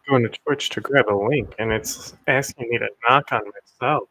going to Twitch to grab a link, and it's asking me to knock on myself.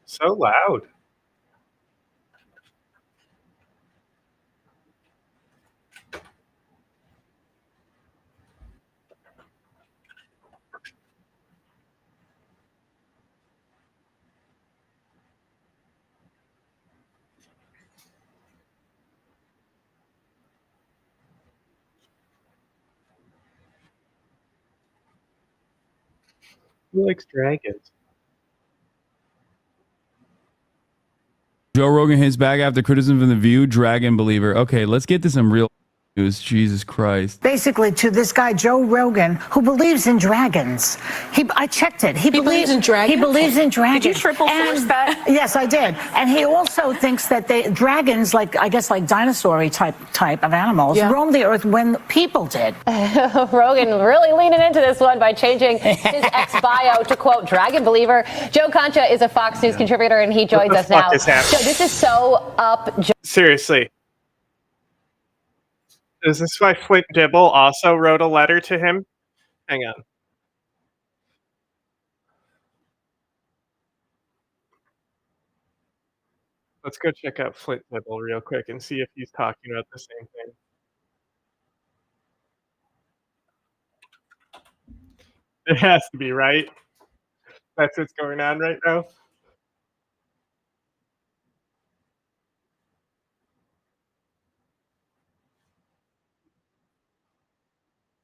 So loud. Who likes dragons? Joe Rogan hits back after criticism from The View. Dragon believer. Okay, let's get to some real news. Jesus Christ. Basically, to this guy, Joe Rogan, who believes in dragons. I checked it. He believes in dragons? He believes in dragons. Did you triple source that? Yes, I did. And he also thinks that dragons, like, I guess, like dinosaur type of animals, roamed the earth when people did. Rogan really leaning into this one by changing his ex-bio to, quote, dragon believer. Joe Concha is a Fox News contributor, and he joins us now. Joe, this is so up. Seriously. Is this why Flint Dibble also wrote a letter to him? Hang on. Let's go check out Flint Dibble real quick and see if he's talking about the same thing. It has to be, right? That's what's going on right now?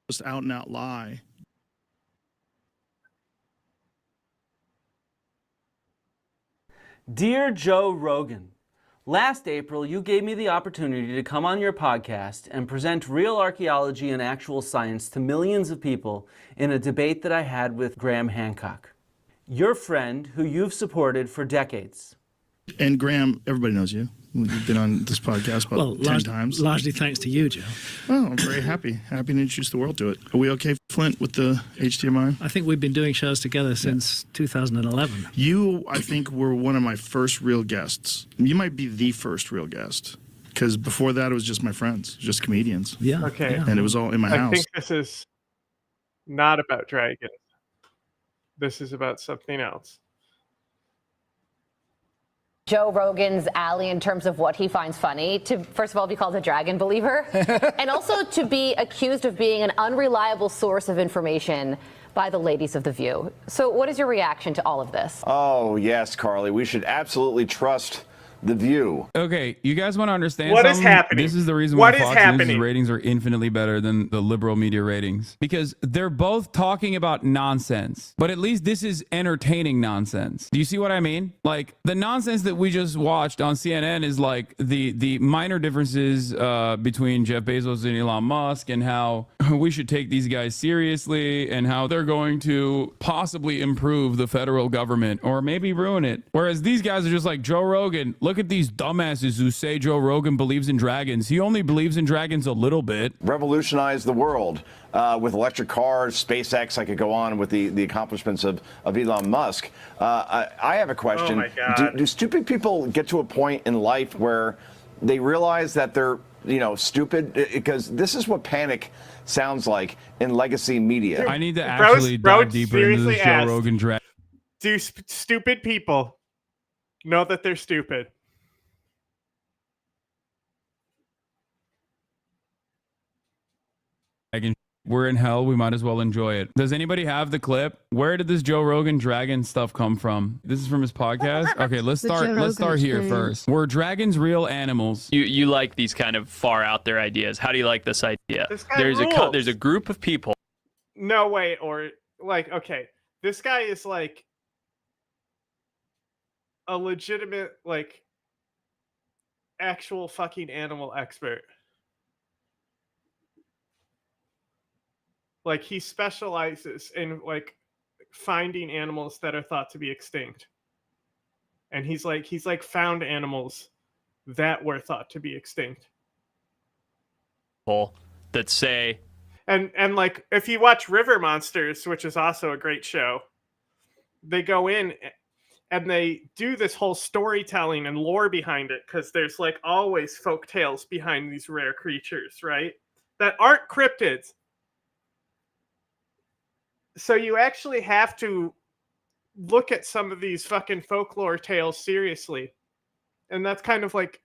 Just out and out lie. Dear Joe Rogan, last April you gave me the opportunity to come on your podcast and present real archaeology and actual science to millions of people in a debate that I had with Graham Hancock, your friend who you've supported for decades. And Graham, everybody knows you. You've been on this podcast about 10 times. Largely thanks to you, Joe. Oh, I'm very happy. Happy to introduce the world to it. Are we okay, Flint, with the HDMI? I think we've been doing shows together since 2011. You, I think, were one of my first real guests. You might be the first real guest. Because before that, it was just my friends, just comedians. Yeah. Okay. Yeah. And it was all in my house. I think this is not about dragons. This is about something else. Joe Rogan's alley in terms of what he finds funny, to first of all be called a dragon believer, and also to be accused of being an unreliable source of information by the ladies of The View. So what is your reaction to all of this? Oh, yes, Carly. We should absolutely trust The View. Okay, you guys want to understand What is something? happening? This is the reason What why is Fox happening? News' ratings are infinitely better than the liberal media ratings. Because they're both talking about nonsense. But at least this is entertaining nonsense. Do you see what I mean? Like, the nonsense that we just watched on CNN is like the minor differences between Jeff Bezos and Elon Musk, and how we should take these guys seriously, and how they're going to possibly improve the federal government or maybe ruin it. Whereas these guys are just like, Joe Rogan, look at these dumbasses who say Joe Rogan believes in dragons. He only believes in dragons a little bit. Revolutionize the world with electric cars, SpaceX. I could go on with the accomplishments of Elon Musk. I have a question. Oh my God. Do stupid people get to a point in life where they realize that they're, stupid? Because this is what panic sounds like in legacy media. I need to actually dive deeper into this Joe Rogan dragon. Do stupid people know that they're stupid? we're in hell. We might as well enjoy it. Does anybody have the clip? Where did this Joe Rogan dragon stuff come from? This is from his podcast. Okay, let's start here first. Were dragons real animals? You like these kind of far out there ideas. How do you like this idea? This guy There's rules. there's a group of people. No, wait, or like, okay, this guy is like a legitimate, like, actual fucking animal expert. Like, he specializes in like finding animals that are thought to be extinct, and he's like found animals that were thought to be extinct. That say, and like, if you watch River Monsters, which is also a great show, they go in and they do this whole storytelling and lore behind it, because there's like always folk tales behind these rare creatures, right? That aren't cryptids. So you actually have to look at some of these fucking folklore tales seriously. And that's kind of like,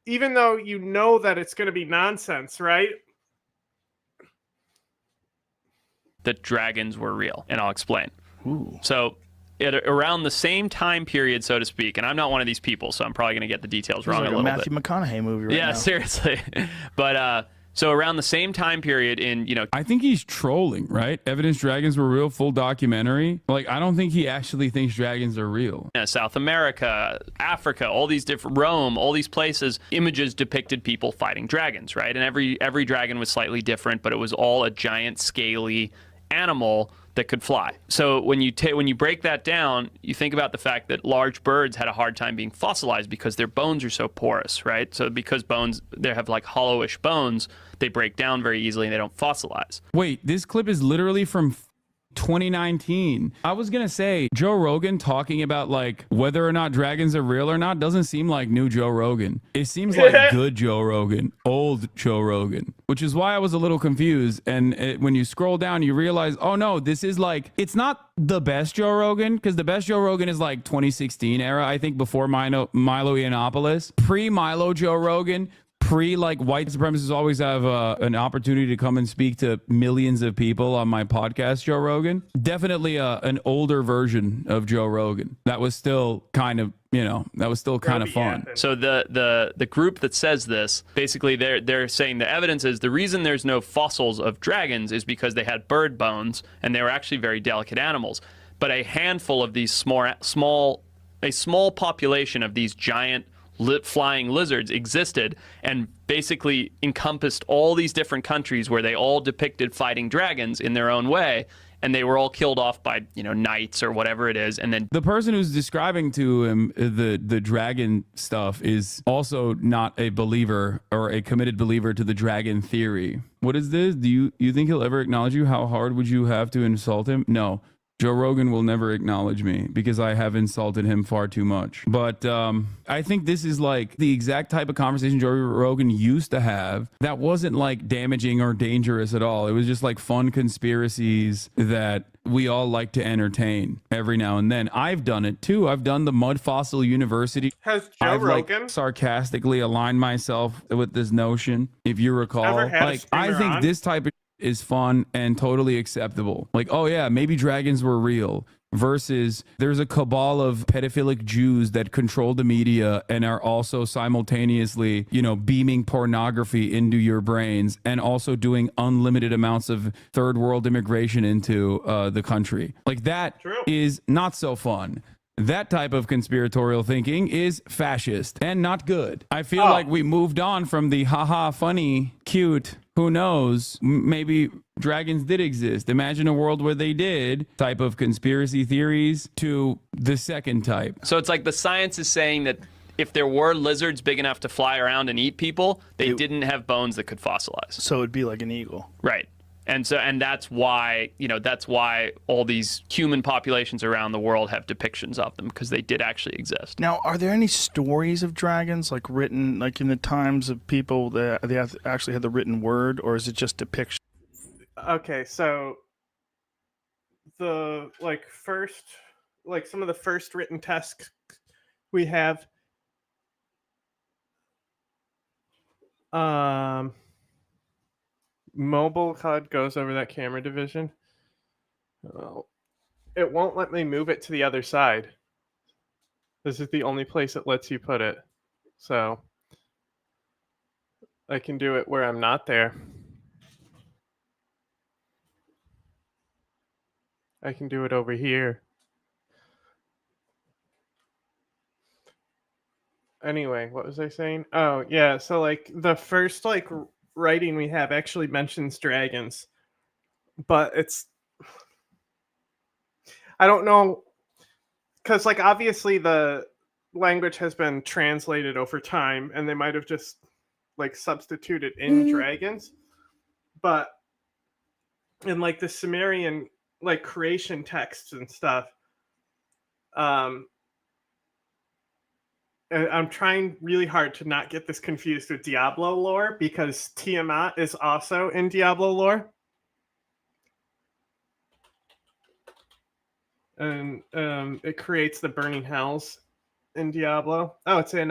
even though you know that it's going to be nonsense, right? that dragons were real, and I'll explain. Ooh. So around the same time period, so to speak, and I'm not one of these people, so I'm probably going to get the details wrong like a little Matthew bit. McConaughey movie right now. Yeah, seriously. But so around the same time period in, I think he's trolling, right? Evidence dragons were real, full documentary. Like, I don't think he actually thinks dragons are real. South America, Africa, all these different, Rome, all these places, images depicted people fighting dragons, right? And every dragon was slightly different, but it was all a giant, scaly animal that could fly. So when you break that down, you think about the fact that large birds had a hard time being fossilized because their bones are so porous, right? So because bones, they have like hollowish bones, they break down very easily and they don't fossilize. Wait, this clip is literally from 2019. I was gonna say, Joe Rogan talking about like whether or not dragons are real or not doesn't seem like new Joe Rogan. It seems like good Joe Rogan, old Joe Rogan, which is why I was a little confused. And when you scroll down, you realize, oh no, this is like, it's not the best Joe Rogan, because the best Joe Rogan is like 2016 era, I think, before Milo Yiannopoulos. Pre-Milo Joe Rogan, like white supremacists always have an opportunity to come and speak to millions of people on my podcast, Joe Rogan. Definitely an older version of Joe Rogan. That was still kind of, fun. So the group that says this, basically they're saying the evidence is the reason there's no fossils of dragons is because they had bird bones and they were actually very delicate animals. But a handful of these small population of these giant flying lizards existed and basically encompassed all these different countries where they all depicted fighting dragons in their own way, and they were all killed off by knights or whatever it is. And then the person who's describing to him the dragon stuff is also not a believer or a committed believer to the dragon theory. What is this? Do you think he'll ever acknowledge you? How hard would you have to insult him? No. Joe Rogan will never acknowledge me because I have insulted him far too much. But I think this is like the exact type of conversation Joe Rogan used to have that wasn't like damaging or dangerous at all. It was just like fun conspiracies that we all like to entertain every now and then. I've done it too. I've done the Mud Fossil University. Has Joe I've Rogan sarcastically aligned myself with this notion, if you recall. ever had a I streamer think on? this type of is fun and totally acceptable. Like, oh yeah, maybe dragons were real, versus there's a cabal of pedophilic Jews that control the media and are also simultaneously, beaming pornography into your brains and also doing unlimited amounts of third world immigration into the country. Like, that is not so fun. That type of conspiratorial thinking is fascist and not good. I feel like we moved on from the haha, funny, cute, who knows, maybe dragons did exist. Imagine a world where they did type of conspiracy theories to the second type. So it's like the science is saying that if there were lizards big enough to fly around and eat people, they didn't have bones that could fossilize. So it'd be like an eagle. Right. And that's why, all these human populations around the world have depictions of them, because they did actually exist. Now, are there any stories of dragons like written like in the times of people that they actually had the written word, or is it just depiction? Okay, so the some of the first written texts we have, Mobile HUD goes over that camera division. Oh, it won't let me move it to the other side. This is the only place it lets you put it. So I can do it where I'm not there. I can do it over here. Anyway, what was I saying? Oh, yeah. So, like, the first, like, writing we have actually mentions dragons. But it's. I don't know. Because, like, obviously the language has been translated over time, and they might have just, like, substituted in dragons. But in, like, the Sumerian, like, creation texts and stuff, I'm trying really hard to not get this confused with Diablo lore, because Tiamat is also in Diablo lore. And it creates the burning hells in Diablo. Oh, it's in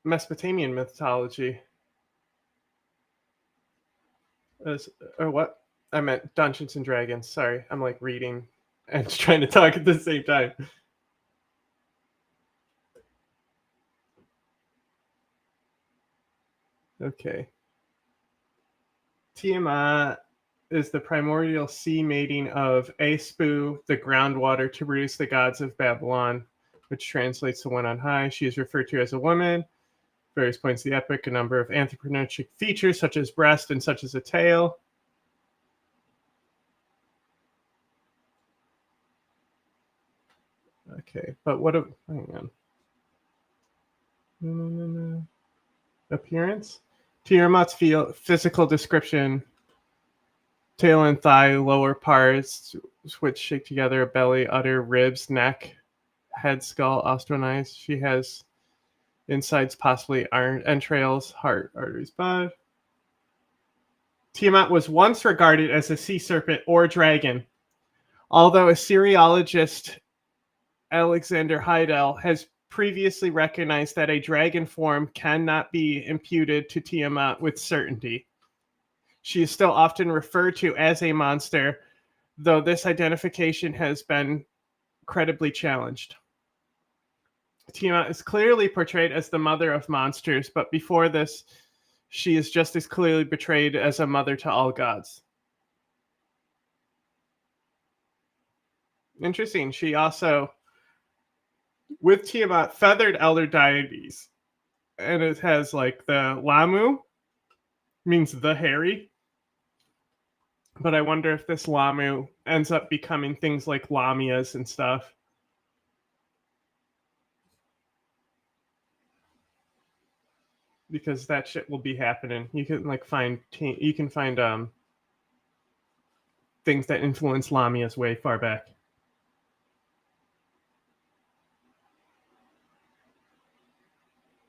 Mesopotamian mythology. Or what? I meant Dungeons and Dragons. Sorry, I'm like reading and trying to talk at the same time. Okay. Tiamat is the primordial sea mating of Aspu, the groundwater, to produce the gods of Babylon, which translates to one on high. She is referred to as a woman. Various points of the epic, a number of anthropomorphic features, such as breast and such as a tail. Okay, but what? Hang on. Appearance. Tiamat's physical description: tail and thigh, lower parts, which shake together, belly, udder, ribs, neck, head, skull, ostron eyes. She has insides, possibly entrails, heart, arteries, bud. Tiamat was once regarded as a sea serpent or dragon, although Assyriologist Alexander Heidel has previously recognized that a dragon form cannot be imputed to Tiamat with certainty. She is still often referred to as a monster, though this identification has been credibly challenged. Tiamat is clearly portrayed as the mother of monsters, but before this, she is just as clearly portrayed as a mother to all gods. Interesting. She also, with Tiamat, feathered elder deities. And it has like the Lamu, means the hairy. But I wonder if this Lamu ends up becoming things like Lamias and stuff. Because that shit will be happening. You can like find things that influence Lamias way far back.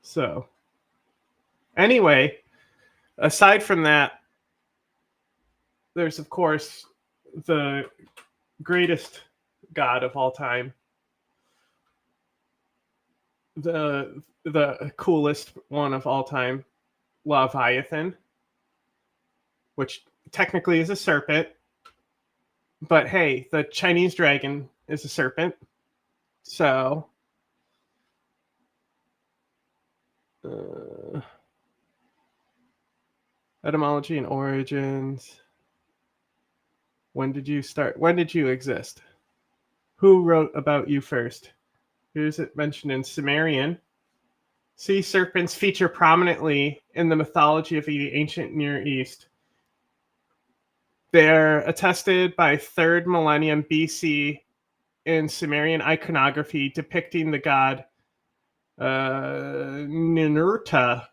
So, anyway, aside from that, there's of course the greatest god of all time, the coolest one of all time, Leviathan, which technically is a serpent, but hey, the Chinese dragon is a serpent, so etymology and origins. When did you start? When did you exist? Who wrote about you first? Here's it mentioned in Sumerian. Sea serpents feature prominently in the mythology of the ancient Near East. They're attested by 3rd millennium BC in Sumerian iconography depicting the god Ninurta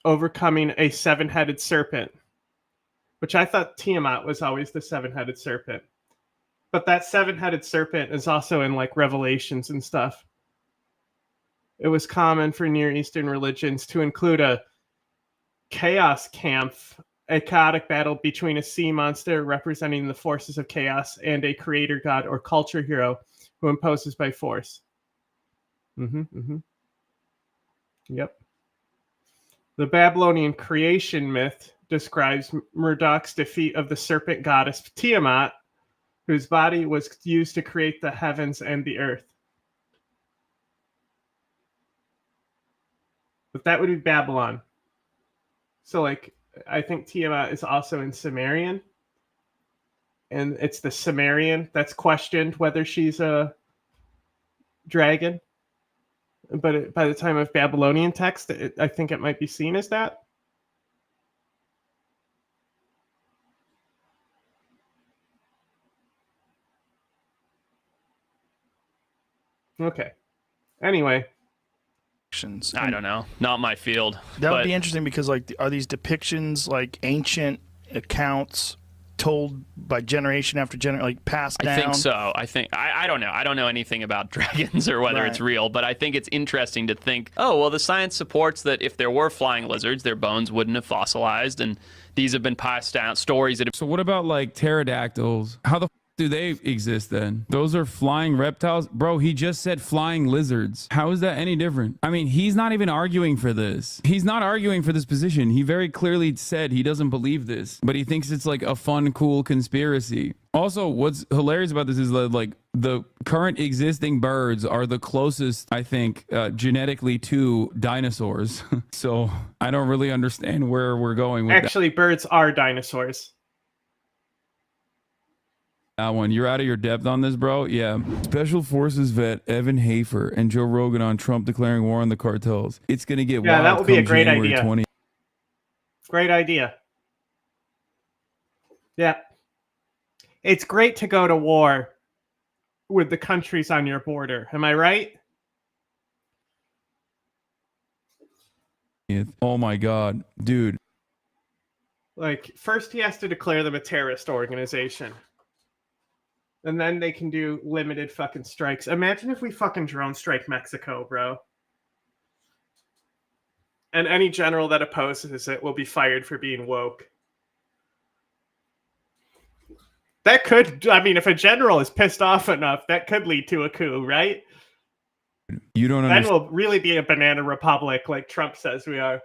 overcoming a 7-headed serpent, which I thought Tiamat was always the 7-headed serpent. But that 7-headed serpent is also in like Revelations and stuff. It was common for Near Eastern religions to include a chaos camp, a chaotic battle between a sea monster representing the forces of chaos and a creator god or culture hero who imposes by force. Yep. The Babylonian creation myth describes Marduk's defeat of the serpent goddess Tiamat, whose body was used to create the heavens and the earth. But that would be Babylon. So, like, I think Tiamat is also in Sumerian. And it's the Sumerian that's questioned whether she's a dragon. But by the time of Babylonian text, I think it might be seen as that. Okay. Anyway. I don't know. Not my field. That would be interesting because, like, are these depictions like ancient accounts told by generation after generation, like passed down? I think so. I don't know. I don't know anything about dragons or whether it's real, but I think it's interesting to think, oh, well, the science supports that if there were flying lizards, their bones wouldn't have fossilized, and these have been passed down, stories that have... So what about like pterodactyls? How the do they exist then? Those are flying reptiles? Bro, he just said flying lizards. How is that any different? I mean, he's not even arguing for this. He's not arguing for this position. He very clearly said he doesn't believe this, but he thinks it's like a fun, cool conspiracy. Also, what's hilarious about this is that, like, the current existing birds are the closest, I think, genetically to dinosaurs. So I don't really understand where we're going with Actually, birds are dinosaurs. that one. You're out of your depth on this, bro. Yeah. Special Forces vet Evan Hafer and Joe Rogan on Trump declaring war on the cartels. It's going to get wild. That would be a great January idea. 20. Great idea. Yeah. It's great to go to war with the countries on your border. Am I right? Oh my God, dude. Like, first he has to declare them a terrorist organization. And then they can do limited fucking strikes. Imagine if we fucking drone strike Mexico, bro. And any general that opposes it will be fired for being woke. That could, I mean, if a general is pissed off enough, that could lead to a coup, right? You don't Then understand. we'll really be a banana republic like Trump says we are.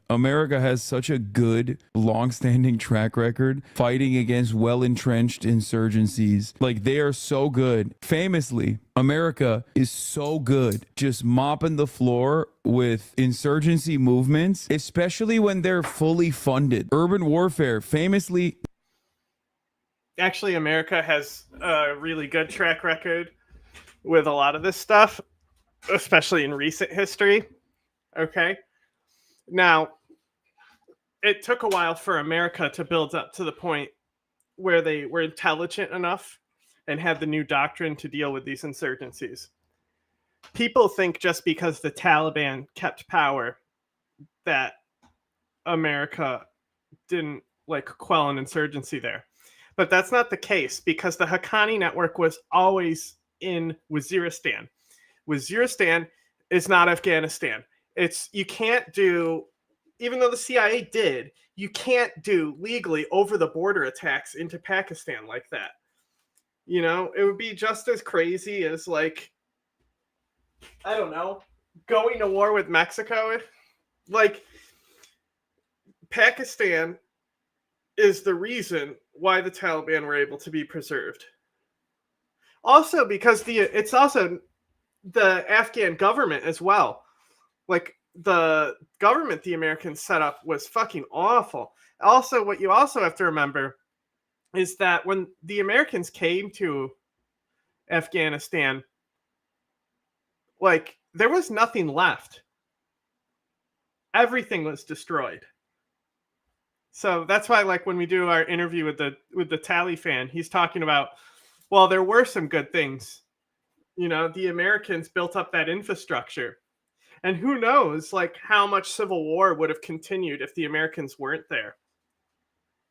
America has such a good, long-standing track record fighting against well-entrenched insurgencies. Like, they are so good. Famously, America is so good just mopping the floor with insurgency movements, especially when they're fully funded. Urban warfare, famously. Actually, America has a really good track record with a lot of this stuff, especially in recent history. Okay. Now, it took a while for America to build up to the point where they were intelligent enough and had the new doctrine to deal with these insurgencies. People think just because the Taliban kept power that America didn't like quell an insurgency there. But that's not the case because the Haqqani network was always in Waziristan. Waziristan is not Afghanistan. You can't do, even though the CIA did, you can't do legally over the border attacks into Pakistan like that. You know, it would be just as crazy as, like, I don't know, going to war with Mexico. Like, Pakistan is the reason why the Taliban were able to be preserved. Also, because it's also the Afghan government as well. Like, the government the Americans set up was fucking awful. Also, what you also have to remember is that when the Americans came to Afghanistan, like, there was nothing left. Everything was destroyed. So that's why, like, when we do our interview with the Taliban, he's talking about, well, there were some good things. You know, the Americans built up that infrastructure. And who knows, like, how much civil war would have continued if the Americans weren't there.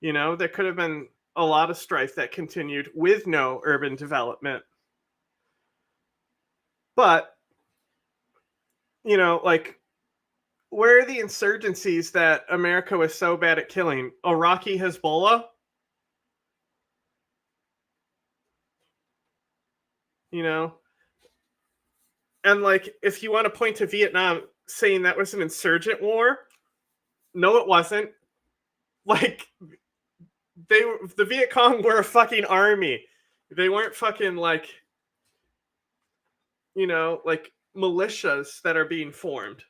You know, there could have been a lot of strife that continued with no urban development. But, you know, like, where are the insurgencies that America was so bad at killing? Iraqi Hezbollah? You know? And, like, if you want to point to Vietnam saying that was an insurgent war, No, it wasn't. Like, the Viet Cong were a fucking army. They weren't fucking like, like militias that are being formed.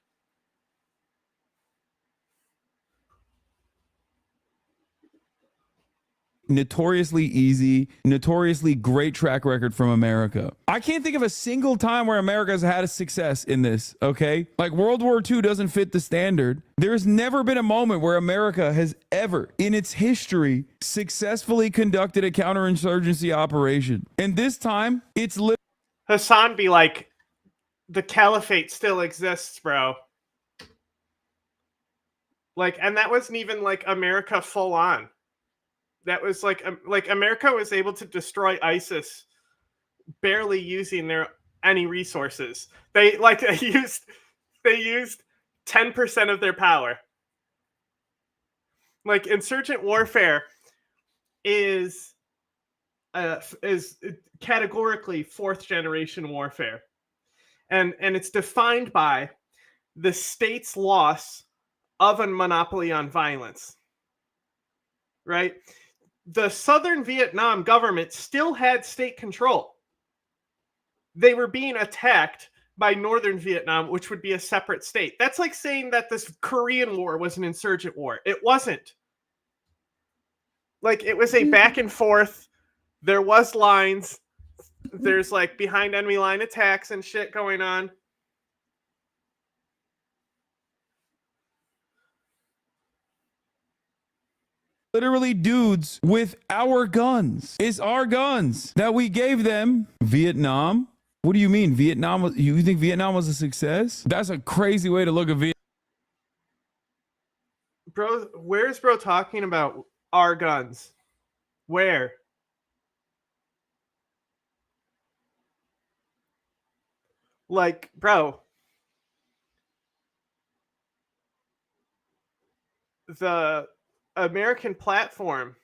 Notoriously easy, notoriously great track record from America. I can't think of a single time where America's had a success in this, okay? Like World War II doesn't fit the standard. There's never been a moment where America has ever, in its history, successfully conducted a counterinsurgency operation. And this time, it's Hassan be like, the caliphate still exists, bro. Like, and that wasn't even like America full on. That was like America was able to destroy ISIS barely using any resources. They used 10% of their power. Like, insurgent warfare is categorically fourth generation warfare. And it's defined by the state's loss of a monopoly on violence. Right? The Southern Vietnam government still had state control. They were being attacked by Northern Vietnam, which would be a separate state. That's like saying that this Korean War was an insurgent war. It wasn't. Like, it was a back and forth. There was lines. There's like behind enemy line attacks and shit going on. literally dudes with our guns. It's our guns that we gave them. Vietnam? What do you mean? Vietnam? You think Vietnam was a success? That's a crazy way to look at Vietnam. Bro, where's bro talking about our guns? Where? Like, bro, the American platform,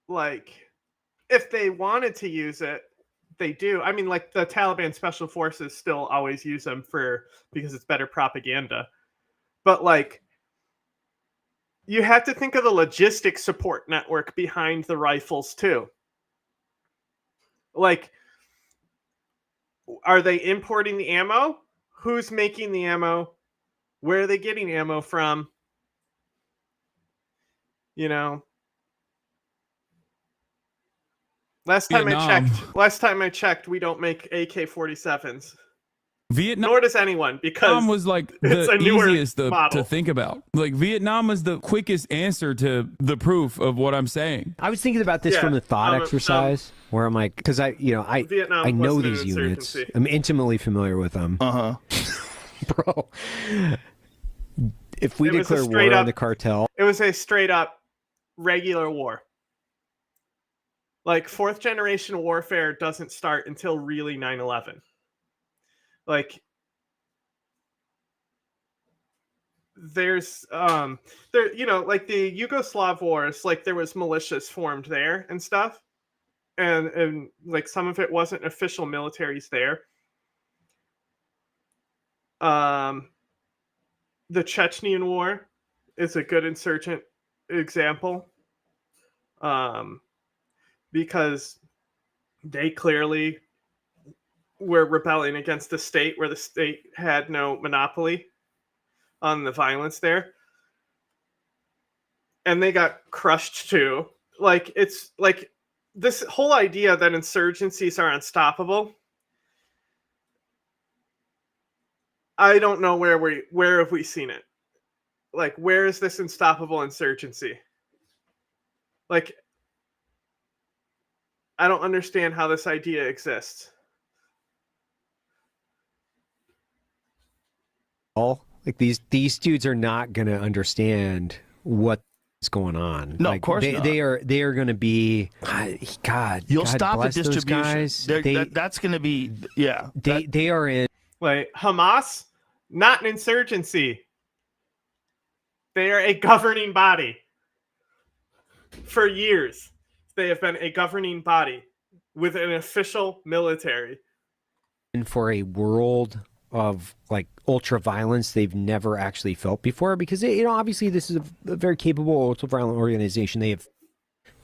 like, if they wanted to use it, they do. I mean, like, the Taliban special forces still always use them because it's better propaganda. But, like, you have to think of the logistics support network behind the rifles, too. Like, are they importing the ammo? Who's making the ammo? Where are they getting ammo from? You know, last time I checked, we don't make AK-47s. Vietnam, nor does anyone, because Vietnam was like the easiest to think about. Like, Vietnam was the quickest answer to the proof of what I'm saying. I was thinking about this from the thought exercise, where I'm like, because I know these units. I'm intimately familiar with them. Bro, if we declare war on the cartel, it was a straight up regular war. Like, fourth generation warfare doesn't start until really 9/11. Like, there's like the Yugoslav wars, like, there was militias formed there and stuff, and like some of it wasn't official militaries there. The Chechenian War is a good insurgent example, because they clearly were rebelling against the state, where the state had no monopoly on the violence there, and they got crushed too. Like, it's like this whole idea that insurgencies are unstoppable. I don't know where have we seen it. Like, where is this unstoppable insurgency? Like, I don't understand how this idea exists. Like, these dudes are not going to understand what's going on. No, like, of course not. They are going to be, God. You'll God stop the bless those distribution. guys. That's going to be, yeah. They are in. Like, Hamas, not an insurgency. They are a governing body. For years, they have been a governing body with an official military. And for a world of like ultra violence they've never actually felt before, because obviously this is a very capable ultra violent organization. They have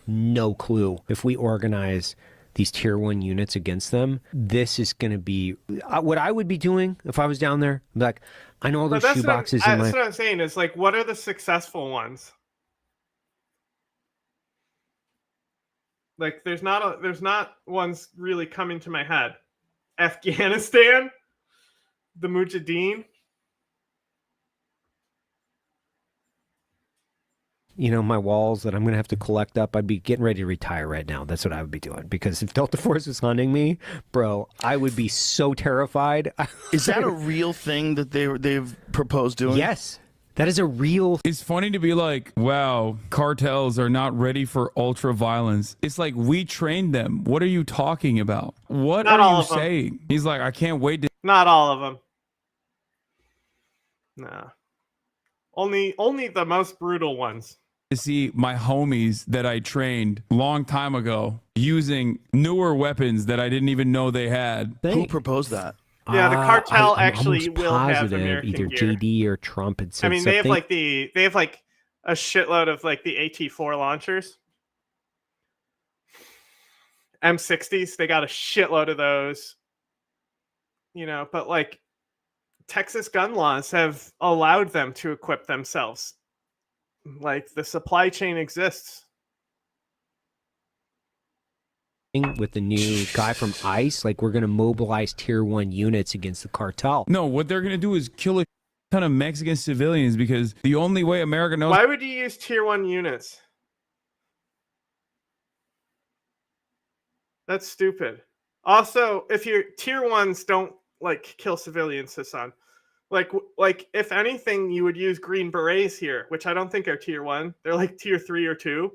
no clue. If we organize these tier 1 units against them, this is going to be what I would be doing if I was down there. Like, I know all those shoe boxes in my... That's what I'm saying is, like, what are the successful ones? Like, there's not ones really coming to my head. Afghanistan, the Mujahideen. My walls that I'm going to have to collect up, I'd be getting ready to retire right now. That's what I would be doing. Because if Delta Force was hunting me, bro, I would be so terrified. Is that a real thing that they've proposed doing? Yes. That is a real... It's funny to be like, wow, cartels are not ready for ultra violence. It's like, we trained them. What are you talking about? What are you saying? He's like, I can't wait to... Not all of them. Nah. Only the most brutal ones. To see my homies that I trained long time ago using newer weapons that I didn't even know they had. Who proposed that? Yeah, the cartel I'm actually will have American either gear. JD or Trump had said I mean, something. they have like a shitload of like the AT-4 launchers. M60s, they got a shitload of those. But like Texas gun laws have allowed them to equip themselves. Like, the supply chain exists. With the new guy from ICE, like, we're going to mobilize tier 1 units against the cartel. No, what they're going to do is kill a ton of Mexican civilians, because the only way America knows... Why would you use tier 1 units? That's stupid. Also, if your tier 1s don't like kill civilians, Hassan, like if anything, you would use Green Berets here, which I don't think are tier 1. They're like tier 3 or 2.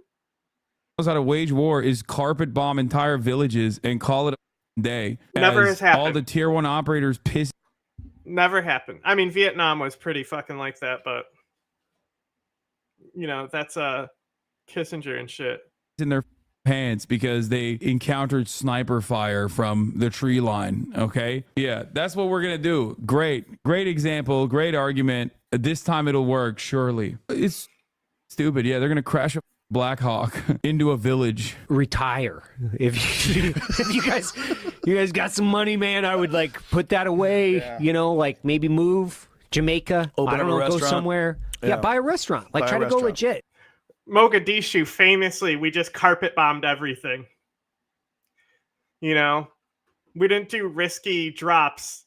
How to wage war is carpet bomb entire villages and call it a day. Never has happened. All the tier 1 operators piss. Never happened. I mean, Vietnam was pretty fucking like that, but that's Kissinger and shit. In their pants because they encountered sniper fire from the tree line. Okay, yeah, that's what we're gonna do. Great example, great argument. This time it'll work, surely. It's stupid. Yeah, they're gonna crash a Black Hawk into a village. Retire. If you guys got some money, man, I would like put that away. Yeah. Like maybe move Jamaica. Open up a restaurant. Go somewhere. Yeah, buy a restaurant. Like, try to go legit. Mogadishu, famously, we just carpet bombed everything. We didn't do risky drops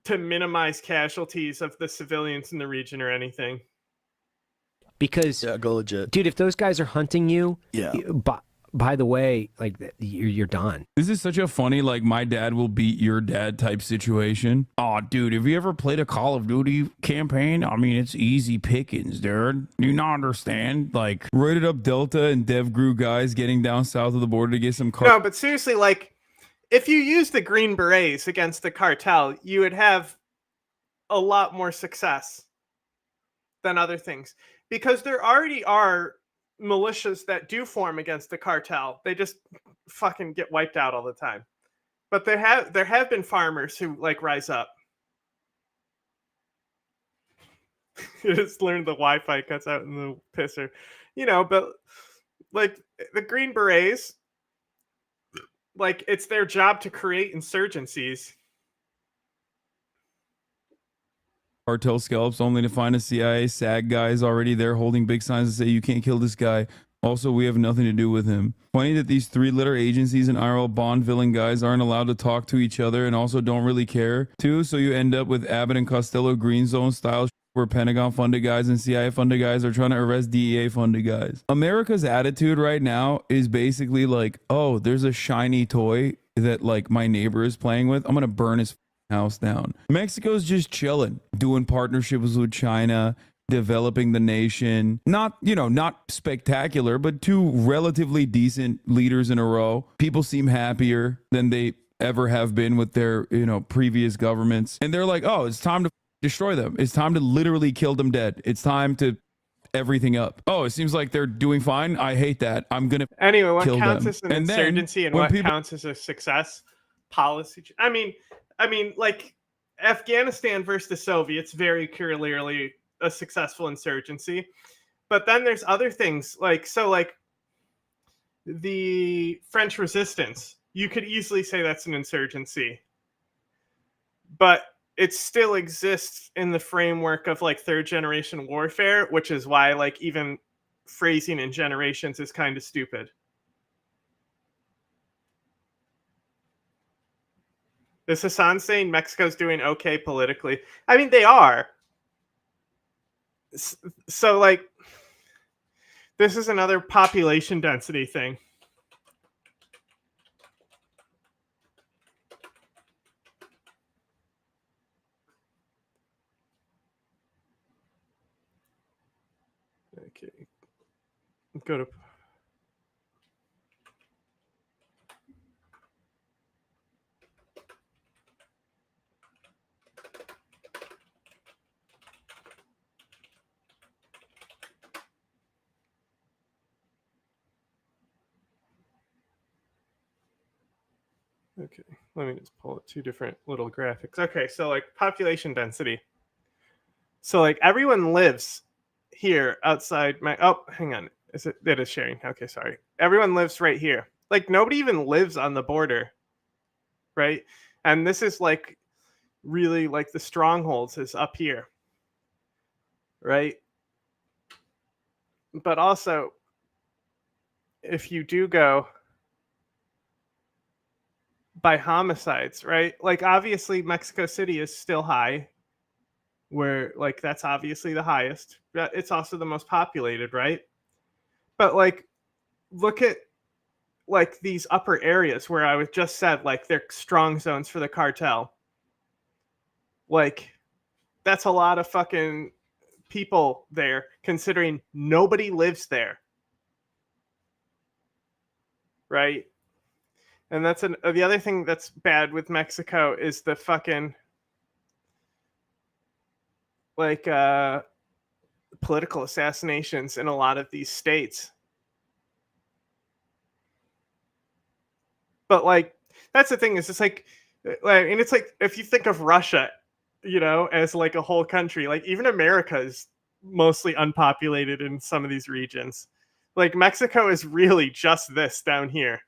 to minimize casualties of the civilians in the region or anything. Because go legit, dude. If those guys are hunting you, by the way, like, you're done. This is such a funny, like, my dad will beat your dad type situation. Oh, dude, have you ever played a Call of Duty campaign? I mean, it's easy pickings, dude. Do you not understand? Like, rated up Delta and DevGru guys getting down south of the border to get some No, but seriously, like, if you use the Green Berets against the cartel, you would have a lot more success than other things. Because there already are militias that do form against the cartel. They just fucking get wiped out all the time. But there have been farmers who like rise up. You just learned the Wi-Fi cuts out in the pisser. But like the Green Berets, like, it's their job to create insurgencies. Cartel scalps only to find a CIA SAG guys already there holding big signs that say you can't kill this guy. Also, we have nothing to do with him. Funny that these 3-letter agencies and IRL Bond villain guys aren't allowed to talk to each other and also don't really care too. So you end up with Abbott and Costello Green Zone style where Pentagon funded guys and CIA funded guys are trying to arrest DEA funded guys. America's attitude right now is basically like, oh, there's a shiny toy that like my neighbor is playing with. I'm going to burn his house down. Mexico's just chilling, doing partnerships with China, developing the nation. Not spectacular, but 2 relatively decent leaders in a row. People seem happier than they ever have been with their, previous governments. And they're like, oh, it's time to destroy them. It's time to literally kill them dead. It's time to everything up. Oh, it seems like they're doing fine. I hate that. I'm going to Anyway, what kill counts them. as an And insurgency and what counts as a success? Policy. I mean, like, Afghanistan versus the Soviets, very clearly a successful insurgency. But then there's other things like the French resistance. You could easily say that's an insurgency, but it still exists in the framework of like third generation warfare, which is why like even phrasing in generations is kind of stupid. Is Hassan saying Mexico's doing okay politically? I mean, they are. So, like, this is another population density thing. Okay. Go to... Okay, let me just pull up two different little graphics. Okay, so like population density. So like everyone lives here outside my, oh, hang on. It is sharing. Okay, sorry. Everyone lives right here. Like nobody even lives on the border, right? And this is like really like the strongholds is up here, right? But also, if you do go by homicides, right? Like obviously Mexico City is still high, where like that's obviously the highest. But it's also the most populated, right? But like look at like these upper areas where I was just said like they're strong zones for the cartel. Like that's a lot of fucking people there considering nobody lives there. Right? And that's the other thing that's bad with Mexico is the fucking like political assassinations in a lot of these states. But like that's the thing is it's like and it's like if you think of Russia, you know, as like a whole country, like even America is mostly unpopulated in some of these regions. Like Mexico is really just this down here.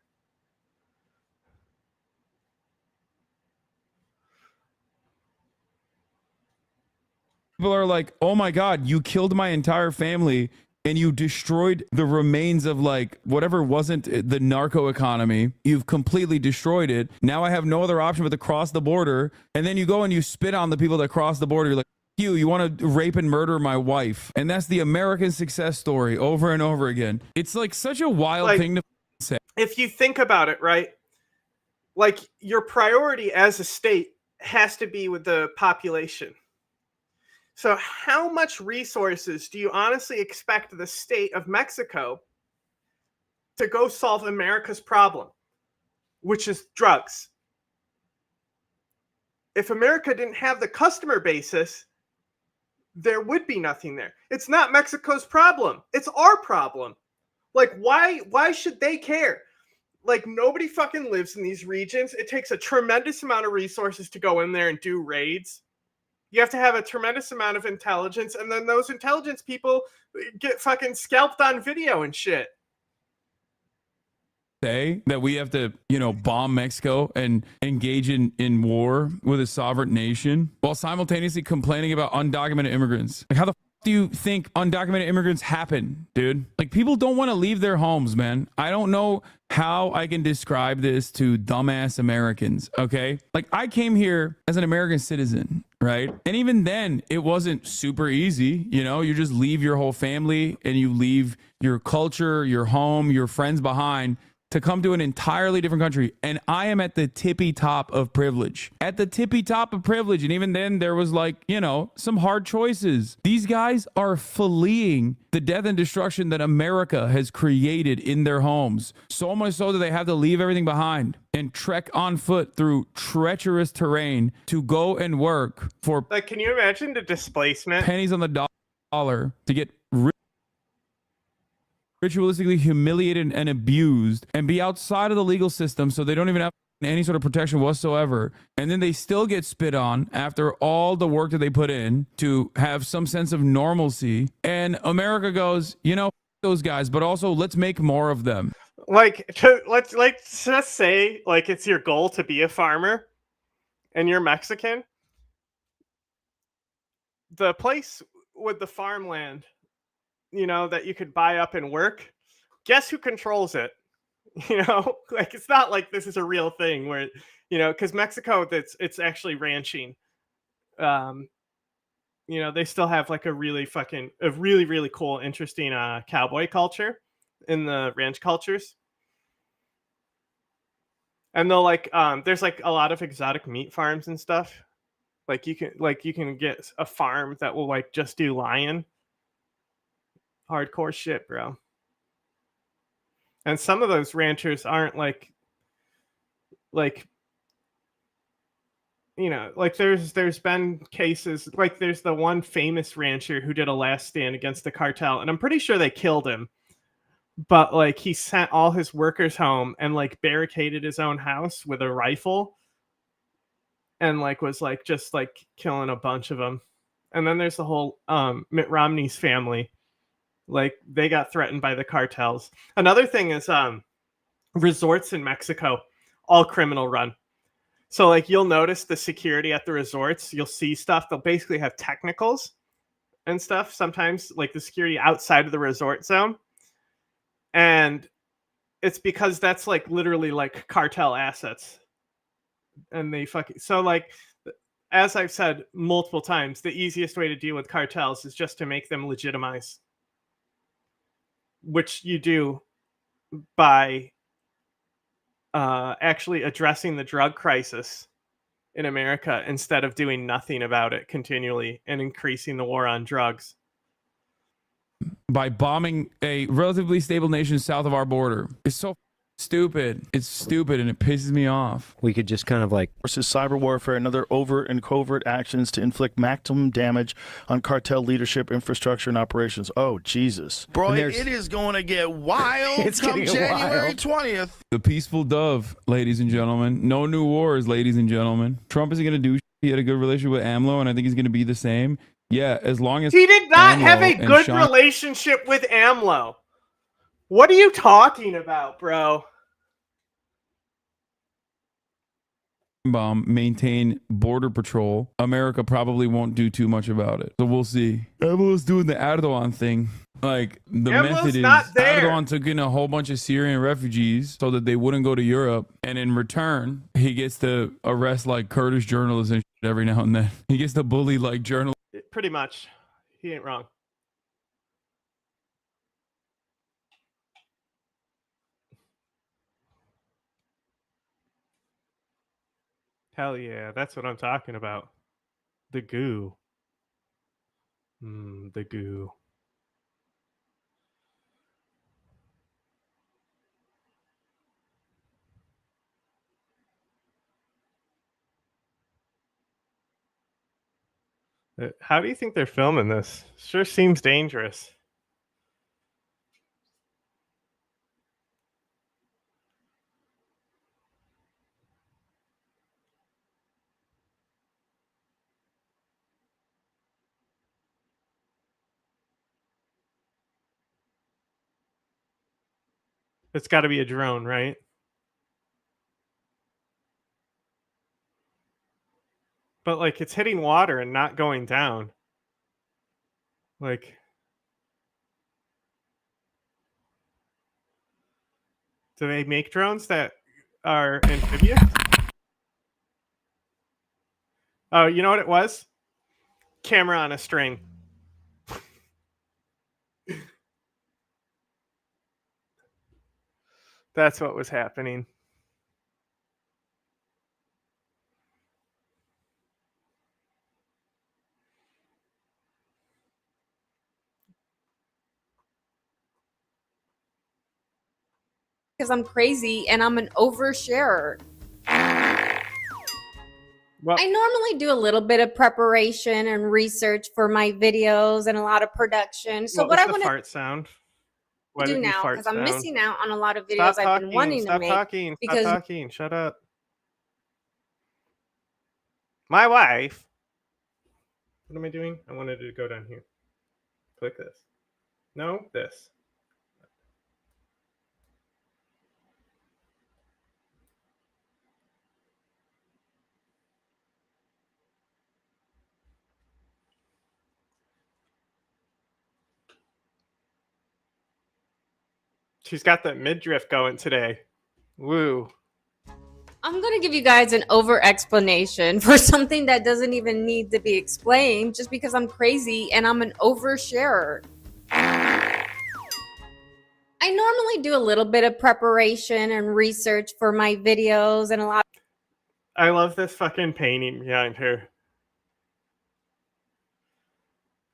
People are like, oh my God, you killed my entire family and you destroyed the remains of like whatever wasn't the narco economy. You've completely destroyed it. Now I have no other option but to cross the border. And then you go and you spit on the people that cross the border. You're like, you want to rape and murder my wife. And that's the American success story over and over again. It's like such a wild like, thing to say. If you think about it, right? Like your priority as a state has to be with the population. So how much resources do you honestly expect the state of Mexico to go solve America's problem, which is drugs? If America didn't have the customer basis, there would be nothing there. It's not Mexico's problem. It's our problem. Like, why should they care? Like, nobody fucking lives in these regions. It takes a tremendous amount of resources to go in there and do raids. You have to have a tremendous amount of intelligence, and then those intelligence people get fucking scalped on video and shit. Say that we have to, you know, bomb Mexico and engage in war with a sovereign nation while simultaneously complaining about undocumented immigrants. Like, how the f- do you think undocumented immigrants happen, dude? Like, people don't want to leave their homes, man. I don't know how I can describe this to dumbass Americans, okay? Like, I came here as an American citizen, right? And even then, it wasn't super easy. You know, you just leave your whole family and you leave your culture, your home, your friends behind to come to an entirely different country. And I am at the tippy top of privilege. At the tippy top of privilege. And even then there was like, you know, some hard choices. These guys are fleeing the death and destruction that America has created in their homes. So much so that they have to leave everything behind and trek on foot through treacherous terrain to go and work for, like, can you imagine the displacement? Pennies on the dollar to get ritualistically humiliated and abused and be outside of the legal system so they don't even have any sort of protection whatsoever, and then they still get spit on after all the work that they put in to have some sense of normalcy. And America goes, you know, those guys, but also let's make more of them. Like, let's just say like it's your goal to be a farmer, and you're Mexican. The place with the farmland, you know, that you could buy up and work. Guess who controls it? You know, like it's not like this is a real thing where, you know, because Mexico, it's actually ranching. You know, they still have like a really cool, interesting cowboy culture in the ranch cultures. And they'll like there's like a lot of exotic meat farms and stuff. Like you can get a farm that will like just do lion. Hardcore shit, bro. And some of those ranchers aren't like you know, like there's been cases, like there's the one famous rancher who did a last stand against the cartel, and I'm pretty sure they killed him. But like he sent all his workers home and like barricaded his own house with a rifle, and like was like just like killing a bunch of them. And then there's the whole Mitt Romney's family, like they got threatened by the cartels. Another thing is resorts in Mexico, all criminal run. So like you'll notice the security at the resorts, you'll see stuff, they'll basically have technicals and stuff sometimes, like the security outside of the resort zone. And it's because that's like literally like cartel assets. And they fucking, so like, as I've said multiple times, the easiest way to deal with cartels is just to make them legitimize, which you do by actually addressing the drug crisis in America instead of doing nothing about it continually and increasing the war on drugs. By bombing a relatively stable nation south of our border. It's so stupid. It's stupid and it pisses me off. We could just kind of like versus cyber warfare and other overt and covert actions to inflict maximum damage on cartel leadership, infrastructure, and operations. Oh, Jesus. Bro, it is going to get wild. It's come getting January wild. 20th. The peaceful dove, ladies and gentlemen. No new wars, ladies and gentlemen. Trump isn't going to do shit. He had a good relationship with AMLO, and I think he's going to be the same. Yeah, as long as he did not have a AMLO good relationship with AMLO. What are you talking about, bro? Bomb maintain border patrol, America probably won't do too much about it. So we'll see. AMLO's doing the Erdogan thing. Like the method is Erdogan took in a whole bunch of Syrian refugees so that they wouldn't go to Europe, and in return he gets to arrest like Kurdish journalists and shit every now and then. He gets to bully like journalists. Pretty much. He ain't wrong. Hell yeah, that's what I'm talking about. The goo. The goo. How do you think they're filming this? Sure seems dangerous. It's got to be a drone, right? But like it's hitting water and not going down. Like, do they make drones that are amphibious? Oh, you know what it was? Camera on a string. That's what was happening. Because I'm crazy and I'm an oversharer. Well, I normally do a little bit of preparation and research for my videos and a lot of production. So what I want fart sound? to do now, because I'm missing out on a lot of videos I've been wanting to make. Stop talking. Shut up. My wife. What am I doing? I wanted to go down here. Click this. No, this. She's got that midriff going today. Woo. I'm going to give you guys an over explanation for something that doesn't even need to be explained just because I'm crazy and I'm an oversharer. I normally do a little bit of preparation and research for my videos and a lot I love this fucking painting behind her.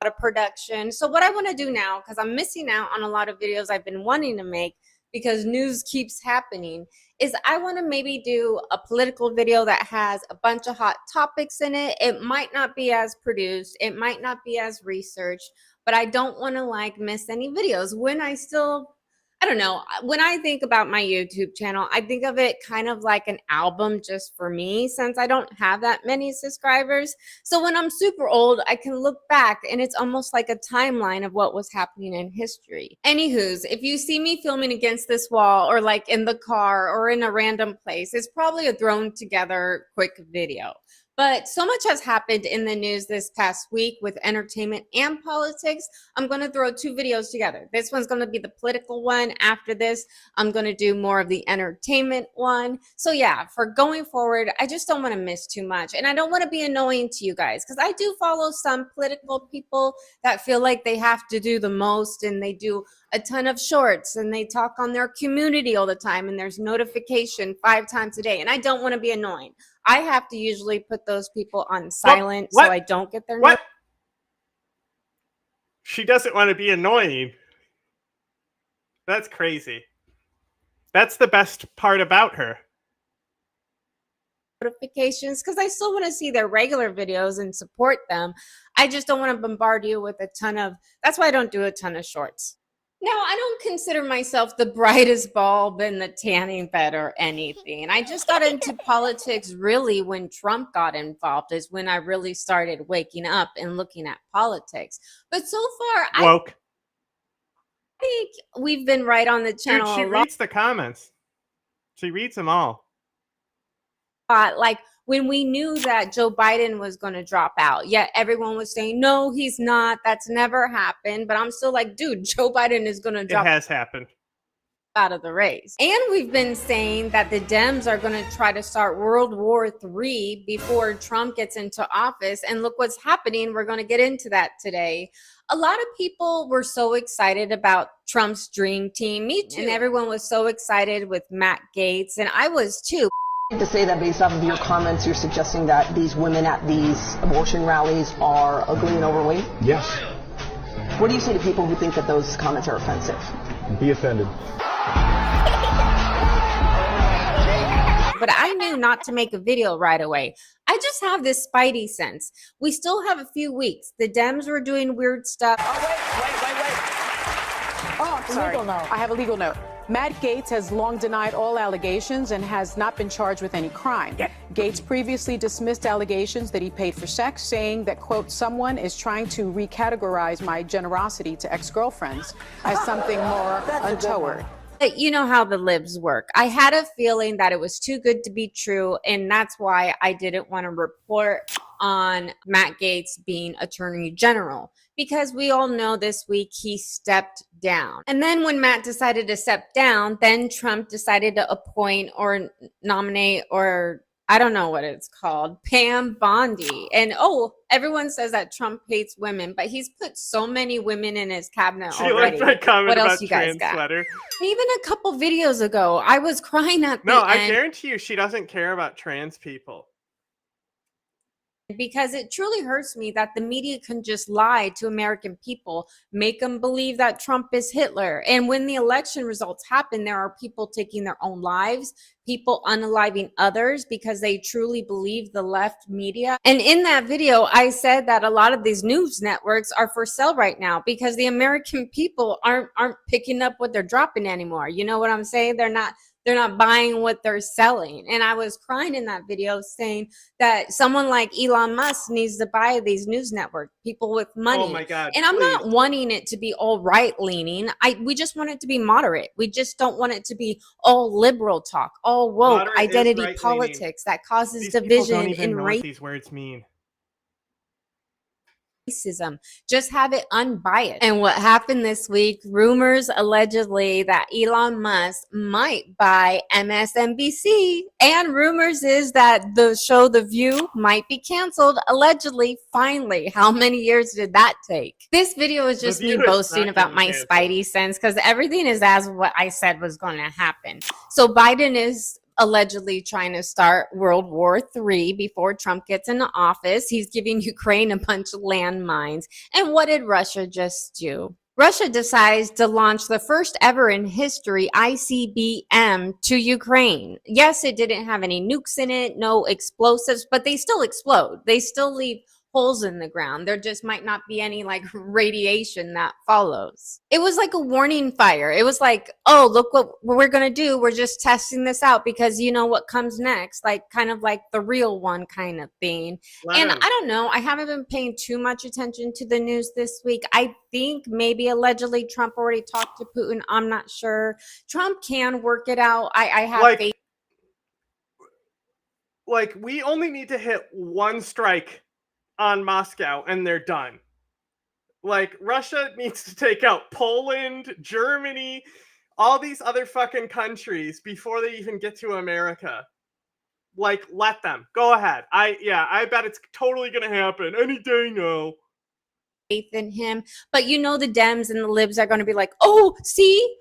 of production. So what I want to do now, because I'm missing out on a lot of videos I've been wanting to make because news keeps happening, is I want to maybe do a political video that has a bunch of hot topics in it. It might not be as produced, it might not be as researched, but I don't want to like miss any videos when I don't know. When I think about my YouTube channel, I think of it kind of like an album just for me since I don't have that many subscribers. So when I'm super old, I can look back and it's almost like a timeline of what was happening in history. Anywho's, if you see me filming against this wall or like in the car or in a random place, it's probably a thrown together quick video. But so much has happened in the news this past week with entertainment and politics. I'm going to throw two videos together. This one's going to be the political one. After this, I'm going to do more of the entertainment one. So yeah, for going forward, I just don't want to miss too much. And I don't want to be annoying to you guys because I do follow some political people that feel like they have to do the most and they do a ton of shorts and they talk on their community all the time and there's notification 5 times a day. And I don't want to be annoying. I have to usually put those people on silent so I don't get their what? She doesn't want to be annoying. That's crazy. That's the best part about her. Notifications because I still want to see their regular videos and support them. I just don't want to bombard you with a ton of, that's why I don't do a ton of shorts. Now, I don't consider myself the brightest bulb in the tanning bed or anything. I just got into politics really when Trump got involved is when I really started waking up and looking at politics. But so far, Woke. I think we've been right on the channel. Dude, she reads the comments. She reads them all. Like when we knew that Joe Biden was going to drop out, yet everyone was saying, no, he's not. That's never happened. But I'm still like, dude, Joe Biden is going to drop It has happened. out of the race. And we've been saying that the Dems are going to try to start World War III before Trump gets into office. And look what's happening. We're going to get into that today. A lot of people were so excited about Trump's dream team. Me too. And everyone was so excited with Matt Gaetz. And I was too. To say that based off of your comments, you're suggesting that these women at these abortion rallies are ugly and overweight? Yes. What do you say to people who think that those comments are offensive? Be offended. But I knew not to make a video right away. I just have this spidey sense. We still have a few weeks. The Dems were doing weird stuff. Oh, sorry. Legal note. I have a legal note. Matt Gaetz has long denied all allegations and has not been charged with any crime. Gaetz previously dismissed allegations that he paid for sex, saying that, quote, someone is trying to recategorize my generosity to ex-girlfriends as something more untoward. You know how the libs work. I had a feeling that it was too good to be true, and that's why I didn't want to report on Matt Gaetz being Attorney General, because we all know this week he stepped down. And then when Matt decided to step down, then Trump decided to appoint or nominate, or I don't know what it's called, Pam Bondi. And everyone says that Trump hates women, but he's put so many women in his cabinet already. She liked my comment what else about you guys trans got? sweater. Even a couple videos ago, I was crying at the No, end. I guarantee you she doesn't care about trans people. Because it truly hurts me that the media can just lie to American people, make them believe that Trump is Hitler. And when the election results happen, there are people taking their own lives, people unaliving others because they truly believe the left media. And in that video, I said that a lot of these news networks are for sale right now because the American people aren't picking up what they're dropping anymore. You know what I'm saying? They're not They're not buying what they're selling. And I was crying in that video saying that someone like Elon Musk needs to buy these news networks, people with money. Oh my God, and I'm please. not wanting it to be all right leaning. We just want it to be moderate. We just don't want it to be all liberal talk, all woke, Moderate is identity right-leaning. politics that causes These people division don't even in know race. what these words mean. Racism. Just have it unbiased. And what happened this week, rumors allegedly that Elon Musk might buy MSNBC, and rumors is that the show The View might be canceled, allegedly. Finally, how many years did that take? This video is just me boasting about my spidey sense, because everything is as what I said was going to happen. So Biden is allegedly trying to start World War III before Trump gets into office. He's giving Ukraine a bunch of landmines. And what did Russia just do? Russia decides to launch the first ever in history ICBM to Ukraine. Yes, it didn't have any nukes in it, no explosives, but they still explode. They still leave holes in the ground. There just might not be any like radiation that follows. It was like a warning fire. It was like, oh, look what we're going to do. We're just testing this out because you know what comes next, like kind of like the real one kind of thing. And I don't know. I haven't been paying too much attention to the news this week. I think maybe allegedly Trump already talked to Putin. I'm not sure. Trump can work it out. I have faith. Like, we only need to hit one strike on Moscow and they're done. Like, Russia needs to take out Poland, Germany, all these other fucking countries before they even get to America. Like, let them. Go ahead. I bet it's totally gonna happen any day now. Faith in him, but you know the Dems and the libs are going to be like, oh, see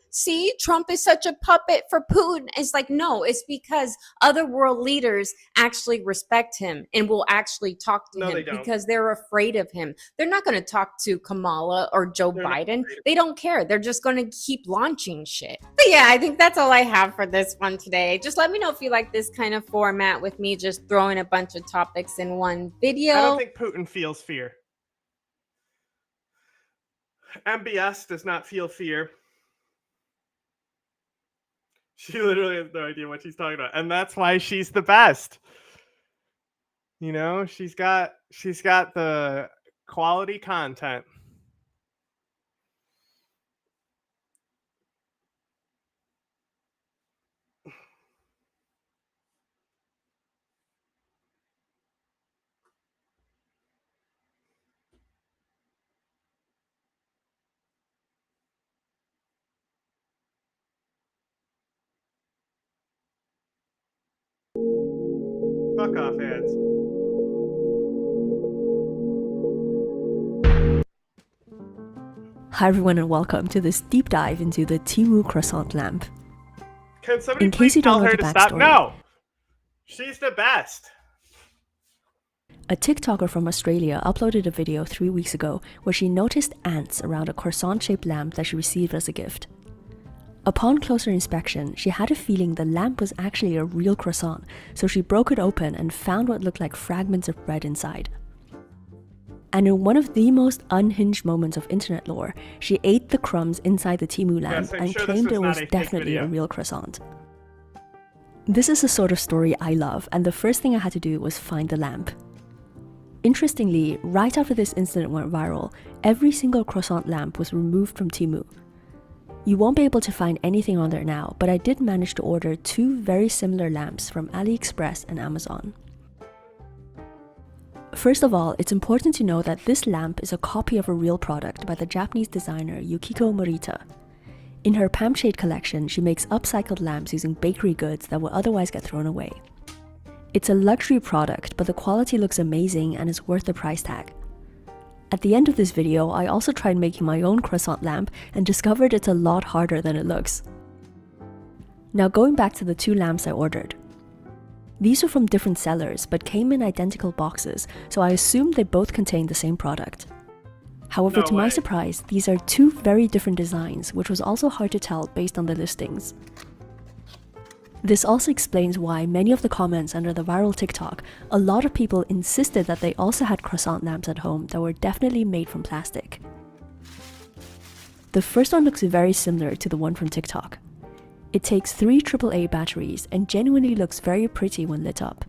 Trump is such a puppet for Putin. It's like, no, it's because other world leaders actually respect him and will actually talk to him because they're afraid of him. They're not going to talk to Kamala or Joe Biden. They don't care. They're just going to keep launching shit. But yeah, I think that's all I have for this one today. Just let me know if you like this kind of format with me just throwing a bunch of topics in one video. I don't think Putin feels fear. MBS does not feel fear. She literally has no idea what she's talking about. And that's why she's the best. You know, she's got the quality content. Fuck off, ads. Hi everyone and welcome to this deep dive into the Temu croissant lamp. Can somebody In case please you don't tell know her the to stop? backstory, No! She's the best. a TikToker from Australia uploaded a video 3 weeks ago where she noticed ants around a croissant-shaped lamp that she received as a gift. Upon closer inspection, she had a feeling the lamp was actually a real croissant, so she broke it open and found what looked like fragments of bread inside. And in one of the most unhinged moments of internet lore, she ate the crumbs inside the Temu lamp and claimed it was definitely a real croissant. This is the sort of story I love, and the first thing I had to do was find the lamp. Interestingly, right after this incident went viral, every single croissant lamp was removed from Temu. You won't be able to find anything on there now, but I did manage to order 2 very similar lamps from AliExpress and Amazon. First of all, it's important to know that this lamp is a copy of a real product by the Japanese designer Yukiko Morita. In her Pamshade collection, she makes upcycled lamps using bakery goods that would otherwise get thrown away. It's a luxury product, but the quality looks amazing and is worth the price tag. At the end of this video, I also tried making my own croissant lamp and discovered it's a lot harder than it looks. Now going back to the 2 lamps I ordered. These were from different sellers, but came in identical boxes, so I assumed they both contained the same product. However, to my surprise, these are 2 very different designs, which was also hard to tell based on the listings. This also explains why many of the comments under the viral TikTok, a lot of people insisted that they also had croissant lamps at home that were definitely made from plastic. The first one looks very similar to the one from TikTok. It takes 3 AAA batteries and genuinely looks very pretty when lit up.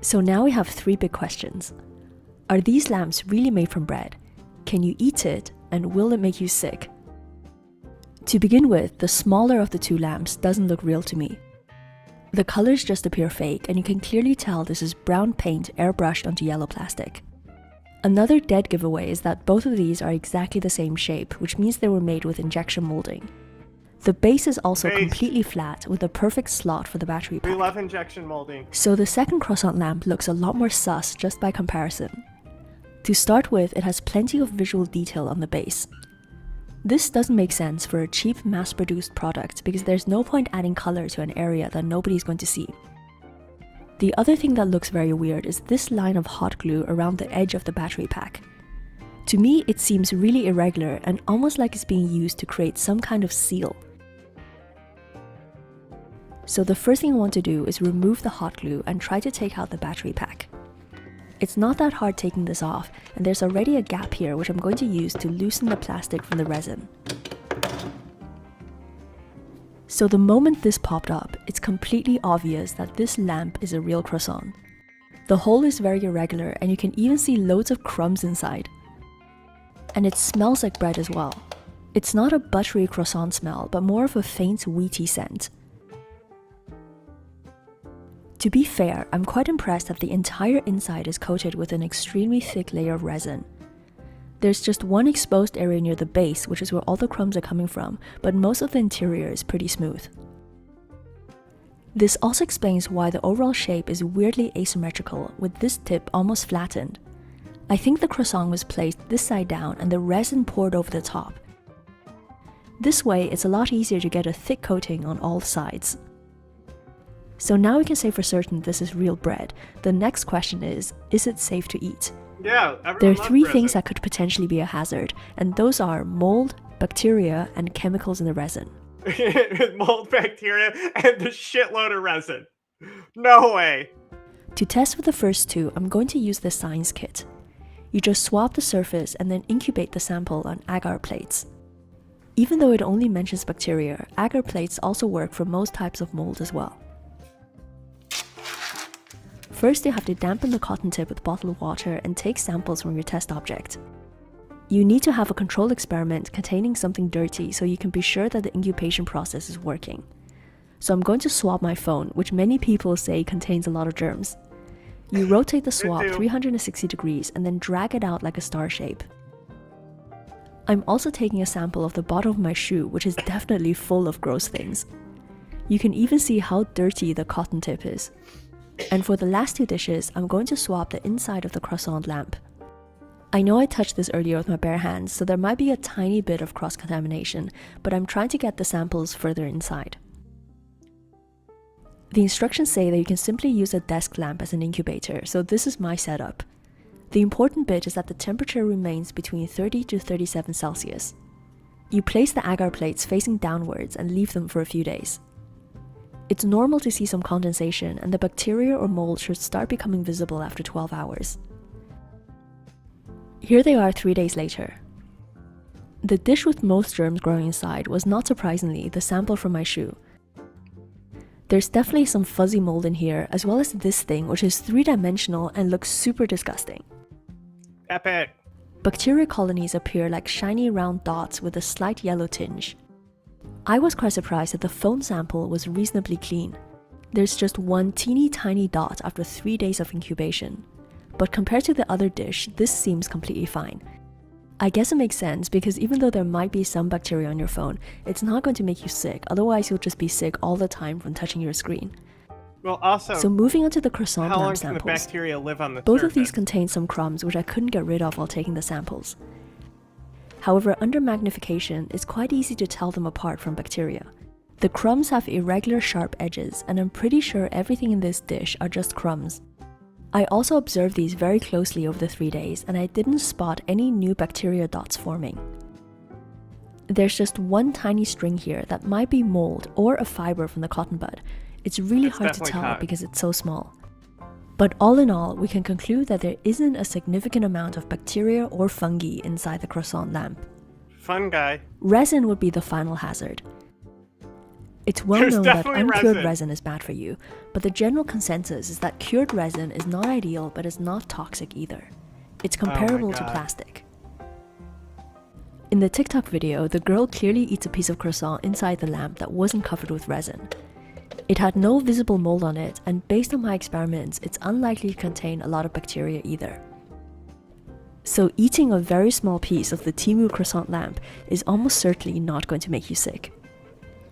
So now we have 3 big questions. Are these lamps really made from bread? Can you eat it? And will it make you sick? To begin with, the smaller of the 2 lamps doesn't look real to me. The colors just appear fake, and you can clearly tell this is brown paint airbrushed onto yellow plastic. Another dead giveaway is that both of these are exactly the same shape, which means they were made with injection molding. The base is also completely flat with a perfect slot for the battery pack. We love injection molding. So the second croissant lamp looks a lot more sus just by comparison. To start with, it has plenty of visual detail on the base. This doesn't make sense for a cheap mass-produced product because there's no point adding color to an area that nobody's going to see. The other thing that looks very weird is this line of hot glue around the edge of the battery pack. To me, it seems really irregular and almost like it's being used to create some kind of seal. So the first thing I want to do is remove the hot glue and try to take out the battery pack. It's not that hard taking this off, and there's already a gap here which I'm going to use to loosen the plastic from the resin. So the moment this popped up, it's completely obvious that this lamp is a real croissant. The hole is very irregular and you can even see loads of crumbs inside. And it smells like bread as well. It's not a buttery croissant smell, but more of a faint wheaty scent. To be fair, I'm quite impressed that the entire inside is coated with an extremely thick layer of resin. There's just one exposed area near the base, which is where all the crumbs are coming from, but most of the interior is pretty smooth. This also explains why the overall shape is weirdly asymmetrical, with this tip almost flattened. I think the croissant was placed this side down and the resin poured over the top. This way, it's a lot easier to get a thick coating on all sides. So now we can say for certain this is real bread. The next question is it safe to eat? Yeah, there are 3 things that could potentially be a hazard, and those are mold, bacteria, and chemicals in the resin. Mold, bacteria, and a shitload of resin. No way. To test for the first 2, I'm going to use the science kit. You just swab the surface and then incubate the sample on agar plates. Even though it only mentions bacteria, agar plates also work for most types of mold as well. First, you have to dampen the cotton tip with bottled water and take samples from your test object. You need to have a control experiment containing something dirty so you can be sure that the incubation process is working. So I'm going to swab my phone, which many people say contains a lot of germs. You rotate the swab 360 degrees and then drag it out like a star shape. I'm also taking a sample of the bottom of my shoe, which is definitely full of gross things. You can even see how dirty the cotton tip is. And for the last 2 dishes, I'm going to swab the inside of the croissant lamp. I know I touched this earlier with my bare hands, so there might be a tiny bit of cross-contamination, but I'm trying to get the samples further inside. The instructions say that you can simply use a desk lamp as an incubator, so this is my setup. The important bit is that the temperature remains between 30 to 37 Celsius. You place the agar plates facing downwards and leave them for a few days. It's normal to see some condensation, and the bacteria or mold should start becoming visible after 12 hours. Here they are 3 days later. The dish with most germs growing inside was, not surprisingly, the sample from my shoe. There's definitely some fuzzy mold in here, as well as this thing, which is 3-dimensional and looks super disgusting. Epic. Bacteria colonies appear like shiny round dots with a slight yellow tinge. I was quite surprised that the phone sample was reasonably clean. There's just one teeny tiny dot after 3 days of incubation. But compared to the other dish, this seems completely fine. I guess it makes sense because even though there might be some bacteria on your phone, it's not going to make you sick, otherwise you'll just be sick all the time from touching your screen. Well, also, so moving on to the croissant how long lamp can the samples, bacteria live on the both surface? of these contain some crumbs which I couldn't get rid of while taking the samples. However, under magnification, it's quite easy to tell them apart from bacteria. The crumbs have irregular sharp edges, and I'm pretty sure everything in this dish are just crumbs. I also observed these very closely over the 3 days, and I didn't spot any new bacteria dots forming. There's just one tiny string here that might be mold or a fiber from the cotton bud. It's really hard to tell because it's so small. But all in all, we can conclude that there isn't a significant amount of bacteria or fungi inside the croissant lamp. fun guy. Resin would be the final hazard. It's well There's known that definitely uncured resin. resin is bad for you, but the general consensus is that cured resin is not ideal, but is not toxic either. It's comparable to God. plastic. In the TikTok video, the girl clearly eats a piece of croissant inside the lamp that wasn't covered with resin. It had no visible mold on it, and based on my experiments, it's unlikely to contain a lot of bacteria either. So eating a very small piece of the Temu croissant lamp is almost certainly not going to make you sick.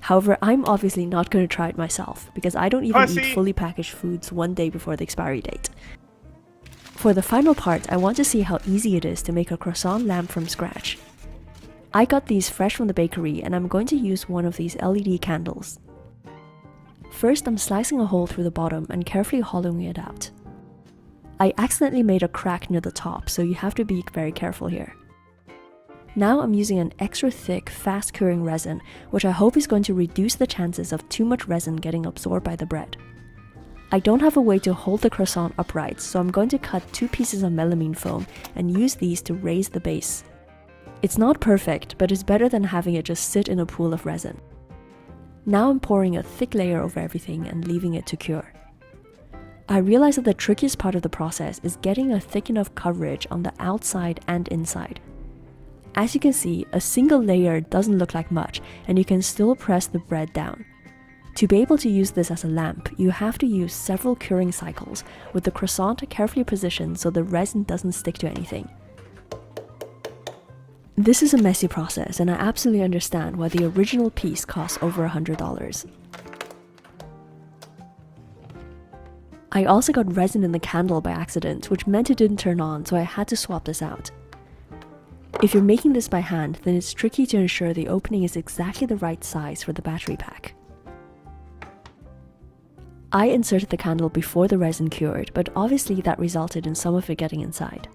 However, I'm obviously not going to try it myself, because I don't even eat fully packaged foods one day before the expiry date. For the final part, I want to see how easy it is to make a croissant lamp from scratch. I got these fresh from the bakery, and I'm going to use one of these LED candles. First, I'm slicing a hole through the bottom and carefully hollowing it out. I accidentally made a crack near the top, so you have to be very careful here. Now I'm using an extra thick, fast curing resin, which I hope is going to reduce the chances of too much resin getting absorbed by the bread. I don't have a way to hold the croissant upright, so I'm going to cut 2 pieces of melamine foam and use these to raise the base. It's not perfect, but it's better than having it just sit in a pool of resin. Now I'm pouring a thick layer over everything and leaving it to cure. I realize that the trickiest part of the process is getting a thick enough coverage on the outside and inside. As you can see, a single layer doesn't look like much, and you can still press the bread down. To be able to use this as a lamp, you have to use several curing cycles, with the croissant carefully positioned so the resin doesn't stick to anything. This is a messy process, and I absolutely understand why the original piece costs over $100. I also got resin in the candle by accident, which meant it didn't turn on, so I had to swap this out. If you're making this by hand, then it's tricky to ensure the opening is exactly the right size for the battery pack. I inserted the candle before the resin cured, but obviously that resulted in some of it getting inside.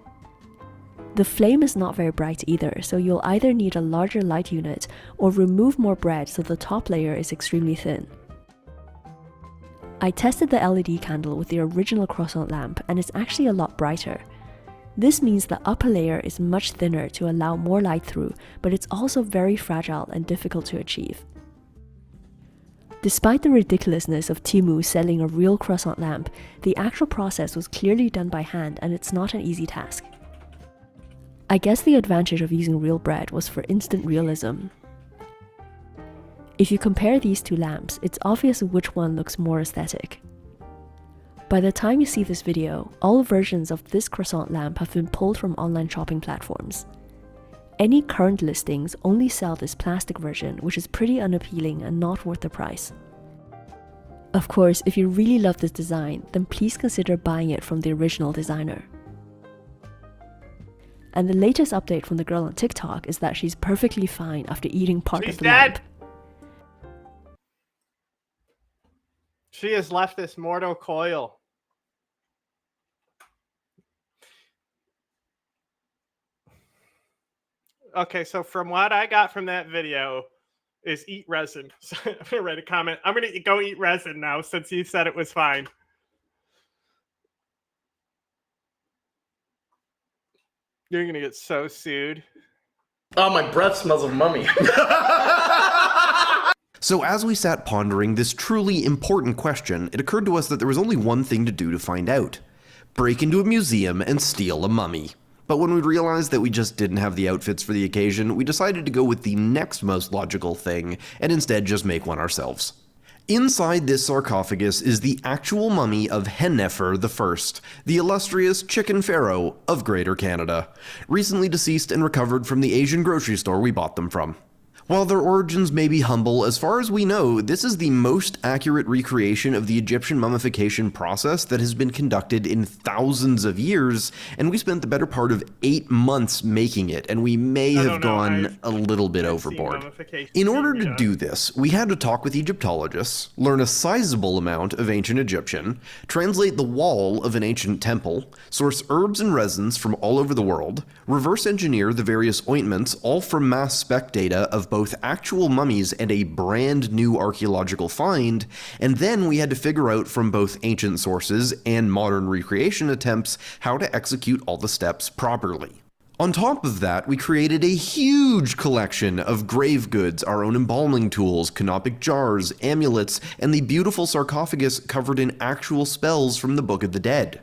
The flame is not very bright either, so you'll either need a larger light unit or remove more bread so the top layer is extremely thin. I tested the LED candle with the original croissant lamp, and it's actually a lot brighter. This means the upper layer is much thinner to allow more light through, but it's also very fragile and difficult to achieve. Despite the ridiculousness of Temu selling a real croissant lamp, the actual process was clearly done by hand, and it's not an easy task. I guess the advantage of using real bread was for instant realism. If you compare these two lamps, it's obvious which one looks more aesthetic. By the time you see this video, all versions of this croissant lamp have been pulled from online shopping platforms. Any current listings only sell this plastic version, which is pretty unappealing and not worth the price. Of course, if you really love this design, then please consider buying it from the original designer. And the latest update from the girl on TikTok is that she's perfectly fine after eating part of the lamp. She has left this mortal coil. Okay, so from what I got from that video is eat resin. So I'm gonna write a comment. I'm gonna go eat resin now since you said it was fine. You're gonna get so sued. Oh, my breath smells of mummy. So as we sat pondering this truly important question, it occurred to us that there was only one thing to do to find out. Break into a museum and steal a mummy. But when we realized that we just didn't have the outfits for the occasion, we decided to go with the next most logical thing, and instead just make one ourselves. Inside this sarcophagus is the actual mummy of Hennefer I, the illustrious chicken pharaoh of Greater Canada, recently deceased and recovered from the Asian grocery store we bought them from. While their origins may be humble, as far as we know, this is the most accurate recreation of the Egyptian mummification process that has been conducted in thousands of years, and we spent the better part of 8 months making it, and we may have gone a little bit overboard. In order to do this, we had to talk with Egyptologists, learn a sizable amount of ancient Egyptian, translate the wall of an ancient temple, source herbs and resins from all over the world, reverse engineer the various ointments, all from mass spec data of both actual mummies and a brand new archaeological find, and then we had to figure out from both ancient sources and modern recreation attempts how to execute all the steps properly. On top of that, we created a huge collection of grave goods, our own embalming tools, canopic jars, amulets, and the beautiful sarcophagus covered in actual spells from the Book of the Dead.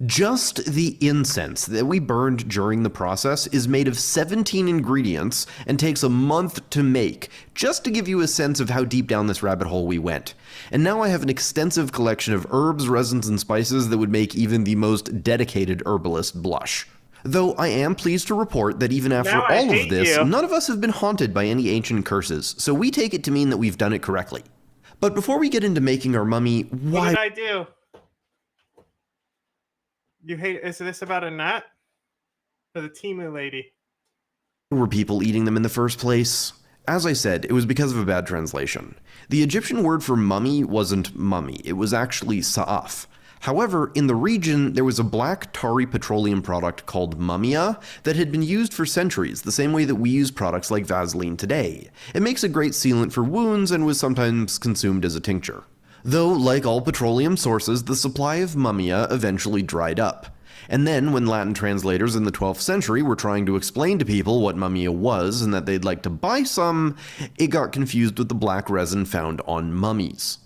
Just the incense that we burned during the process is made of 17 ingredients and takes a month to make, just to give you a sense of how deep down this rabbit hole we went. And now I have an extensive collection of herbs, resins, and spices that would make even the most dedicated herbalist blush. Though I am pleased to report that even after all of this, none of us have been haunted by any ancient curses, so we take it to mean that we've done it correctly. But before we get into making our mummy, What did I do? You hate? Is this about a nut? Or the Timu lady? were people eating them in the first place? As I said, it was because of a bad translation. The Egyptian word for mummy wasn't mummy, it was actually sa'af. However, in the region, there was a black tarry petroleum product called mummia that had been used for centuries, the same way that we use products like Vaseline today. It makes a great sealant for wounds and was sometimes consumed as a tincture. Though, like all petroleum sources, the supply of mummia eventually dried up. And then, when Latin translators in the 12th century were trying to explain to people what mummia was and that they'd like to buy some, it got confused with the black resin found on mummies.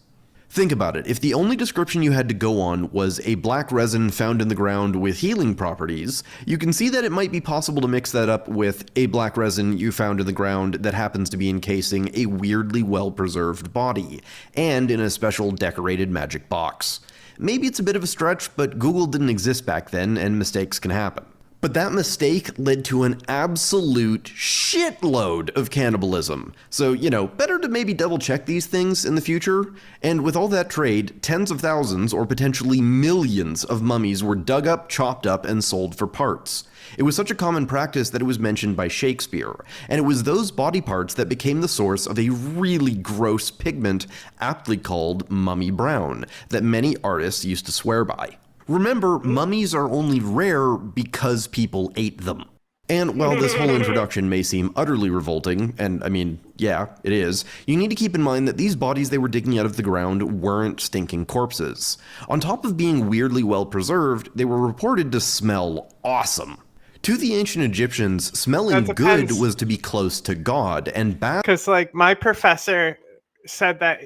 Think about it, if the only description you had to go on was a black resin found in the ground with healing properties, you can see that it might be possible to mix that up with a black resin you found in the ground that happens to be encasing a weirdly well-preserved body, and in a special decorated magic box. Maybe it's a bit of a stretch, but Google didn't exist back then, and mistakes can happen. But that mistake led to an absolute shitload of cannibalism. So, better to maybe double check these things in the future. And with all that trade, tens of thousands or potentially millions of mummies were dug up, chopped up, and sold for parts. It was such a common practice that it was mentioned by Shakespeare, and it was those body parts that became the source of a really gross pigment aptly called mummy brown that many artists used to swear by. Remember, mummies are only rare because people ate them. And while this whole introduction may seem utterly revolting, and I mean, yeah, it is, you need to keep in mind that these bodies they were digging out of the ground weren't stinking corpses. On top of being weirdly well preserved, they were reported to smell awesome. To the ancient Egyptians, smelling good was to be close to God, and bad. Because, my professor said that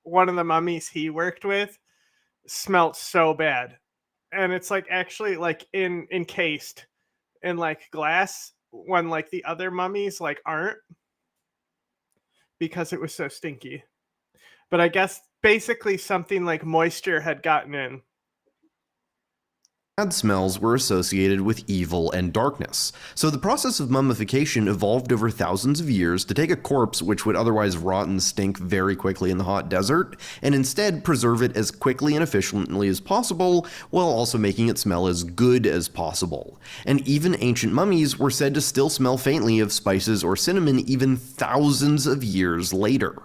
one of the mummies he worked with smelled so bad, and it's actually encased in glass when the other mummies aren't, because it was so stinky. But I guess basically something like moisture had gotten in. Bad smells were associated with evil and darkness, so the process of mummification evolved over thousands of years to take a corpse which would otherwise rot and stink very quickly in the hot desert, and instead preserve it as quickly and efficiently as possible, while also making it smell as good as possible. And even ancient mummies were said to still smell faintly of spices or cinnamon even thousands of years later.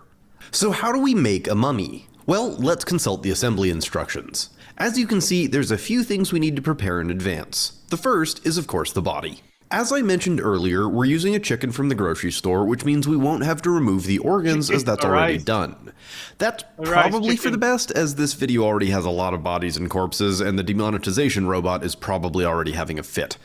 So how do we make a mummy? Well, let's consult the assembly instructions. As you can see, there's a few things we need to prepare in advance. The first is, of course, the body. As I mentioned earlier, we're using a chicken from the grocery store, which means we won't have to remove the organs as that's already done. That's probably for the best, as this video already has a lot of bodies and corpses, and the demonetization robot is probably already having a fit.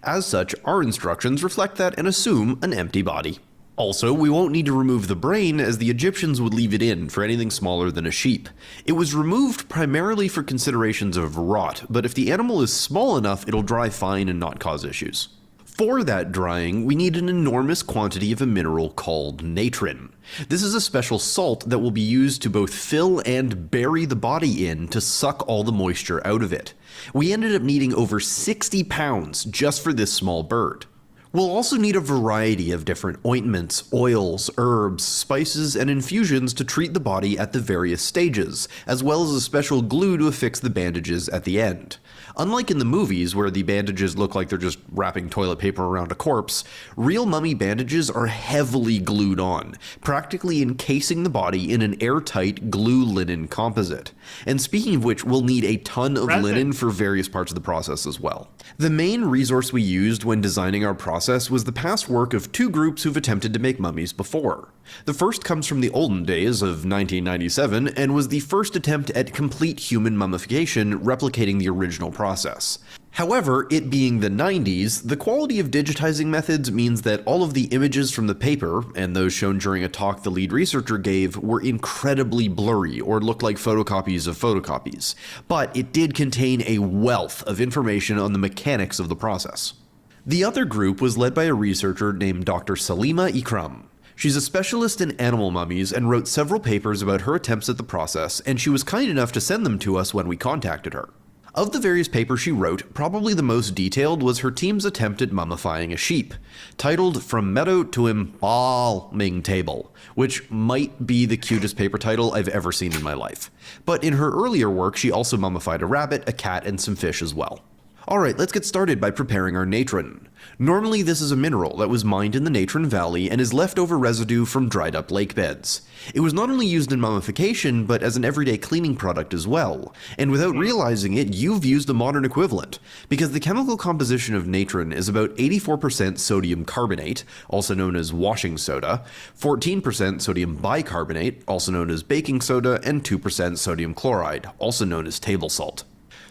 As such, our instructions reflect that and assume an empty body. Also, we won't need to remove the brain, as the Egyptians would leave it in for anything smaller than a sheep. It was removed primarily for considerations of rot, but if the animal is small enough, it'll dry fine and not cause issues. For that drying, we need an enormous quantity of a mineral called natron. This is a special salt that will be used to both fill and bury the body in to suck all the moisture out of it. We ended up needing over 60 pounds just for this small bird. We'll also need a variety of different ointments, oils, herbs, spices, and infusions to treat the body at the various stages, as well as a special glue to affix the bandages at the end. Unlike in the movies, where the bandages look like they're just wrapping toilet paper around a corpse, real mummy bandages are heavily glued on, practically encasing the body in an airtight glue linen composite. And speaking of which, we'll need a ton of linen for various parts of the process as well. The main resource we used when designing our process process was the past work of two groups who've attempted to make mummies before. The first comes from the olden days of 1997 and was the first attempt at complete human mummification, replicating the original process. However, it being the 90s, the quality of digitizing methods means that all of the images from the paper, and those shown during a talk the lead researcher gave, were incredibly blurry or looked like photocopies of photocopies. But it did contain a wealth of information on the mechanics of the process. The other group was led by a researcher named Dr. Salima Ikram. She's a specialist in animal mummies and wrote several papers about her attempts at the process, and she was kind enough to send them to us when we contacted her. Of the various papers she wrote, probably the most detailed was her team's attempt at mummifying a sheep, titled From Meadow to Embalming Table, which might be the cutest paper title I've ever seen in my life. But in her earlier work, she also mummified a rabbit, a cat, and some fish as well. Alright, let's get started by preparing our natron. Normally this is a mineral that was mined in the Natron Valley and is leftover residue from dried up lake beds. It was not only used in mummification, but as an everyday cleaning product as well. And without realizing it, you've used the modern equivalent, because the chemical composition of natron is about 84% sodium carbonate, also known as washing soda, 14% sodium bicarbonate, also known as baking soda, and 2% sodium chloride, also known as table salt.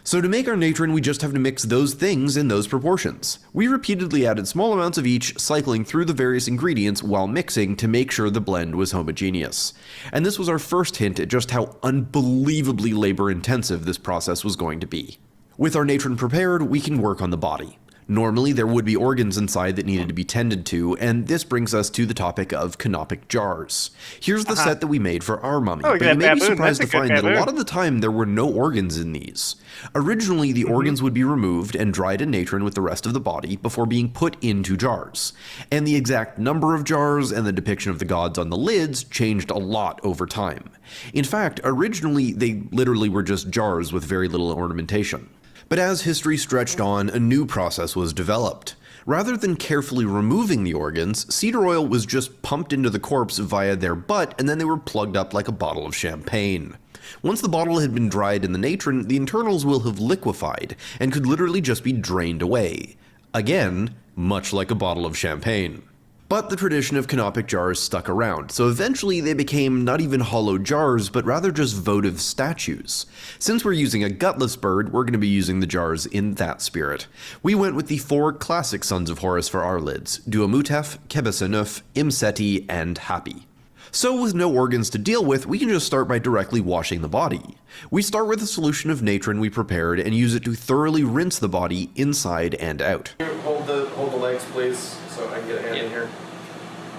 So to make our natron, we just have to mix those things in those proportions. We repeatedly added small amounts of each, cycling through the various ingredients while mixing to make sure the blend was homogeneous. And this was our first hint at just how unbelievably labor-intensive this process was going to be. With our natron prepared, we can work on the body. Normally, there would be organs inside that needed to be tended to, and this brings us to the topic of canopic jars. Here's the set that we made for our mummy, but you may be surprised to find that a lot of the time there were no organs in these. Originally, the organs would be removed and dried in natron with the rest of the body before being put into jars. And the exact number of jars and the depiction of the gods on the lids changed a lot over time. In fact, originally they literally were just jars with very little ornamentation. But as history stretched on, a new process was developed. Rather than carefully removing the organs, cedar oil was just pumped into the corpse via their butt, and then they were plugged up like a bottle of champagne. Once the bottle had been dried in the natron, the internals will have liquefied, and could literally just be drained away. Again, much like a bottle of champagne. But the tradition of canopic jars stuck around, so eventually they became not even hollow jars, but rather just votive statues. Since we're using a gutless bird, we're going to be using the jars in that spirit. We went with the 4 classic sons of Horus for our lids: Duamutef, Kebesenuf, Imseti, and Hapi. So with no organs to deal with, we can just start by directly washing the body. We start with a solution of natron we prepared and use it to thoroughly rinse the body inside and out. Hold the legs, please, so I can get a hand in here.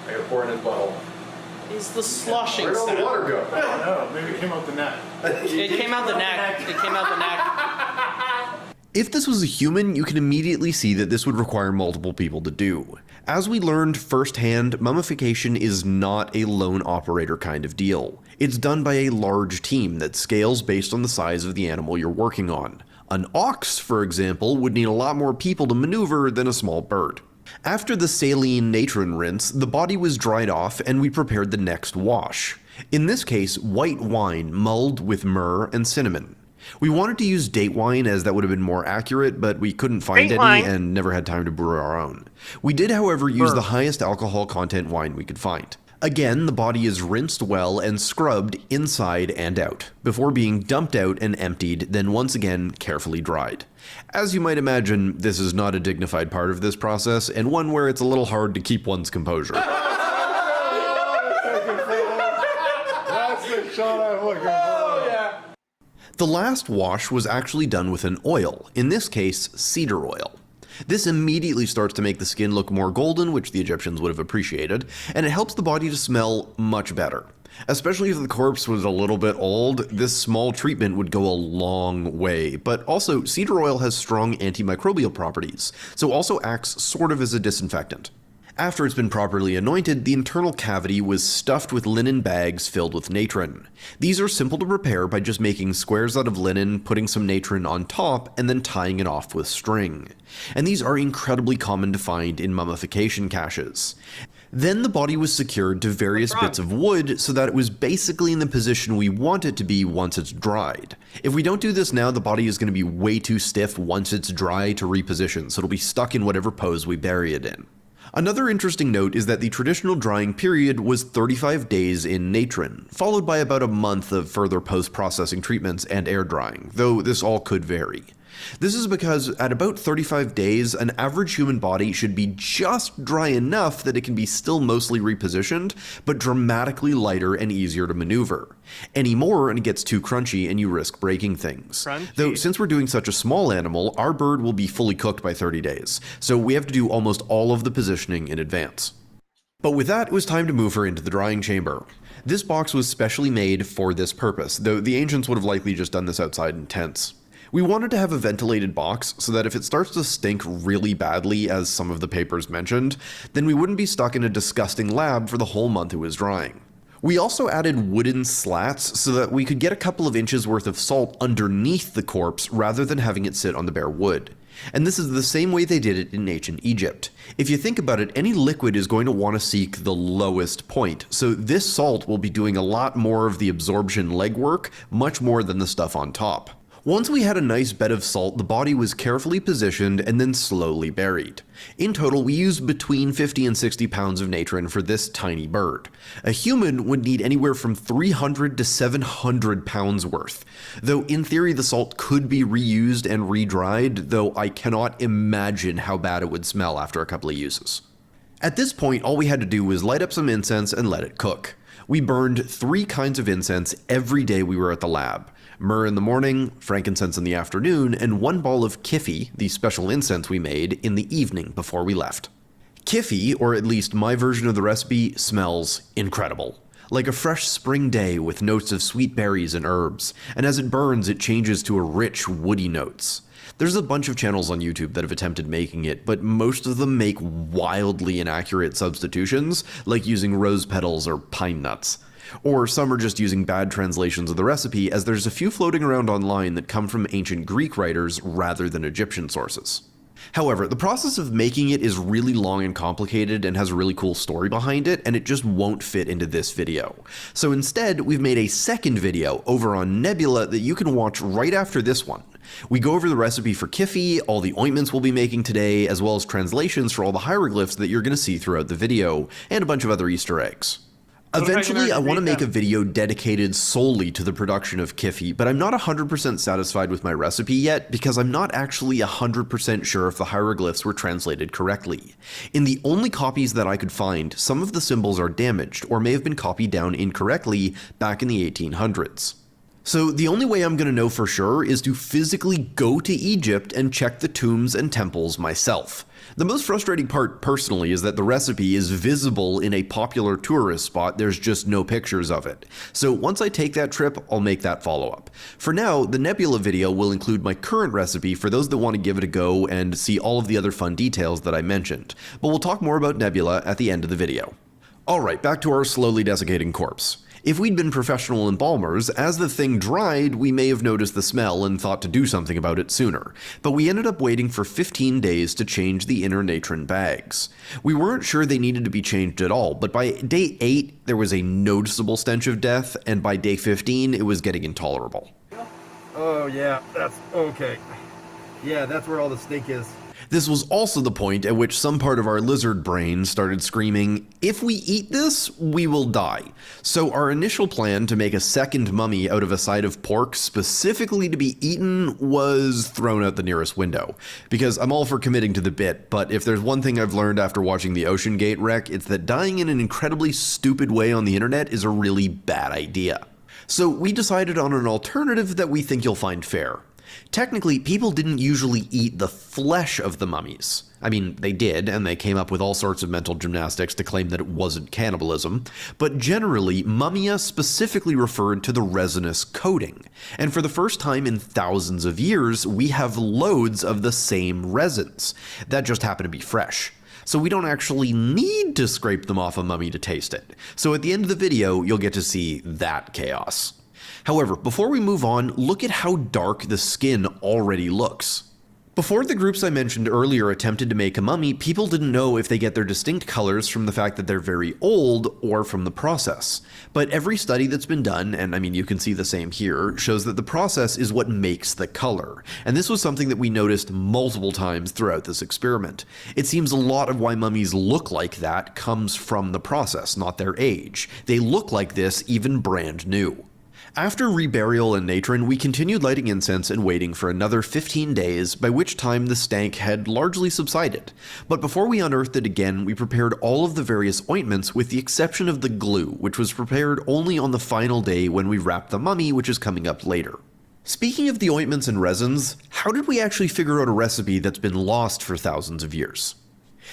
I gotta pour in his bottle. Is the sloshing Where'd all the water go? I don't know. Maybe it came out the neck. It came out the neck. It came out the neck. If this was a human, you can immediately see that this would require multiple people to do. As we learned firsthand, mummification is not a lone operator kind of deal. It's done by a large team that scales based on the size of the animal you're working on. An ox, for example, would need a lot more people to maneuver than a small bird. After the saline natron rinse, the body was dried off and we prepared the next wash. In this case, white wine mulled with myrrh and cinnamon. We wanted to use date wine as that would have been more accurate, but we couldn't find any and never had time to brew our own. We did, however, use the highest alcohol content wine we could find. Again, the body is rinsed well and scrubbed inside and out, before being dumped out and emptied, then once again carefully dried. As you might imagine, this is not a dignified part of this process, and one where it's a little hard to keep one's composure. That's the shot I'm looking for. The last wash was actually done with an oil, in this case, cedar oil. This immediately starts to make the skin look more golden, which the Egyptians would have appreciated, and it helps the body to smell much better. Especially if the corpse was a little bit old, this small treatment would go a long way. But also, cedar oil has strong antimicrobial properties, so also acts sort of as a disinfectant. After it's been properly anointed, the internal cavity was stuffed with linen bags filled with natron. These are simple to prepare by just making squares out of linen, putting some natron on top, and then tying it off with string. And these are incredibly common to find in mummification caches. Then the body was secured to various bits of wood so that it was basically in the position we want it to be once it's dried. If we don't do this now, the body is going to be way too stiff once it's dry to reposition, so it'll be stuck in whatever pose we bury it in. Another interesting note is that the traditional drying period was 35 days in natron, followed by about a month of further post-processing treatments and air drying, though this all could vary. This is because at about 35 days, an average human body should be just dry enough that it can be still mostly repositioned, but dramatically lighter and easier to maneuver. Any more and it gets too crunchy and you risk breaking things. Though since we're doing such a small animal, our bird will be fully cooked by 30 days, so we have to do almost all of the positioning in advance. But with that, it was time to move her into the drying chamber. This box was specially made for this purpose, though the ancients would have likely just done this outside in tents. We wanted to have a ventilated box so that if it starts to stink really badly, as some of the papers mentioned, then we wouldn't be stuck in a disgusting lab for the whole month it was drying. We also added wooden slats so that we could get a couple of inches worth of salt underneath the corpse rather than having it sit on the bare wood. And this is the same way they did it in ancient Egypt. If you think about it, any liquid is going to want to seek the lowest point, so this salt will be doing a lot more of the absorption legwork, much more than the stuff on top. Once we had a nice bed of salt, the body was carefully positioned and then slowly buried. In total, we used between 50 and 60 pounds of natron for this tiny bird. A human would need anywhere from 300 to 700 pounds worth, though in theory the salt could be reused and re-dried, though I cannot imagine how bad it would smell after a couple of uses. At this point, all we had to do was light up some incense and let it cook. We burned 3 kinds of incense every day we were at the lab. Myrrh in the morning, frankincense in the afternoon, and 1 ball of kifi, the special incense we made, in the evening before we left. Kifi, or at least my version of the recipe, smells incredible. Like a fresh spring day with notes of sweet berries and herbs, and as it burns it changes to a rich, woody notes. There's a bunch of channels on YouTube that have attempted making it, but most of them make wildly inaccurate substitutions, like using rose petals or pine nuts. Or some are just using bad translations of the recipe, as there's a few floating around online that come from ancient Greek writers rather than Egyptian sources. However, the process of making it is really long and complicated and has a really cool story behind it, and it just won't fit into this video. So instead, we've made a second video over on Nebula that you can watch right after this one. We go over the recipe for kifi, all the ointments we'll be making today, as well as translations for all the hieroglyphs that you're going to see throughout the video, and a bunch of other Easter eggs. Eventually, I want to make a video dedicated solely to the production of kifi, but I'm not 100% satisfied with my recipe yet because I'm not actually 100% sure if the hieroglyphs were translated correctly. In the only copies that I could find, some of the symbols are damaged or may have been copied down incorrectly back in the 1800s. So the only way I'm going to know for sure is to physically go to Egypt and check the tombs and temples myself. The most frustrating part personally is that the recipe is visible in a popular tourist spot, there's just no pictures of it. So once I take that trip, I'll make that follow-up. For now, the Nebula video will include my current recipe for those that want to give it a go and see all of the other fun details that I mentioned, but we'll talk more about Nebula at the end of the video. Alright, back to our slowly desiccating corpse. If we'd been professional embalmers, as the thing dried, we may have noticed the smell and thought to do something about it sooner, but we ended up waiting for 15 days to change the inner natron bags. We weren't sure they needed to be changed at all, but by day 8, there was a noticeable stench of death, and by day 15, it was getting intolerable. Oh yeah, that's okay. Yeah, that's where all the stink is. This was also the point at which some part of our lizard brain started screaming, if we eat this, we will die. So our initial plan to make a second mummy out of a side of pork specifically to be eaten was thrown out the nearest window. Because I'm all for committing to the bit, but if there's one thing I've learned after watching the Ocean Gate wreck, it's that dying in an incredibly stupid way on the internet is a really bad idea. So we decided on an alternative that we think you'll find fair. Technically, people didn't usually eat the flesh of the mummies. I mean, they did, and they came up with all sorts of mental gymnastics to claim that it wasn't cannibalism, but generally, mummia specifically referred to the resinous coating. And for the first time in thousands of years, we have loads of the same resins that just happen to be fresh. So we don't actually need to scrape them off a mummy to taste it. So at the end of the video, you'll get to see that chaos. However, before we move on, look at how dark the skin already looks. Before the groups I mentioned earlier attempted to make a mummy, people didn't know if they get their distinct colors from the fact that they're very old or from the process. But every study that's been done, and I mean you can see the same here, shows that the process is what makes the color. And this was something that we noticed multiple times throughout this experiment. It seems a lot of why mummies look like that comes from the process, not their age. They look like this even brand new. After reburial and natron, we continued lighting incense and waiting for another 15 days, by which time the stank had largely subsided. But before we unearthed it again, we prepared all of the various ointments with the exception of the glue, which was prepared only on the final day when we wrapped the mummy, which is coming up later. Speaking of the ointments and resins, how did we actually figure out a recipe that's been lost for thousands of years?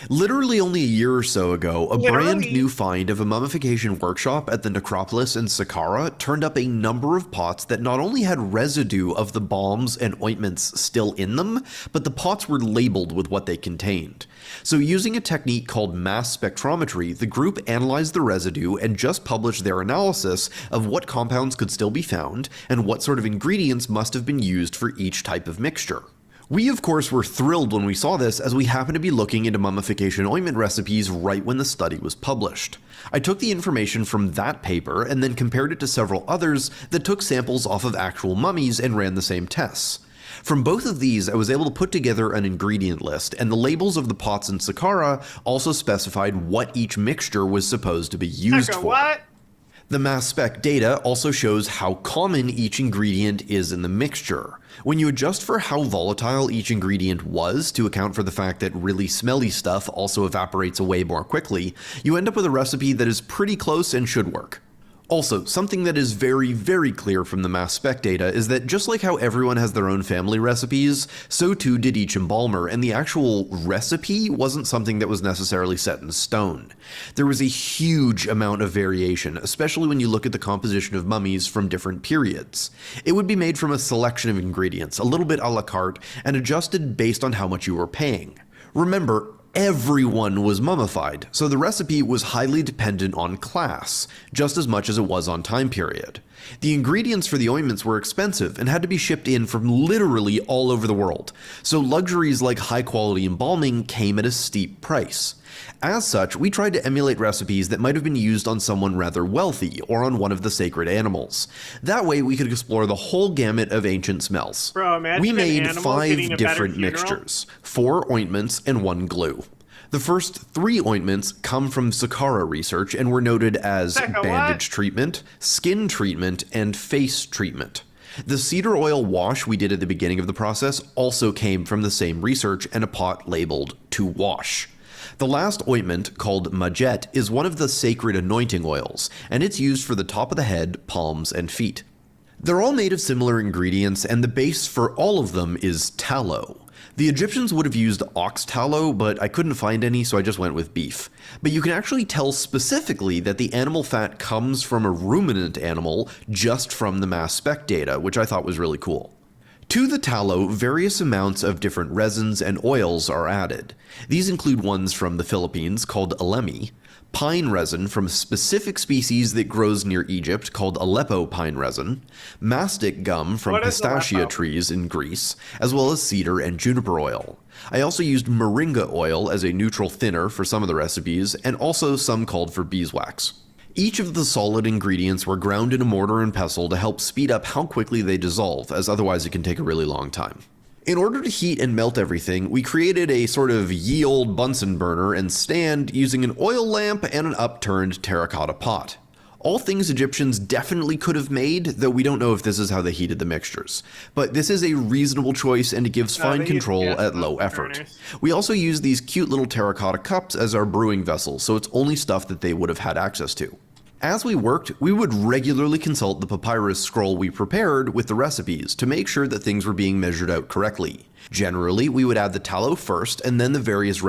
Literally only a year or so ago, a brand new find of a mummification workshop at the necropolis in Saqqara turned up a number of pots that not only had residue of the balms and ointments still in them, but the pots were labeled with what they contained. So using a technique called mass spectrometry, the group analyzed the residue and just published their analysis of what compounds could still be found and what sort of ingredients must have been used for each type of mixture. We, of course, were thrilled when we saw this, as we happened to be looking into mummification ointment recipes right when the study was published. I took the information from that paper and then compared it to several others that took samples off of actual mummies and ran the same tests. From both of these, I was able to put together an ingredient list, and the labels of the pots in Saqqara also specified what each mixture was supposed to be used for. What? The mass spec data also shows how common each ingredient is in the mixture. When you adjust for how volatile each ingredient was to account for the fact that really smelly stuff also evaporates away more quickly, you end up with a recipe that is pretty close and should work. Also, something that is very, very clear from the mass spec data is that just like how everyone has their own family recipes, so too did each embalmer, and the actual recipe wasn't something that was necessarily set in stone. There was a huge amount of variation, especially when you look at the composition of mummies from different periods. It would be made from a selection of ingredients, a little bit a la carte, and adjusted based on how much you were paying. Remember, everyone was mummified, so the recipe was highly dependent on class, just as much as it was on time period. The ingredients for the ointments were expensive and had to be shipped in from literally all over the world, so luxuries like high-quality embalming came at a steep price. As such, we tried to emulate recipes that might have been used on someone rather wealthy or on one of the sacred animals. That way we could explore the whole gamut of ancient smells. Bro, imagine we made an animal 5 getting a better different funeral. mixtures, 4 ointments and 1 glue. The first 3 ointments come from Saqqara research and were noted as bandage treatment, skin treatment, and face treatment. The cedar oil wash we did at the beginning of the process also came from the same research and a pot labeled to wash. The last ointment, called majet, is one of the sacred anointing oils, and it's used for the top of the head, palms, and feet. They're all made of similar ingredients, and the base for all of them is tallow. The Egyptians would have used ox tallow, but I couldn't find any, so I just went with beef. But you can actually tell specifically that the animal fat comes from a ruminant animal just from the mass spec data, which I thought was really cool. To the tallow, various amounts of different resins and oils are added. These include ones from the Philippines called alemi, pine resin from a specific species that grows near Egypt called Aleppo pine resin, mastic gum from pistachia trees in Greece, as well as cedar and juniper oil. I also used moringa oil as a neutral thinner for some of the recipes, and also some called for beeswax. Each of the solid ingredients were ground in a mortar and pestle to help speed up how quickly they dissolve, as otherwise it can take a really long time. In order to heat and melt everything, we created a sort of ye old Bunsen burner and stand using an oil lamp and an upturned terracotta pot. All things Egyptians definitely could have made, though we don't know if this is how they heated the mixtures. But this is a reasonable choice and it gives fine control at low effort. We also use these cute little terracotta cups as our brewing vessels, so it's only stuff that they would have had access to. As we worked, we would regularly consult the papyrus scroll we prepared with the recipes to make sure that things were being measured out correctly. Generally, we would add the tallow first and then the various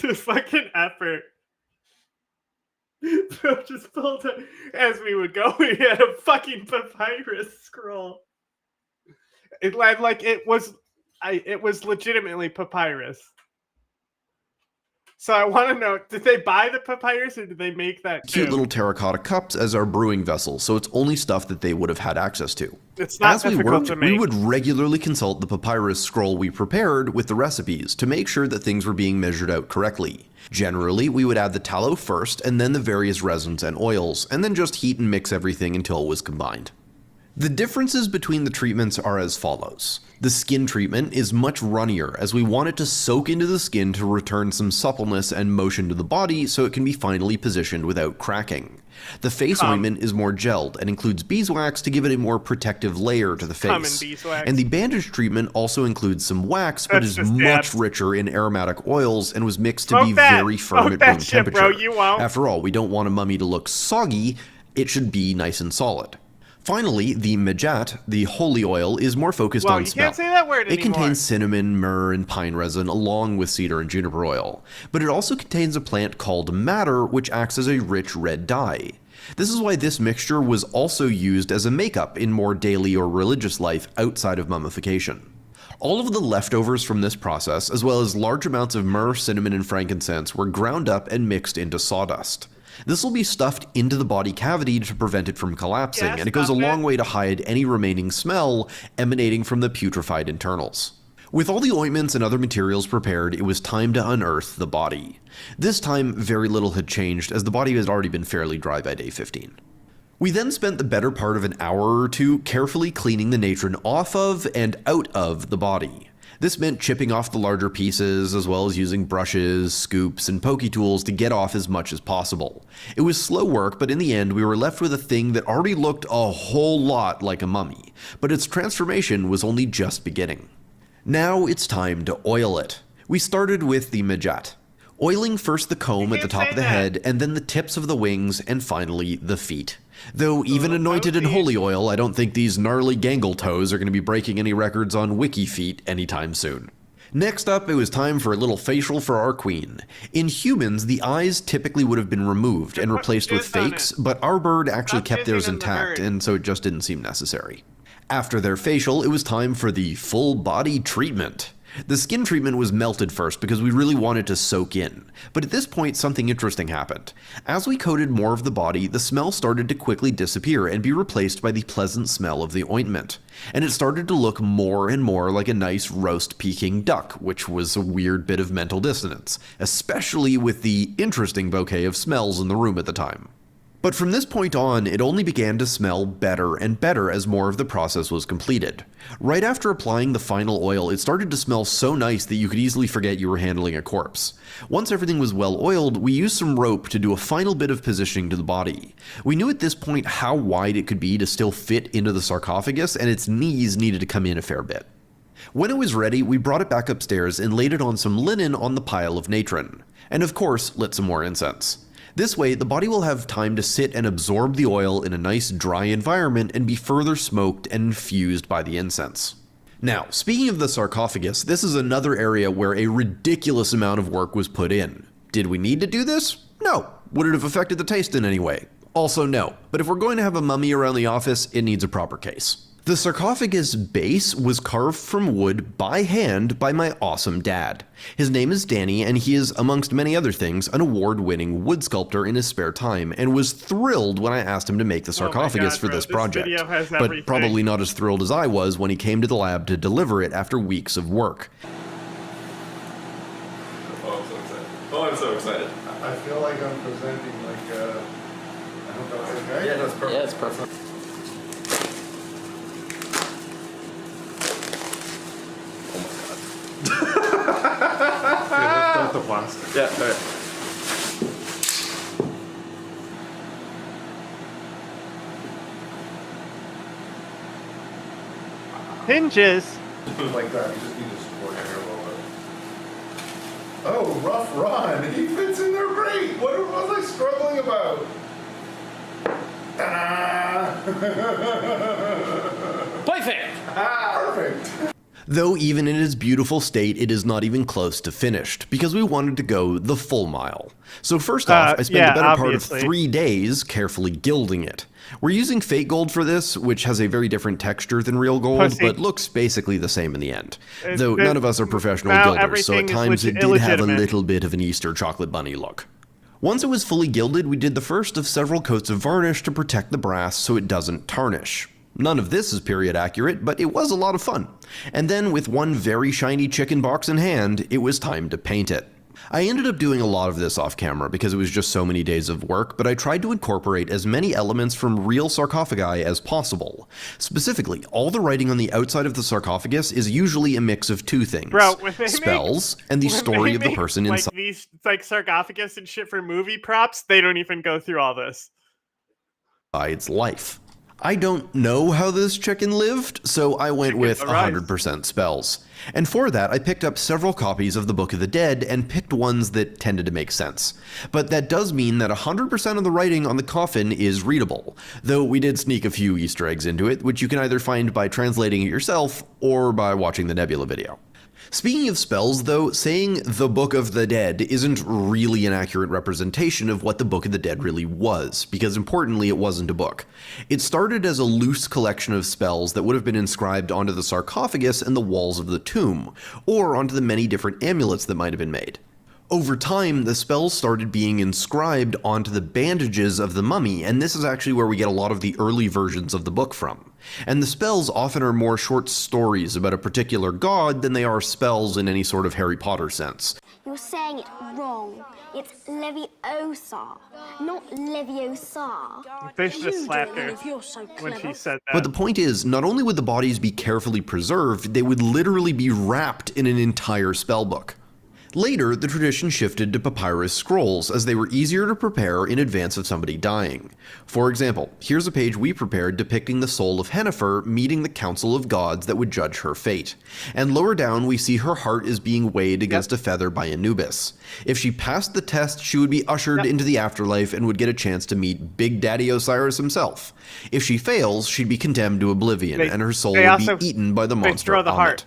The fucking effort. Bro just pulled it as we would go. We had a fucking papyrus scroll. It was legitimately papyrus. So I want to know, did they buy the papyrus or did they make that Cute too? little terracotta cups as our brewing vessels, so it's only stuff that they would have had access to. It's not As we difficult worked, to we make. would regularly consult the papyrus scroll we prepared with the recipes to make sure that things were being measured out correctly. Generally, we would add the tallow first and then the various resins and oils, and then just heat and mix everything until it was combined. The differences between the treatments are as follows. The skin treatment is much runnier, as we want it to soak into the skin to return some suppleness and motion to the body so it can be finally positioned without cracking. The face ointment is more gelled and includes beeswax to give it a more protective layer to the face. beeswax. And the bandage treatment also includes some wax, but That's is just much ads. richer in aromatic oils and was mixed to Smoke be that. very firm Smoke at that room shit, temperature. bro. You won't. After all, we don't want a mummy to look soggy, it should be nice and solid. Finally, the Majat, the holy oil, is more focused Well, on you smell. can't say that word It anymore. contains cinnamon, myrrh, and pine resin along with cedar and juniper oil. But it also contains a plant called madder, which acts as a rich red dye. This is why this mixture was also used as a makeup in more daily or religious life outside of mummification. All of the leftovers from this process, as well as large amounts of myrrh, cinnamon, and frankincense, were ground up and mixed into sawdust. This will be stuffed into the body cavity to prevent it from collapsing, and it goes a long way to hide any remaining smell emanating from the putrefied internals. With all the ointments and other materials prepared, it was time to unearth the body. This time, very little had changed, as the body had already been fairly dry by day 15. We then spent the better part of an hour or two carefully cleaning the natron off of and out of the body. This meant chipping off the larger pieces, as well as using brushes, scoops, and pokey tools to get off as much as possible. It was slow work, but in the end we were left with a thing that already looked a whole lot like a mummy, but its transformation was only just beginning. Now it's time to oil it. We started with the Majat, oiling first the comb at the top of the head, and then the tips of the wings, and finally the feet. Though even anointed in holy oil, I don't think these gnarly gangle toes are going to be breaking any records on wiki feet anytime soon. Next up, it was time for a little facial for our queen. In humans, the eyes typically would have been removed and replaced with fakes, but our bird actually kept theirs intact, and so it just didn't seem necessary. After their facial, it was time for the full body treatment. The skin treatment was melted first because we really wanted to soak in, but at this point something interesting happened. As we coated more of the body, the smell started to quickly disappear and be replaced by the pleasant smell of the ointment, and it started to look more and more like a nice roast Peking duck, which was a weird bit of mental dissonance, especially with the interesting bouquet of smells in the room at the time. But from this point on, it only began to smell better and better as more of the process was completed. Right after applying the final oil, it started to smell so nice that you could easily forget you were handling a corpse. Once everything was well oiled, we used some rope to do a final bit of positioning to the body. We knew at this point how wide it could be to still fit into the sarcophagus, and its knees needed to come in a fair bit. When it was ready, we brought it back upstairs and laid it on some linen on the pile of natron, and of course lit some more incense. This way, the body will have time to sit and absorb the oil in a nice dry environment and be further smoked and infused by the incense. Now, speaking of the sarcophagus, this is another area where a ridiculous amount of work was put in. Did we need to do this? No. Would it have affected the taste in any way? Also no. But if we're going to have a mummy around the office, it needs a proper case. The sarcophagus base was carved from wood by hand by my awesome dad. His name is Danny, and he is, amongst many other things, an award-winning wood sculptor in his spare time, and was thrilled when I asked him to make the sarcophagus for this project. Video has But everything. probably not as thrilled as I was when he came to the lab to deliver it after weeks of work. Oh, I'm so excited. Oh, I'm so excited. I feel like I'm presenting like I hope that's okay. Yeah, that's perfect. Yeah, it's perfect. Okay, lift out the plastic. Yeah, alright. Hinges. Like that. You just need to support your hair a little bit. Oh, rough Ron. He fits in there great. What was I struggling about? Ta-da! Perfect! Perfect. Though even in its beautiful state, it is not even close to finished, because we wanted to go the full mile. So first off, I spent the better part of 3 days carefully gilding it. We're using fake gold for this, which has a very different texture than real gold, but looks basically the same in the end. Though none of us are professional gilders, so at times it did have a little bit of an Easter chocolate bunny look. Once it was fully gilded, we did the first of several coats of varnish to protect the brass so it doesn't tarnish. None of this is period accurate, but it was a lot of fun. And then with one very shiny chicken box in hand, it was time to paint it. I ended up doing a lot of this off camera because it was just so many days of work, but I tried to incorporate as many elements from real sarcophagi as possible. Specifically, all the writing on the outside of the sarcophagus is usually a mix of two things. Spells and the story of the person inside. Like these sarcophagus and shit for movie props, they don't even go through all this. Its life. I don't know how this chicken lived, so I went with 100% spells. And for that, I picked up several copies of the Book of the Dead and picked ones that tended to make sense. But that does mean that 100% of the writing on the coffin is readable, though we did sneak a few Easter eggs into it, which you can either find by translating it yourself or by watching the Nebula video. Speaking of spells, though, saying the Book of the Dead isn't really an accurate representation of what the Book of the Dead really was, because importantly, it wasn't a book. It started as a loose collection of spells that would have been inscribed onto the sarcophagus and the walls of the tomb, or onto the many different amulets that might have been made. Over time, the spells started being inscribed onto the bandages of the mummy, and this is actually where we get a lot of the early versions of the book from. And the spells often are more short stories about a particular god than they are spells in any sort of Harry Potter sense. You're saying it wrong. It's Leviosa, not Leviosa. They should have slapped her when she said that. But the point is, not only would the bodies be carefully preserved, they would literally be wrapped in an entire spellbook. Later, the tradition shifted to papyrus scrolls, as they were easier to prepare in advance of somebody dying. For example, here's a page we prepared depicting the soul of Hennifer meeting the council of gods that would judge her fate. And lower down, we see her heart is being weighed against a feather by Anubis. If she passed the test, she would be ushered into the afterlife and would get a chance to meet Big Daddy Osiris himself. If she fails, she'd be condemned to oblivion, and her soul would be eaten by the monster Ammit.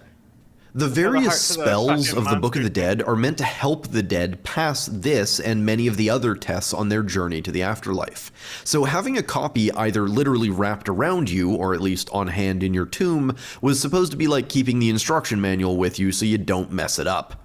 The various spells of the Book of the Dead are meant to help the dead pass this and many of the other tests on their journey to the afterlife. So having a copy either literally wrapped around you, or at least on hand in your tomb, was supposed to be like keeping the instruction manual with you so you don't mess it up.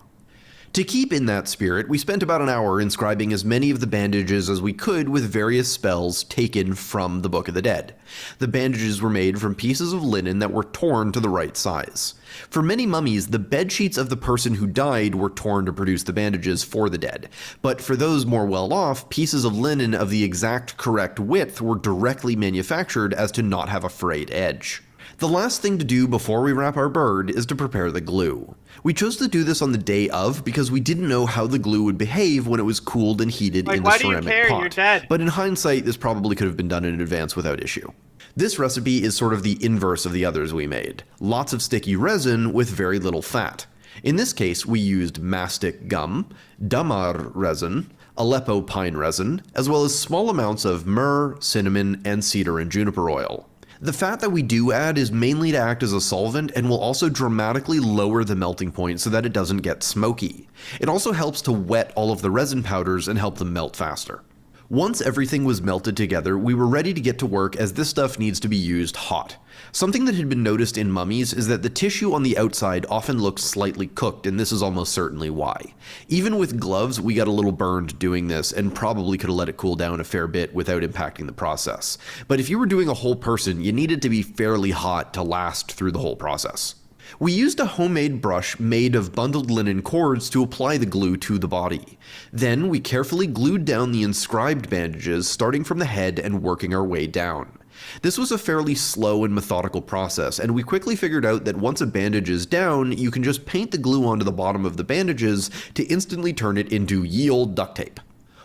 To keep in that spirit, we spent about an hour inscribing as many of the bandages as we could with various spells taken from the Book of the Dead. The bandages were made from pieces of linen that were torn to the right size. For many mummies, the bed sheets of the person who died were torn to produce the bandages for the dead, but for those more well off, pieces of linen of the exact correct width were directly manufactured as to not have a frayed edge. The last thing to do before we wrap our bird is to prepare the glue. We chose to do this on the day of because we didn't know how the glue would behave when it was cooled and heated in the ceramic pot. You're dead. But in hindsight, this probably could have been done in advance without issue. This recipe is sort of the inverse of the others we made. Lots of sticky resin with very little fat. In this case, we used mastic gum, damar resin, Aleppo pine resin, as well as small amounts of myrrh, cinnamon, and cedar and juniper oil. The fat that we do add is mainly to act as a solvent and will also dramatically lower the melting point so that it doesn't get smoky. It also helps to wet all of the resin powders and help them melt faster. Once everything was melted together, we were ready to get to work as this stuff needs to be used hot. Something that had been noticed in mummies is that the tissue on the outside often looks slightly cooked, and this is almost certainly why. Even with gloves, we got a little burned doing this and probably could have let it cool down a fair bit without impacting the process. But if you were doing a whole person, you needed to be fairly hot to last through the whole process. We used a homemade brush made of bundled linen cords to apply the glue to the body. Then we carefully glued down the inscribed bandages, starting from the head and working our way down. This was a fairly slow and methodical process, and we quickly figured out that once a bandage is down, you can just paint the glue onto the bottom of the bandages to instantly turn it into ye olde duct tape.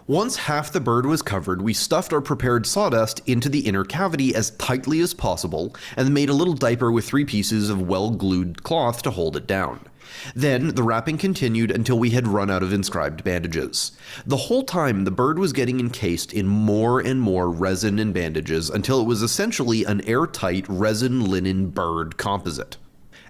Once half the bird was covered, we stuffed our prepared sawdust into the inner cavity as tightly as possible and made a little diaper with 3 pieces of well-glued cloth to hold it down. Then the wrapping continued until we had run out of inscribed bandages. The whole time, the bird was getting encased in more and more resin and bandages until it was essentially an airtight resin-linen bird composite.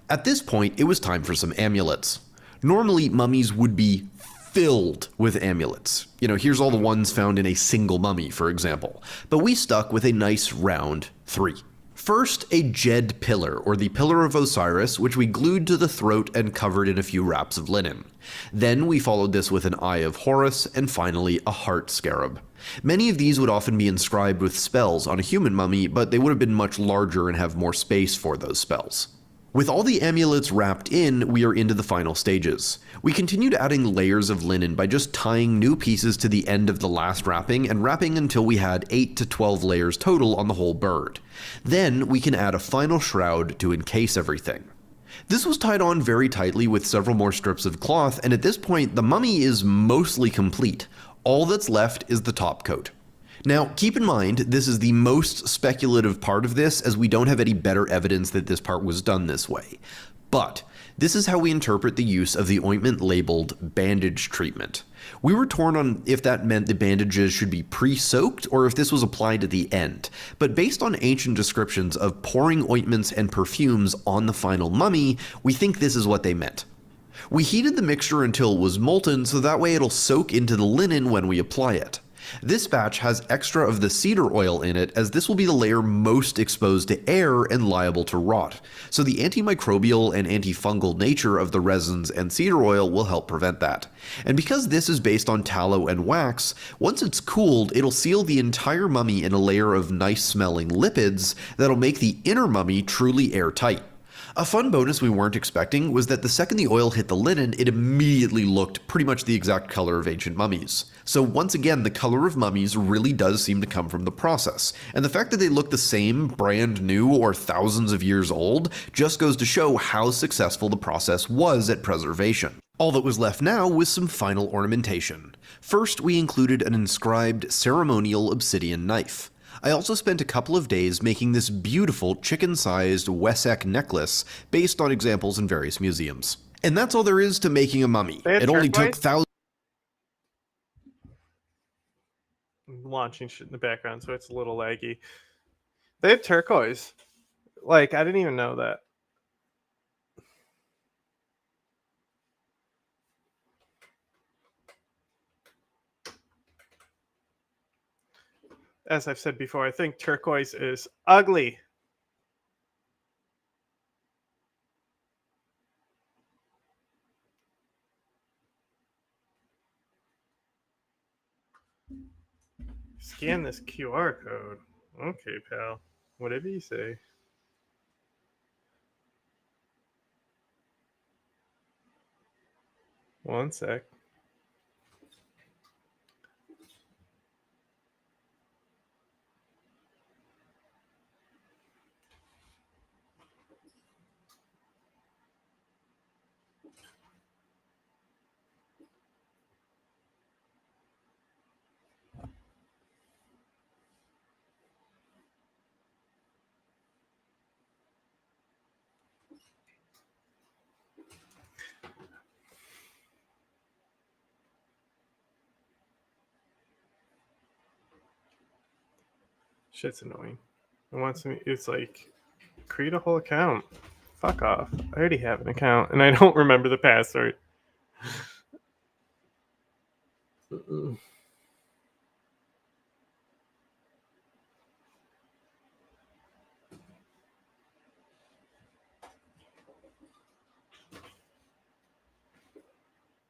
At this point, it was time for some amulets. Normally, mummies would be filled with amulets. Here's all the ones found in a single mummy, for example. But we stuck with a nice round 3. First, a Jed pillar, or the Pillar of Osiris, which we glued to the throat and covered in a few wraps of linen. Then we followed this with an Eye of Horus, and finally a heart scarab. Many of these would often be inscribed with spells on a human mummy, but they would have been much larger and have more space for those spells. With all the amulets wrapped in, we are into the final stages. We continued adding layers of linen by just tying new pieces to the end of the last wrapping and wrapping until we had 8 to 12 layers total on the whole bird. Then we can add a final shroud to encase everything. This was tied on very tightly with several more strips of cloth, and at this point the mummy is mostly complete. All that's left is the top coat. Now, keep in mind, this is the most speculative part of this, as we don't have any better evidence that this part was done this way. But this is how we interpret the use of the ointment labeled bandage treatment. We were torn on if that meant the bandages should be pre-soaked or if this was applied at the end, but based on ancient descriptions of pouring ointments and perfumes on the final mummy, we think this is what they meant. We heated the mixture until it was molten, so that way it'll soak into the linen when we apply it. This batch has extra of the cedar oil in it, as this will be the layer most exposed to air and liable to rot, so the antimicrobial and antifungal nature of the resins and cedar oil will help prevent that. And because this is based on tallow and wax, once it's cooled, it'll seal the entire mummy in a layer of nice smelling lipids that'll make the inner mummy truly airtight. A fun bonus we weren't expecting was that the second the oil hit the linen, it immediately looked pretty much the exact color of ancient mummies. So once again, the color of mummies really does seem to come from the process, and the fact that they look the same, brand new, or thousands of years old just goes to show how successful the process was at preservation. All that was left now was some final ornamentation. First, we included an inscribed ceremonial obsidian knife. I also spent a couple of days making this beautiful chicken-sized Wessex necklace based on examples in various museums. And that's all there is to making a mummy. It only took thousands. Launching shit in the background, so it's a little laggy. They had turquoise. I didn't even know that. As I've said before, I think turquoise is ugly. Scan this QR code. Okay, pal. Whatever you say. One sec. Shit's annoying. It wants me. It's like, create a whole account. Fuck off. I already have an account and I don't remember the password.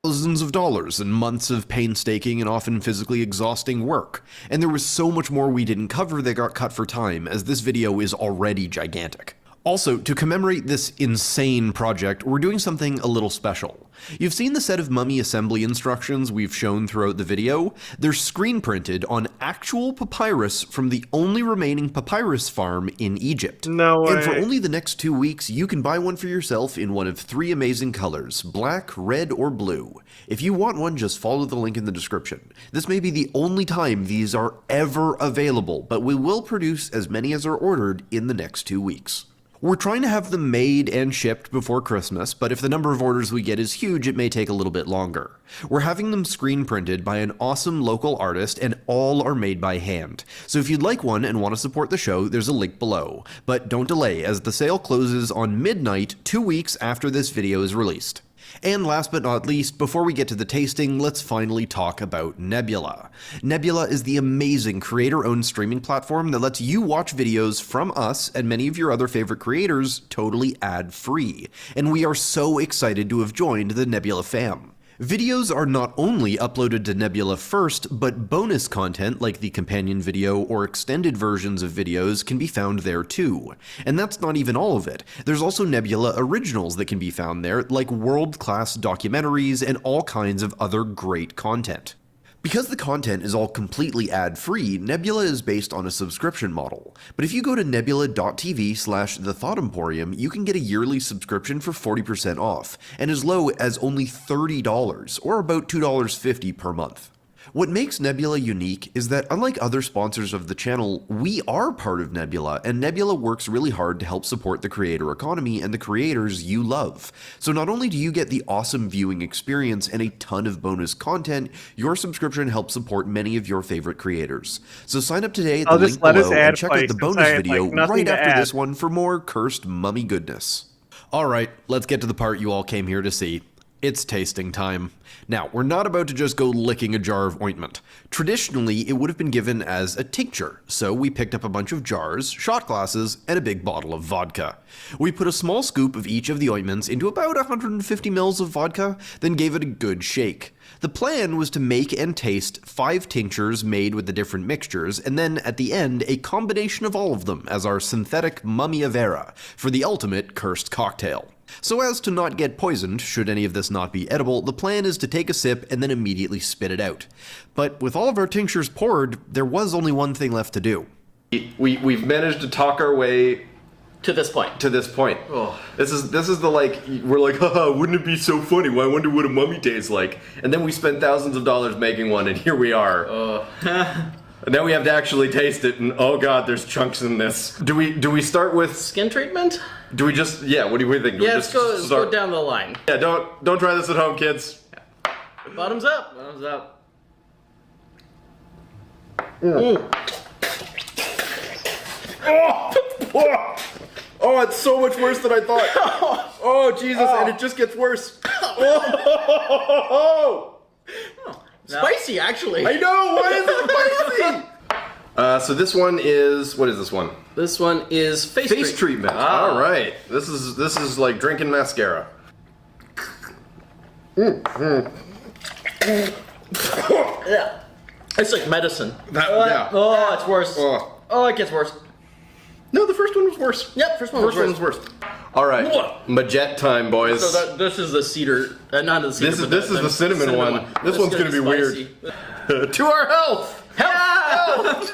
Thousands of dollars and months of painstaking and often physically exhausting work, and there was so much more we didn't cover that got cut for time, as this video is already gigantic. Also, to commemorate this insane project, we're doing something a little special. You've seen the set of mummy assembly instructions we've shown throughout the video. They're screen printed on actual papyrus from the only remaining papyrus farm in Egypt. No way. And for only the next 2 weeks, you can buy one for yourself in one of 3 amazing colors: black, red, or blue. If you want one, just follow the link in the description. This may be the only time these are ever available, but we will produce as many as are ordered in the next 2 weeks. We're trying to have them made and shipped before Christmas, but if the number of orders we get is huge, it may take a little bit longer. We're having them screen printed by an awesome local artist, and all are made by hand. So if you'd like one and want to support the show, there's a link below. But don't delay, as the sale closes on midnight 2 weeks after this video is released. And last but not least, before we get to the tasting, let's finally talk about Nebula. Nebula is the amazing creator-owned streaming platform that lets you watch videos from us and many of your other favorite creators totally ad-free. And we are so excited to have joined the Nebula fam. Videos are not only uploaded to Nebula first, but bonus content like the companion video or extended versions of videos can be found there too. And that's not even all of it. There's also Nebula originals that can be found there, like world-class documentaries and all kinds of other great content. Because the content is all completely ad-free, Nebula is based on a subscription model. But if you go to nebula.tv/thethoughtemporium, you can get a yearly subscription for 40% off, and as low as only $30, or about $2.50 per month. What makes Nebula unique is that, unlike other sponsors of the channel, we are part of Nebula, and Nebula works really hard to help support the creator economy and the creators you love. So not only do you get the awesome viewing experience and a ton of bonus content, your subscription helps support many of your favorite creators. So sign up today at the link below and check out the bonus video right after this one for more cursed mummy goodness. Alright, let's get to the part you all came here to see. It's tasting time. Now, we're not about to just go licking a jar of ointment. Traditionally, it would have been given as a tincture, so we picked up a bunch of jars, shot glasses, and a big bottle of vodka. We put a small scoop of each of the ointments into about 150 ml of vodka, then gave it a good shake. The plan was to make and taste 5 tinctures made with the different mixtures, and then, at the end, a combination of all of them as our synthetic Mumia Vera for the ultimate cursed cocktail. So as to not get poisoned, should any of this not be edible, the plan is to take a sip and then immediately spit it out. But with all of our tinctures poured, there was only one thing left to do. We've managed to talk our way to this point. Oh. This is the we're like, haha, wouldn't it be so funny? Well, I wonder what a mummy tastes like. And then we spent thousands of dollars making one, and here we are. And now we have to actually taste it, and oh god, there's chunks in this. Do we start with skin treatment? Do we just what do we think? Yeah, let's go down the line. Yeah, don't try this at home, kids. Bottoms up. Bottoms up. Oh, it's so much worse than I thought. Oh, Jesus, and it just gets worse. Spicy, actually. I know, why is it spicy? So this one is, what is this one? This one is face treatment. Ah. All right, this is like drinking mascara. Yeah, it's like medicine. Yeah. Oh, it's worse. Oh, it gets worse. No, the first one was worse. Yep, first one was worse. All right, Majet time, boys. So this is the cedar, not the cedar. This is the cinnamon one. This one's gonna be weird. To our health. Health.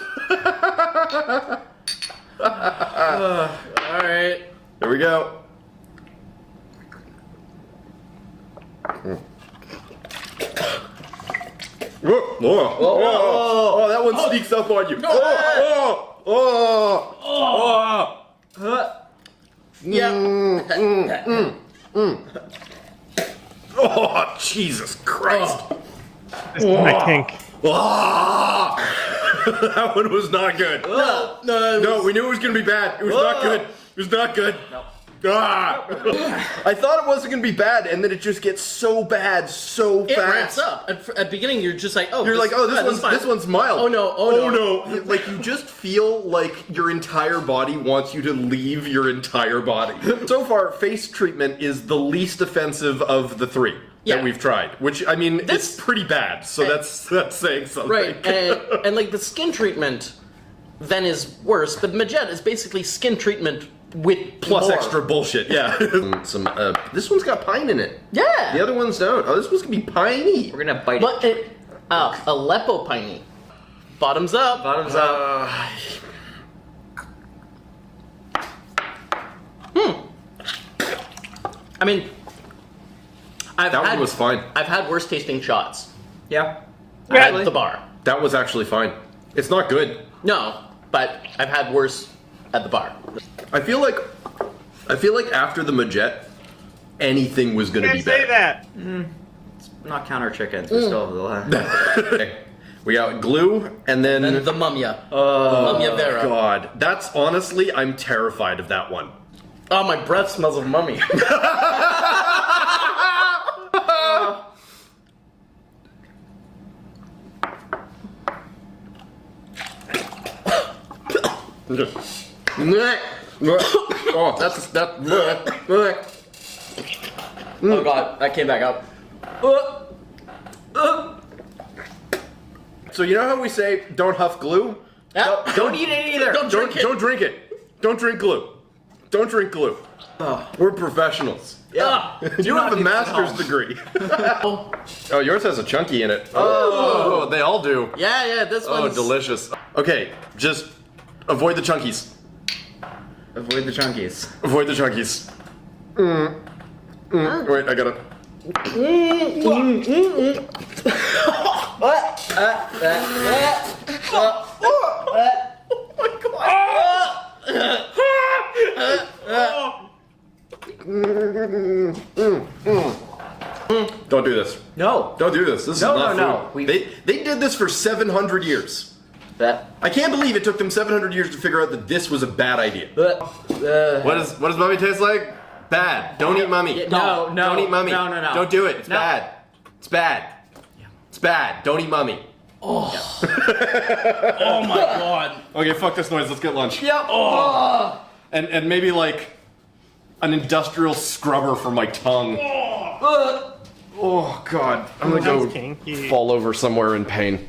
All right. Here we go. Oh, that one sneaks up on you. Oh, Jesus Christ. This is my kink. That one was not good. No, we knew it was going to be bad. It was not good. It was not good. No. I thought it wasn't going to be bad, and then it just gets so bad so fast. It ramps up. At the beginning, you're just like, this one's mild. Oh no. Like, you just feel like your entire body wants you to leave your entire body. So far, face treatment is the least offensive of the 3 that we've tried. Which, I mean, it's pretty bad, so that's saying something. Right, and like the skin treatment then is worse, but Majet is basically skin treatment with plus more extra bullshit. Yeah. This one's got pine in it. Yeah. The other ones don't. Oh, this one's gonna be piney. We're gonna bite it. Aleppo piney. Bottoms up. Bottoms up. I mean, that one was fine. I've had worse tasting shots. Yeah. At the bar. That was actually fine. It's not good. No, but I've had worse at the bar. I feel like I feel like after the Majet, anything was going to be better. Say that. It's not counter chickens. We still have the line. Okay. We got glue, and then the Mumia. Mumia Vera. God, that's honestly, I'm terrified of that one. Oh, my breath smells of mummy. Oh, that's. Oh God, that came back up. So you know how we say don't huff glue? Don't eat it either. Don't drink it. Don't drink it. Don't drink glue. Don't drink glue. We're professionals. Yeah. You have a master's degree. Oh, yours has a chunky in it. Oh, they all do. Yeah, this one's... Oh, delicious. Okay, just avoid the chunkies. Avoid the chunkies. Avoid the chunkies. Wait, I gotta... Don't do this. No. Don't do this. This is not no. food. They did this for 700 years. I can't believe it took them 700 years to figure out that this was a bad idea. What does mummy taste like? Bad. Don't eat mummy. No. Don't eat mummy. No. Don't do it. It's bad. It's bad. It's bad. Don't eat mummy. Oh. Oh my God. Okay, fuck this noise. Let's get lunch. Yep. Oh. And maybe like an industrial scrubber for my tongue. Oh God. I'm gonna go fall over somewhere in pain.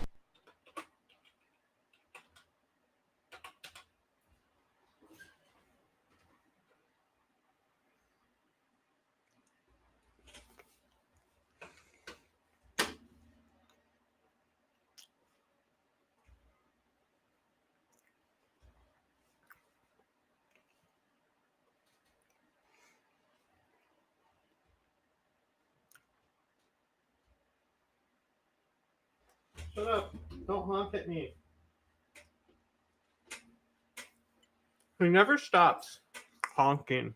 Shut up. Don't honk at me. He never stops honking.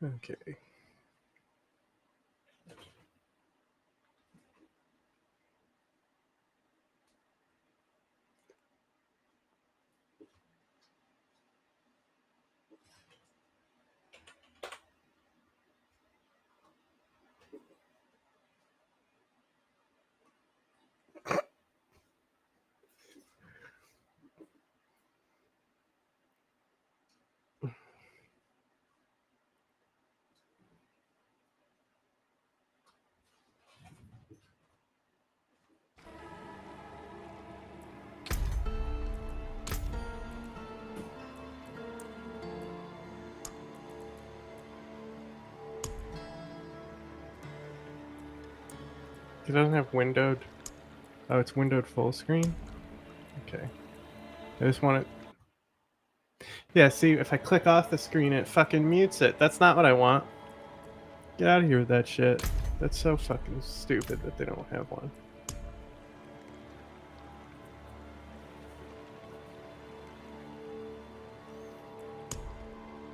Okay. It doesn't have windowed. Oh, it's windowed full screen? Okay. I just want it. Yeah, see, if I click off the screen, it fucking mutes it. That's not what I want. Get out of here with that shit. That's so fucking stupid that they don't have one.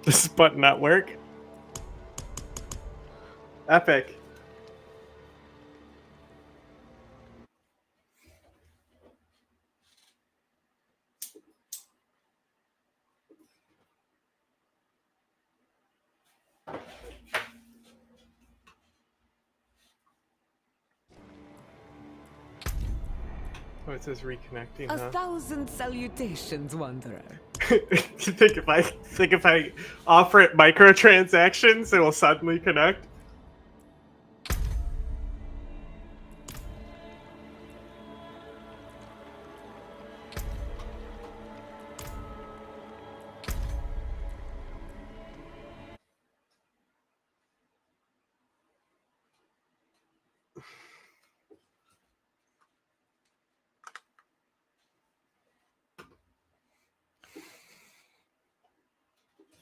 Does this button not work? Epic. Oh, it says reconnecting, huh? 1,000 salutations, Wanderer. You think if I offer it microtransactions, it will suddenly connect?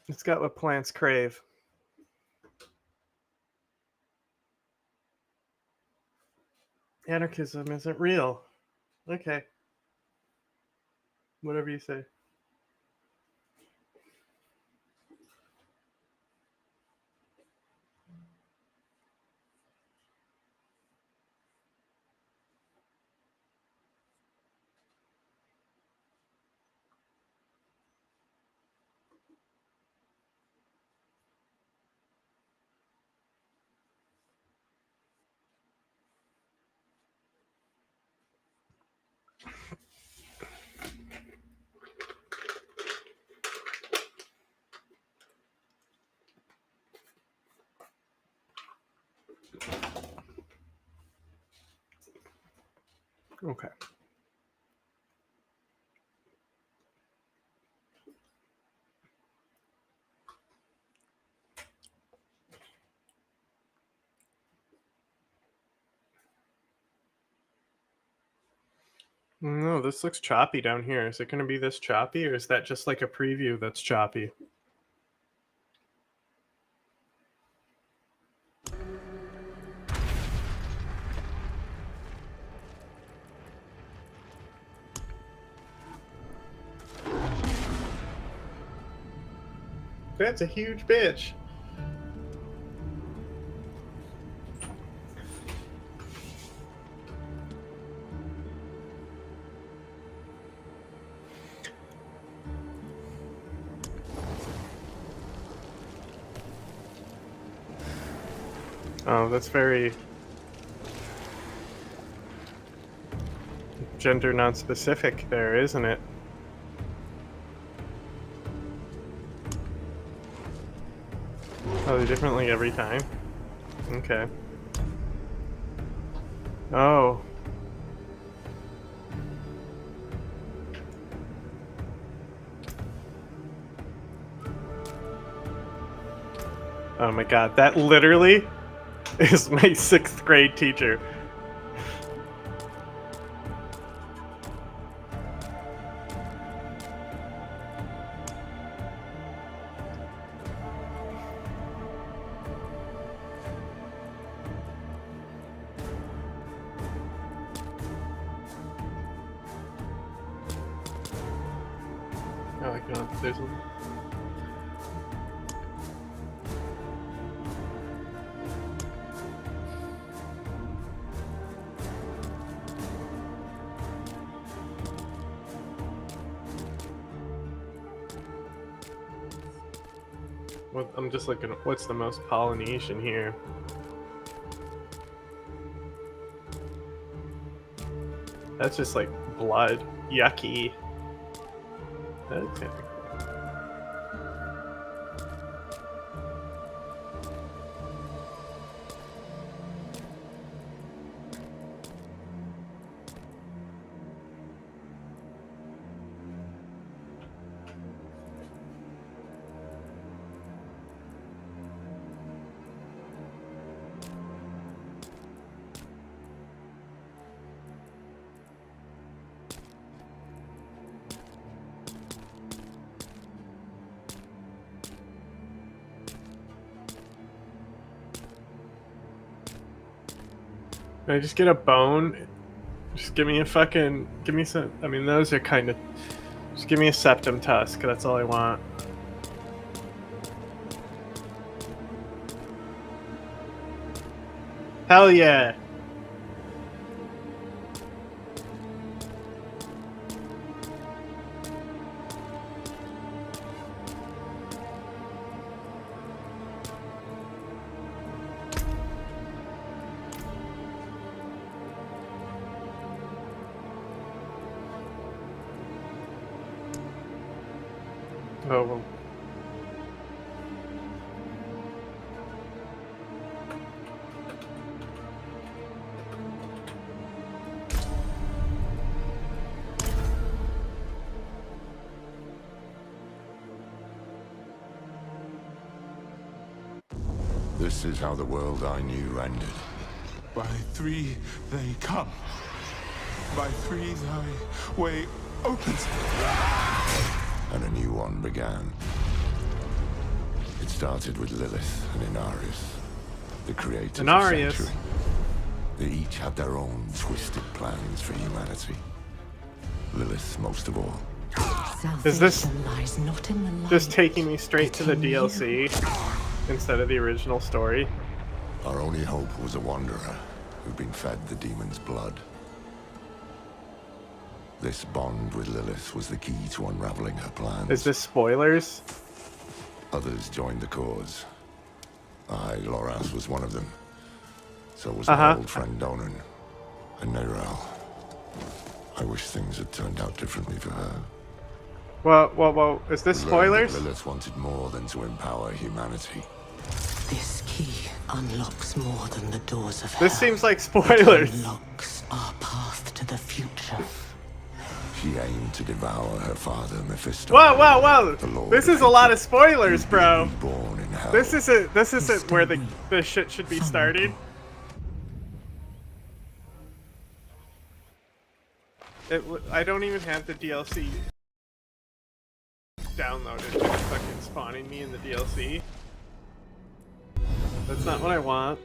It's got what plants crave. Anarchism isn't real. Okay. Whatever you say. Okay. No, this looks choppy down here. Is it going to be this choppy, or is that just like a preview that's choppy? That's a huge bitch. Oh, that's very gender non-specific there, isn't it? Oh, they're differently every time? Okay. Oh. Oh my god, that literally is my 6th grade teacher. Oh my god, there's a... I'm just looking at what's the most Polynesian here. That's just like blood. Yucky. Okay. Can I just get a bone? Just give me a fucking... Give me some... I mean, those are kind of... Just give me a septum tusk. That's all I want. Hell yeah! Oh. This is how the world I knew ended. By three they come. By three thy way opens. And a new one began. It started with Lilith and Inarius, the creators Inarius. of Sanctuary. They each had their own twisted plans for humanity. Lilith most of all. Is this lies not in the light, just taking me straight to the but in you. DLC instead of the original story? Our only hope was a wanderer who'd been fed the demon's blood. This bond with Lilith was the key to unraveling her plans. Is this spoilers? Others joined the cause. I, Loras, was one of them. So was my old friend Donan and Nerel. I wish things had turned out differently for her. Well, is this We learned that spoilers? Lilith wanted more than to empower humanity. This key unlocks more than the doors of This hell. seems like spoilers. It unlocks our path to the future. She aimed to devour her father, Mephisto. Whoa! This is a lot of spoilers, bro. Born in hell. This isn't where the shit should be starting. I don't even have the DLC downloaded. It's fucking spawning me in the DLC. That's not what I want.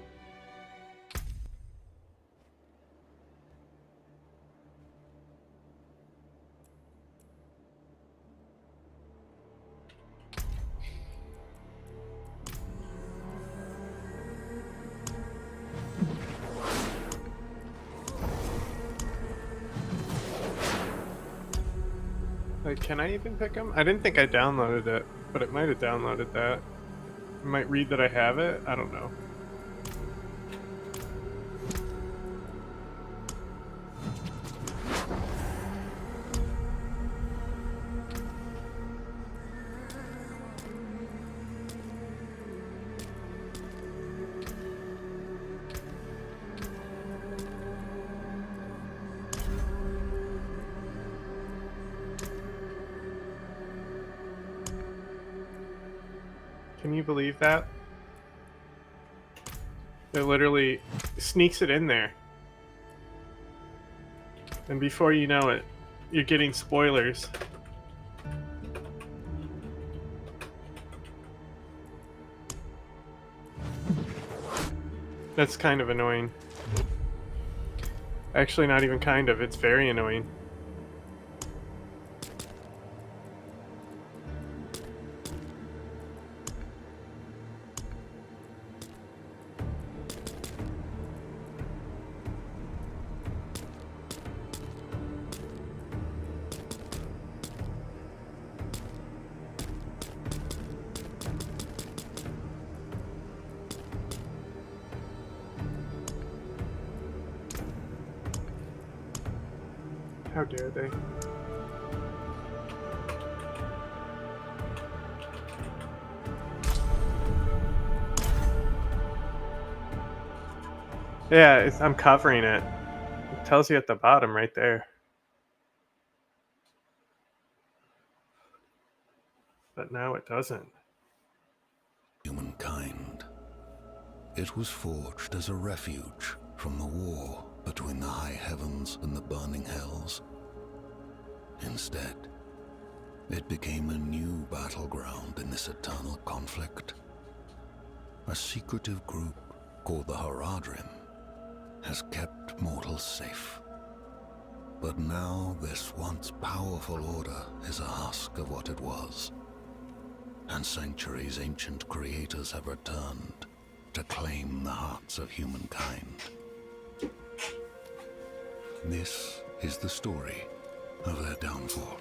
Like, can I even pick them? I didn't think I downloaded it, but it might have downloaded that. It might read that I have it. I don't know. Can you believe that? It literally sneaks it in there. And before you know it, you're getting spoilers. That's kind of annoying. Actually, not even kind of, it's very annoying. How dare they? Yeah, I'm covering it. It tells you at the bottom right there. But now it doesn't. Humankind. It was forged as a refuge from the war between the high heavens and the burning hells. Instead, it became a new battleground in this eternal conflict. A secretive group called the Haradrim has kept mortals safe. But now this once powerful order is a husk of what it was. And Sanctuary's ancient creators have returned to claim the hearts of humankind. This is the story of their downfall.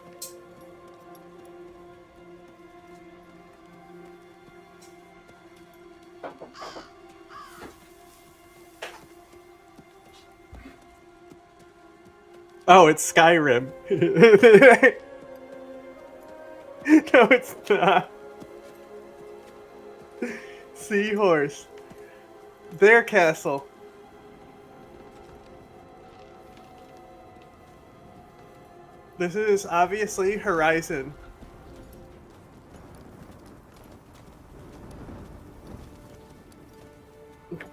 Oh, it's Skyrim. No, it's not. Seahorse. Their castle. This is obviously Horizon.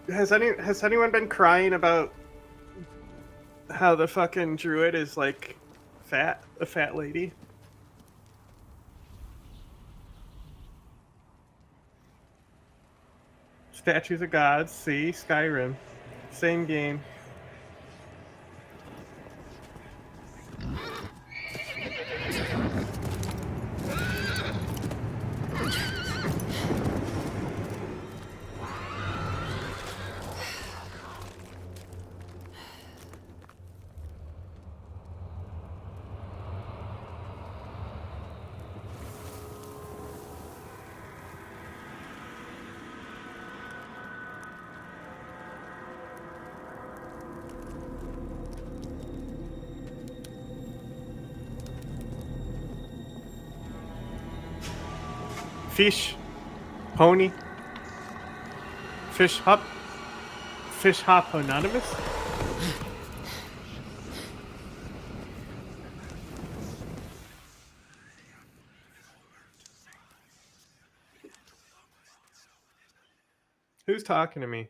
Has anyone been crying about how the fucking druid is like fat, a fat lady? Statues of gods, see, Skyrim. Same game. Fish, pony, fish hop anonymous. Who's talking to me?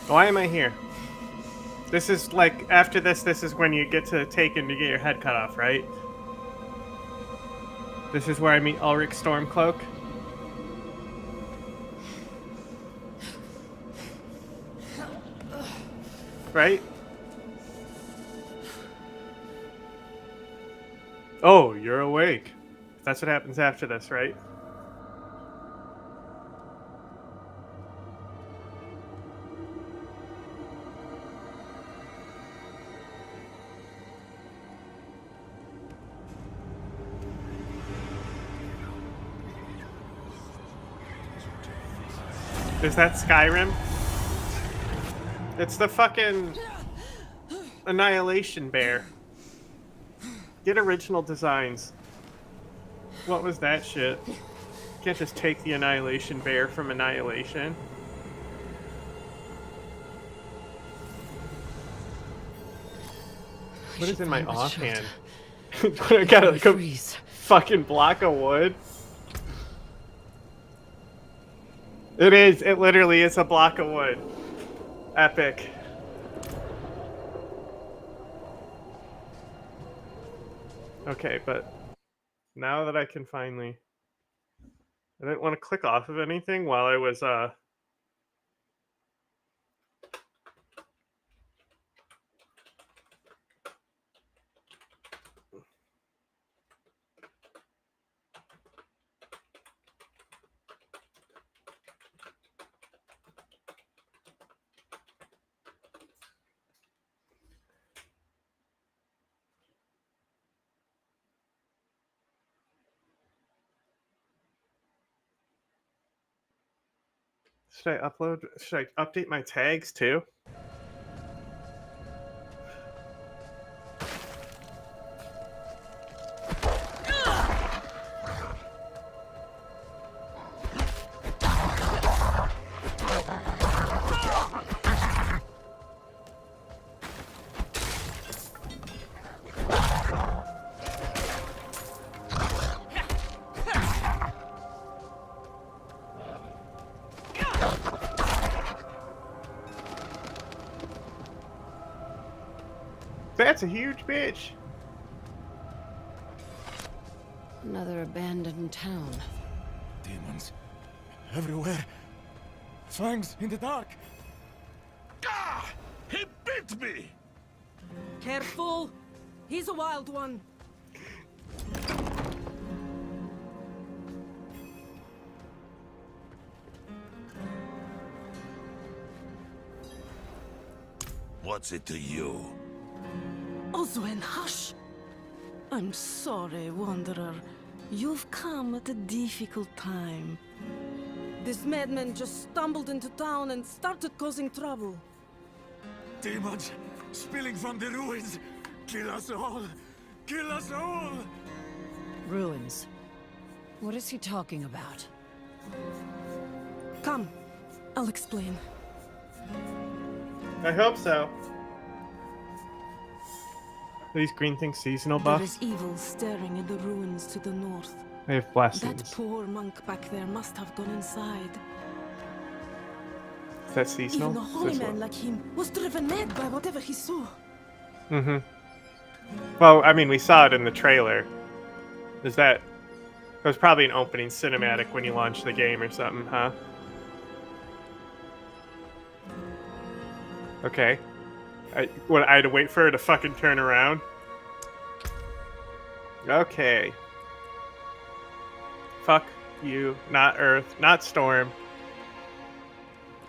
Why am I here? This is like, after this is when you get to Taken to get your head cut off, right? This is where I meet Ulrich Stormcloak. Right? Oh, you're awake. That's what happens after this, right? Is that Skyrim? It's the fucking Annihilation Bear. Get original designs. What was that shit? Can't just take the Annihilation Bear from Annihilation. What is in my offhand? I got like a fucking block of wood. It is. It literally is a block of wood. Epic. Okay, but now that I can finally... I didn't want to click off of anything while I was, Should I update my tags too? That's a huge bitch. Another abandoned town. Demons everywhere. Fangs in the dark. Ah! He bit me! Careful! He's a wild one. What's it to you? Oswen, hush! I'm sorry, Wanderer. You've come at a difficult time. This madman just stumbled into town and started causing trouble. Demons spilling from the ruins. Kill us all! Kill us all! Ruins. What is he talking about? Come, I'll explain. I hope so. Are these green things seasonal There buffs? is evil staring in the ruins to the north. They have blessings. That poor monk back there must have gone inside. Is that seasonal? Even a holy man like him was driven mad by whatever he saw. Mm-hmm. Well, I mean, we saw it in the trailer. Is that... It was probably an opening cinematic when you launched the game or something, huh? Okay. I had to wait for her to fucking turn around? Okay. Fuck you. Not Earth. Not Storm.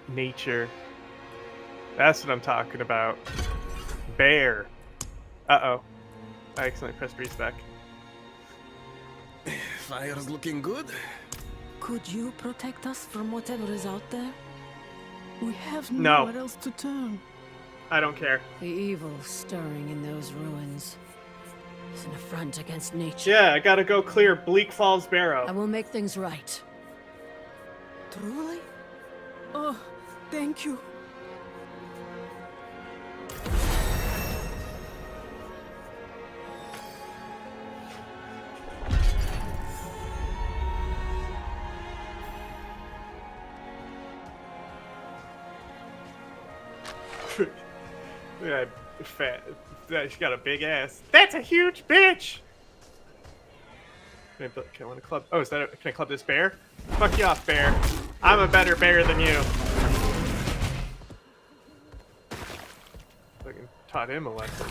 Nature. That's what I'm talking about. Bear. Uh-oh. I accidentally pressed respec. Fire's looking good. Could you protect us from whatever is out there? We have No. nowhere else to turn. I don't care. The evil stirring in those ruins is an affront against nature. Yeah, I gotta go clear Bleak Falls I Barrow. will make things right. Truly? Oh, thank you. Yeah, fat. She got a big ass. That's a huge bitch! Can I want to club? Oh, is that? Can I club this bear? Fuck you off, bear. I'm a better bear than you. Fucking taught him a lesson.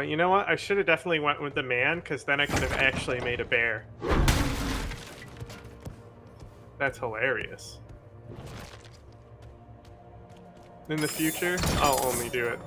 You know what? I should have definitely went with the man, because then I could have actually made a bear. That's hilarious. In the future, I'll only do it.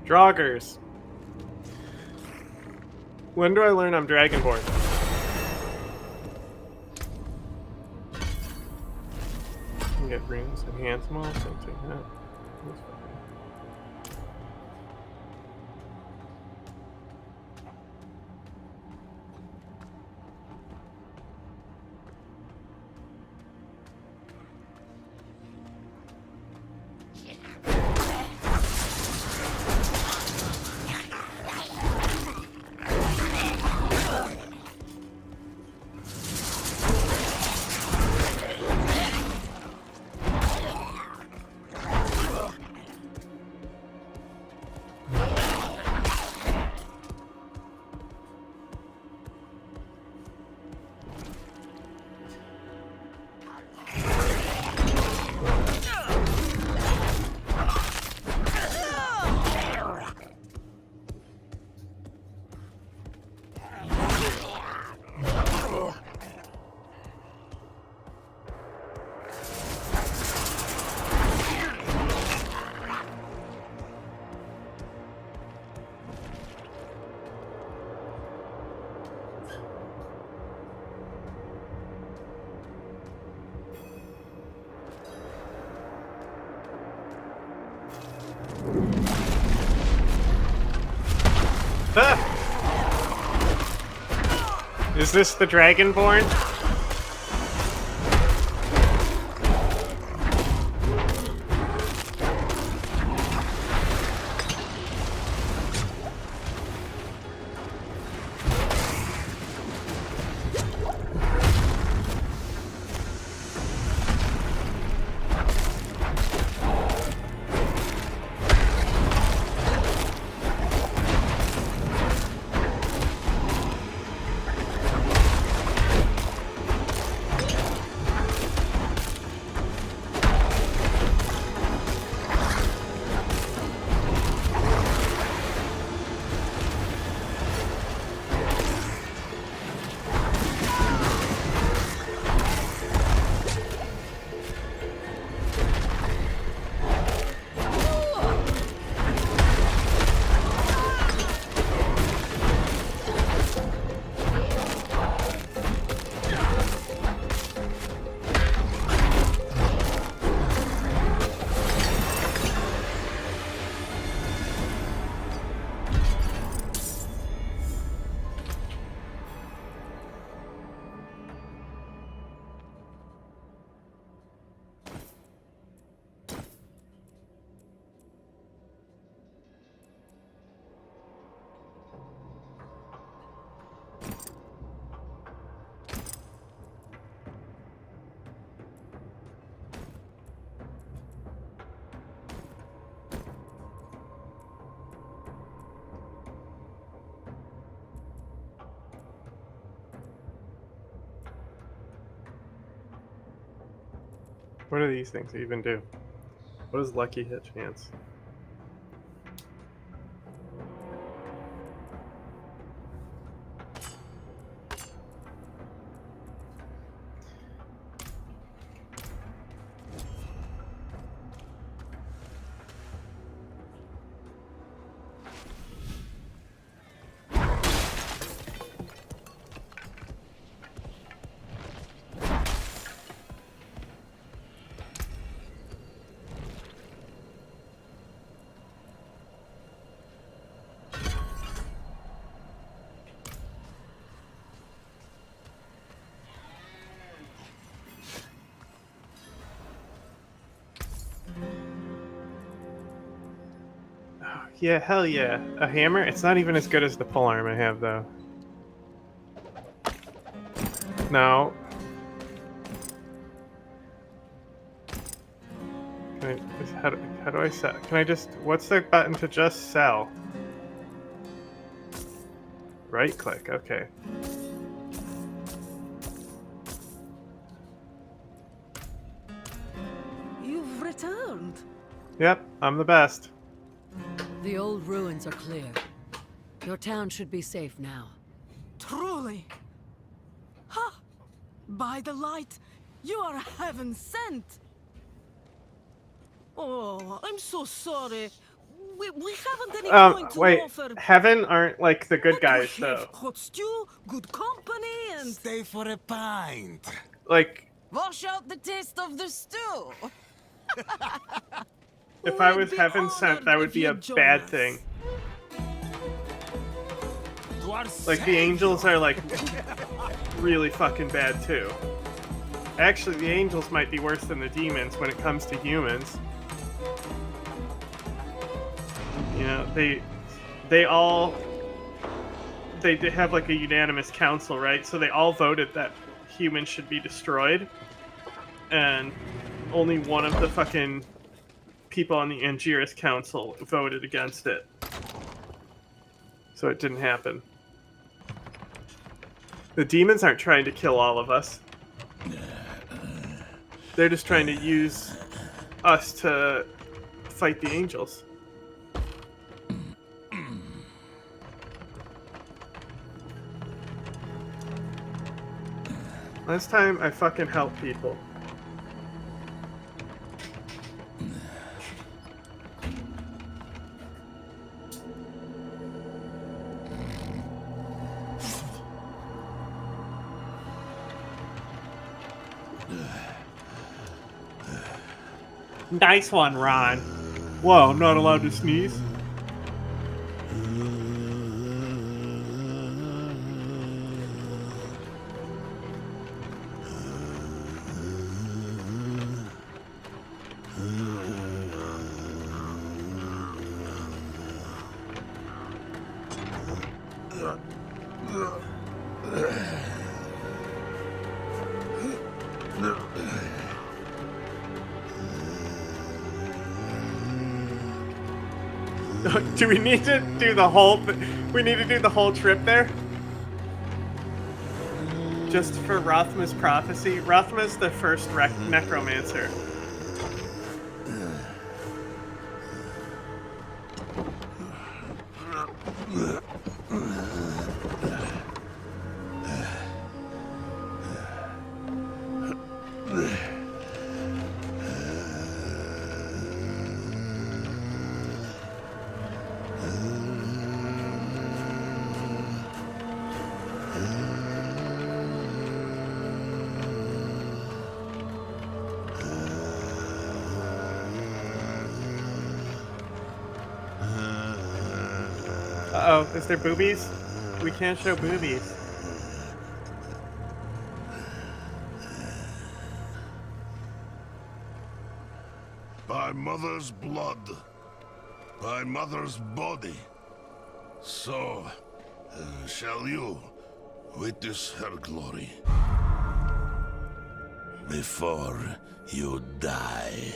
Draugrs. When do I learn I'm Dragonborn? Get runes, enhance them all, something like that. Is this the Dragonborn? What do these things even do? What is lucky hit chance? Yeah, hell yeah. A hammer? It's not even as good as the polearm I have, though. No. Can I, how do I sell? Can I just... What's the button to just sell? Right click, okay. You've returned. Yep, I'm the best. The old ruins are clear. Your town should be safe now. Truly. Ha! By the light, you are heaven sent. Oh, I'm so sorry. We haven't any point to wait. offer. Heaven aren't like the good guys, We have though. hot stew, good company, and Stay for a pint. Like, wash out the taste of the stew. if I was heaven sent, that would be a bad thing. Like, the angels are, like, really fucking bad, too. Actually, the angels might be worse than the demons when it comes to humans. You know, they have, like, a unanimous council, right? So they all voted that humans should be destroyed. And only one of the fucking people on the Angiris Council voted against it. So it didn't happen. The demons aren't trying to kill all of us. They're just trying to use us to fight the angels. Last time I fucking helped people. Nice one, Ron. Whoa, I'm not allowed to sneeze? Do we need to do the whole... We need to do the whole trip there? Just for Rothma's prophecy? Rothma's the first necromancer. Uh-oh, is there boobies? We can't show boobies. By mother's blood, by mother's body, so shall you witness her glory before you die.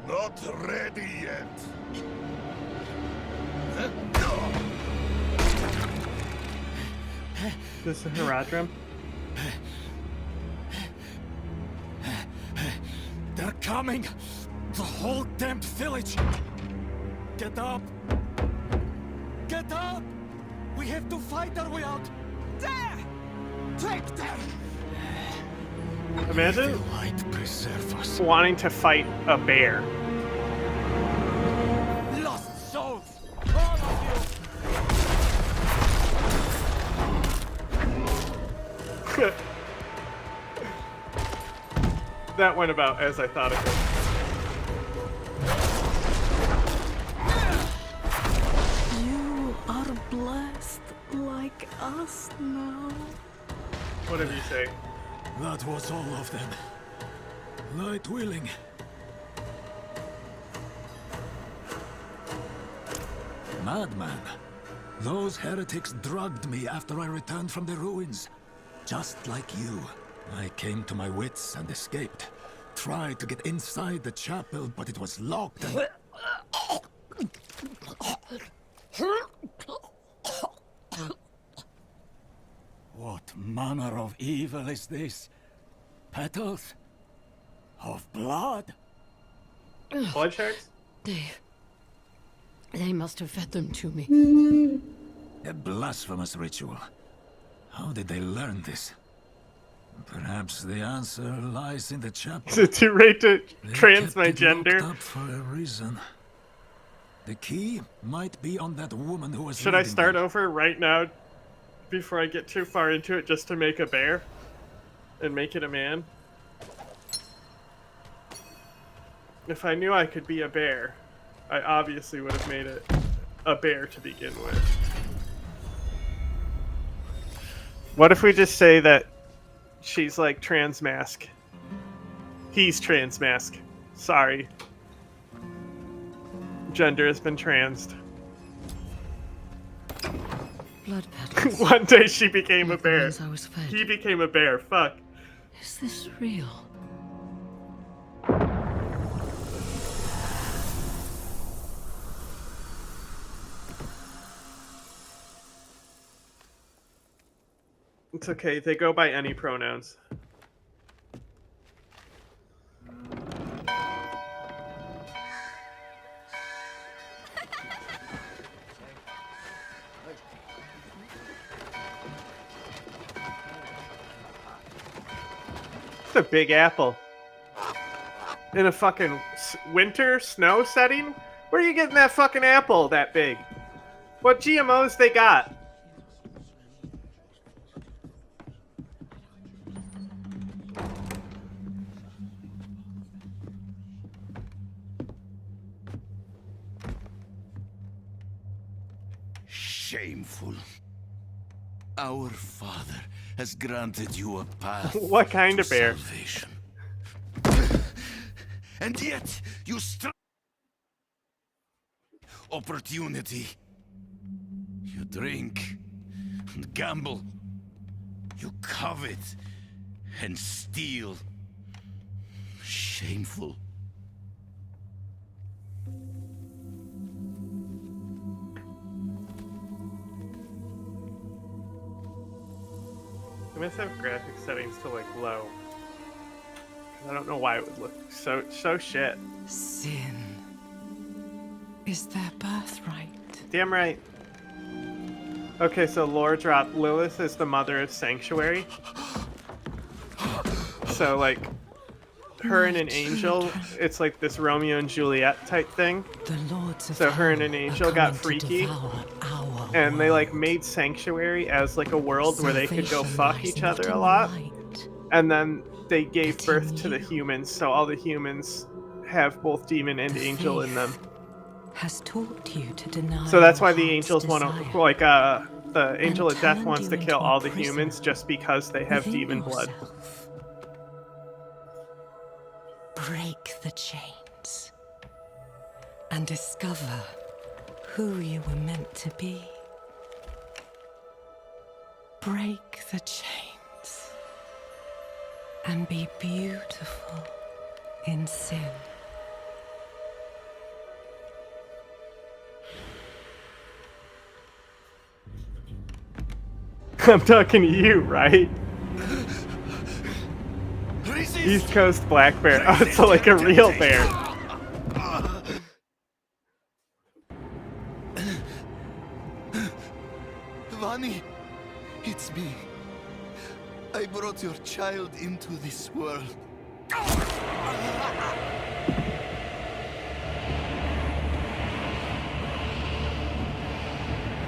Not ready yet. This is Haradrim. They're coming! The whole damned village! Get up! Get up! We have to fight our way out! There! Take them! Imagine Light preserve us. wanting to fight a bear. Lost souls! All of you! That went about as I thought it would. You are blessed like us now. Whatever you say. That was all of them. Light willing. Madman. Those heretics drugged me after I returned from the ruins. Just like you. I came to my wits and escaped. Tried to get inside the chapel, but it was locked and... What manner of evil is this? Petals? Of blood? Blood sharks? They must have fed them to me. A blasphemous ritual. How did they learn this? Perhaps the answer lies in the chapel. Is it too late to trans my They kept it locked gender? up for a reason. The key might be on that woman who was Should I leading start them. over right now before I get too far into it just to make a bear? And make it a man? If I knew I could be a bear, I obviously would have made it a bear to begin with. What if we just say that she's like trans mask? He's trans mask. Sorry. Gender has been transed. Blood petals. One day she became a Like the bear. ones I was fed. He became a bear. Fuck. Is this real? It's okay. They go by any pronouns. It's a big apple. In a fucking winter snow setting? Where are you getting that fucking apple that big? What GMOs they got? Shameful. Our Father has granted you a path. What kind to of bear? Salvation. And yet you opportunity. You drink and gamble. You covet and steal. Shameful. I must have graphic settings to like low. I don't know why it would look so shit. Sin is their birthright. Damn right. Okay, so lore drop. Lilith is the mother of Sanctuary. So like, her and an angel, it's like this Romeo and Juliet type thing. The lords of So her and hell an are angel got coming to freaky, devour our and they like made Sanctuary as like a world where they could go fuck each other a lot. And then they gave birth to the humans, so all the humans have both demon and angel in them. has taught you to deny. So that's why your the heart's angels want desire. to, like, the angel of death turned wants you to into kill a all the prisoner humans just because they have within demon blood. yourself. Break the chains and discover who you were meant to be. Break the chains and be beautiful in sin. I'm talking to you, right? East Coast black bear. Oh, it's like a real bear. Vani, it's me. I brought your child into this world.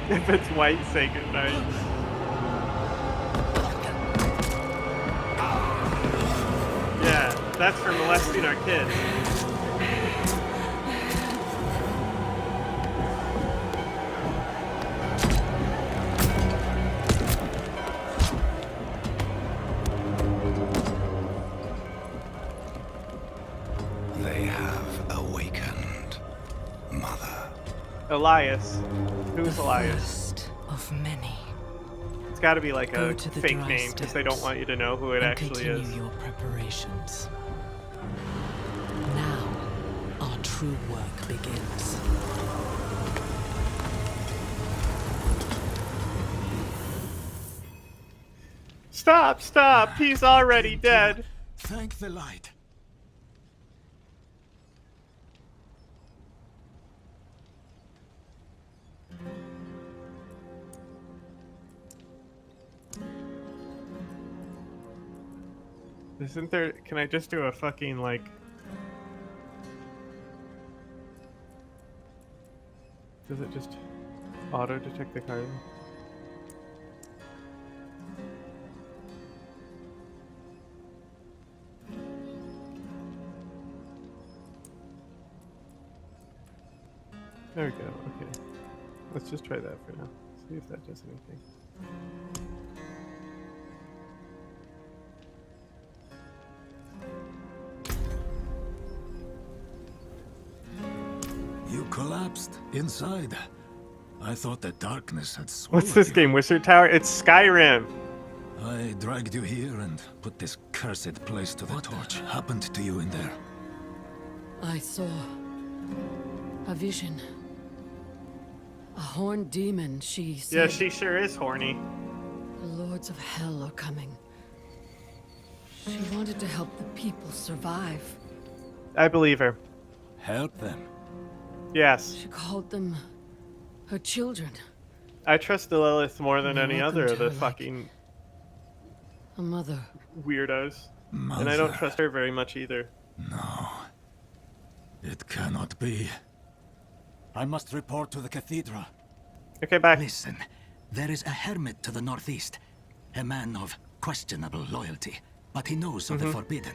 If it's white, say goodnight. Yeah, that's for molesting our kids. They have awakened, Mother. Elias. Who's Elias? First of many. It's got to be like Go a to the fake dry name because they don't steps want you to know who it and actually continue is. your preparations. Now, our true work begins. Stop, stop! He's already dead. Thank the light. Isn't there... Can I just do a fucking, like... Does it just auto-detect the card? There we go, okay. Let's just try that for now. See if that does anything. You collapsed inside. I thought the darkness had swallowed What's this you. game, Wizard Tower? It's Skyrim. I dragged you here and put this cursed place to the torch. Happened to you in there? I saw a vision. A horned demon, she said. Yeah, she sure is horny. The lords of hell are coming. She wanted to help the people survive. I believe her. Help them? Yes. She called them her children. I trust the Lilith more than You're any welcome other to of the her, like fucking a mother. weirdos. And I don't trust her very much either. No. It cannot be. I must report to the cathedral. Okay, bye. Listen, there is a hermit to the northeast. A man of questionable loyalty, but he knows of the forbidden.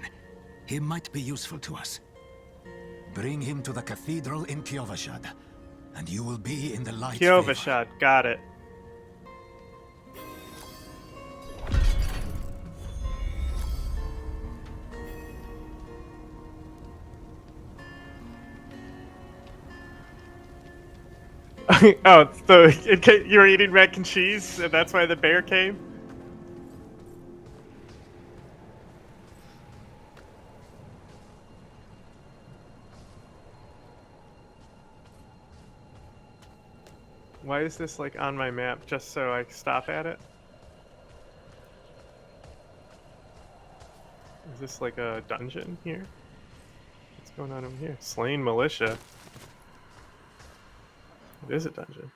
He might be useful to us. Bring him to the cathedral in Kiovashad, and you will be in the light. Kiovashad, got it. Oh, so you were eating mac and cheese, and that's why the bear came? Why is this like on my map just so I stop at it? Is this like a dungeon here? What's going on over here? Slain militia. It is a dungeon.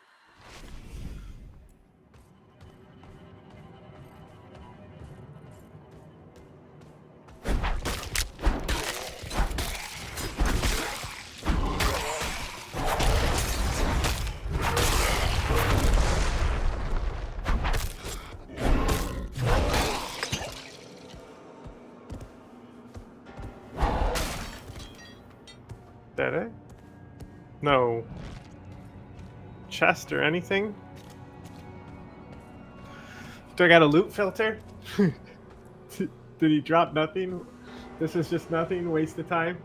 That it? No. Chest or anything? Do I got a loot filter? Did he drop nothing? This is just nothing, waste of time?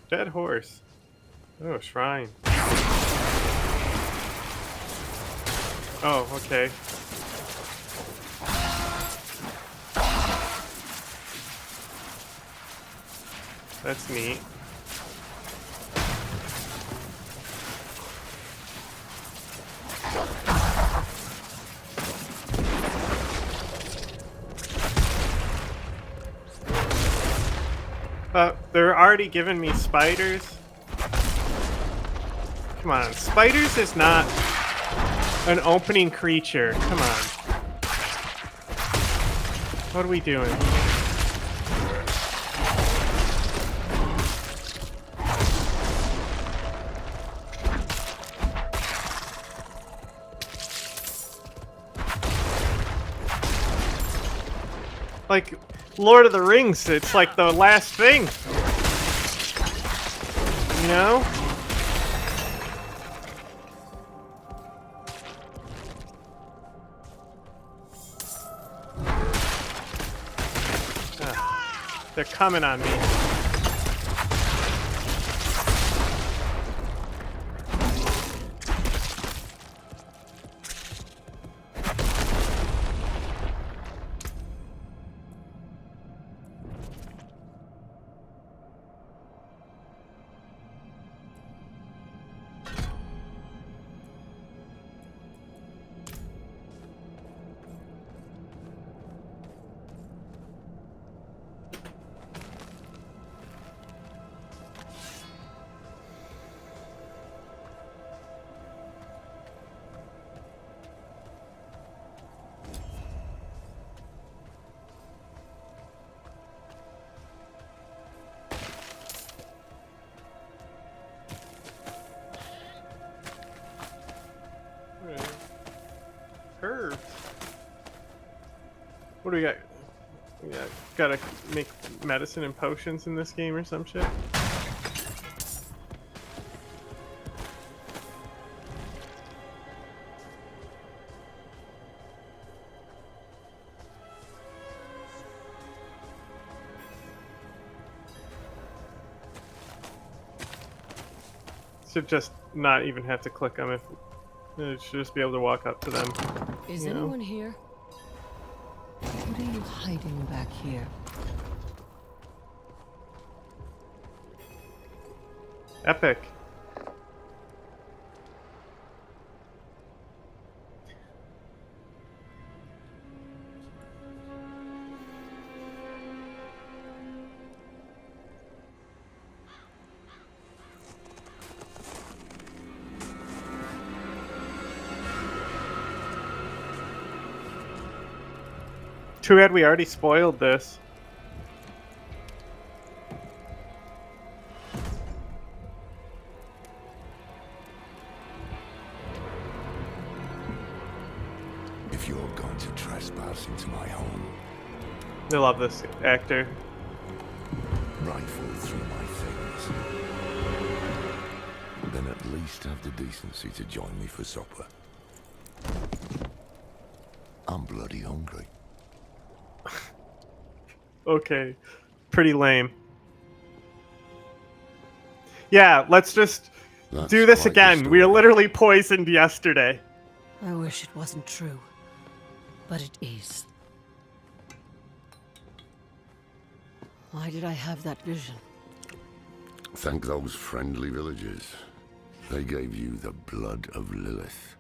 Dead horse. Oh, shrine. Oh, okay. That's neat. They're already giving me spiders. Come on, spiders is not an opening creature. Come on. What are we doing? Like Lord of the Rings, it's like the last thing. You know? They're coming on me. Herbs. What do we got? We gotta make medicine and potions in this game or some shit. Should just not even have to click them. If should just be able to walk up to them. Is anyone here? What are you hiding back here? Epic. Too bad we already spoiled this. If you're going to trespass into my home, They love this actor. rifle through my things, then at least have the decency to join me for supper. I'm bloody hungry. Okay. Pretty lame. Yeah, let's just do this again. We were literally poisoned yesterday. I wish it wasn't true, but it is. Why did I have that vision? Thank those friendly villagers. They gave you the blood of Lilith.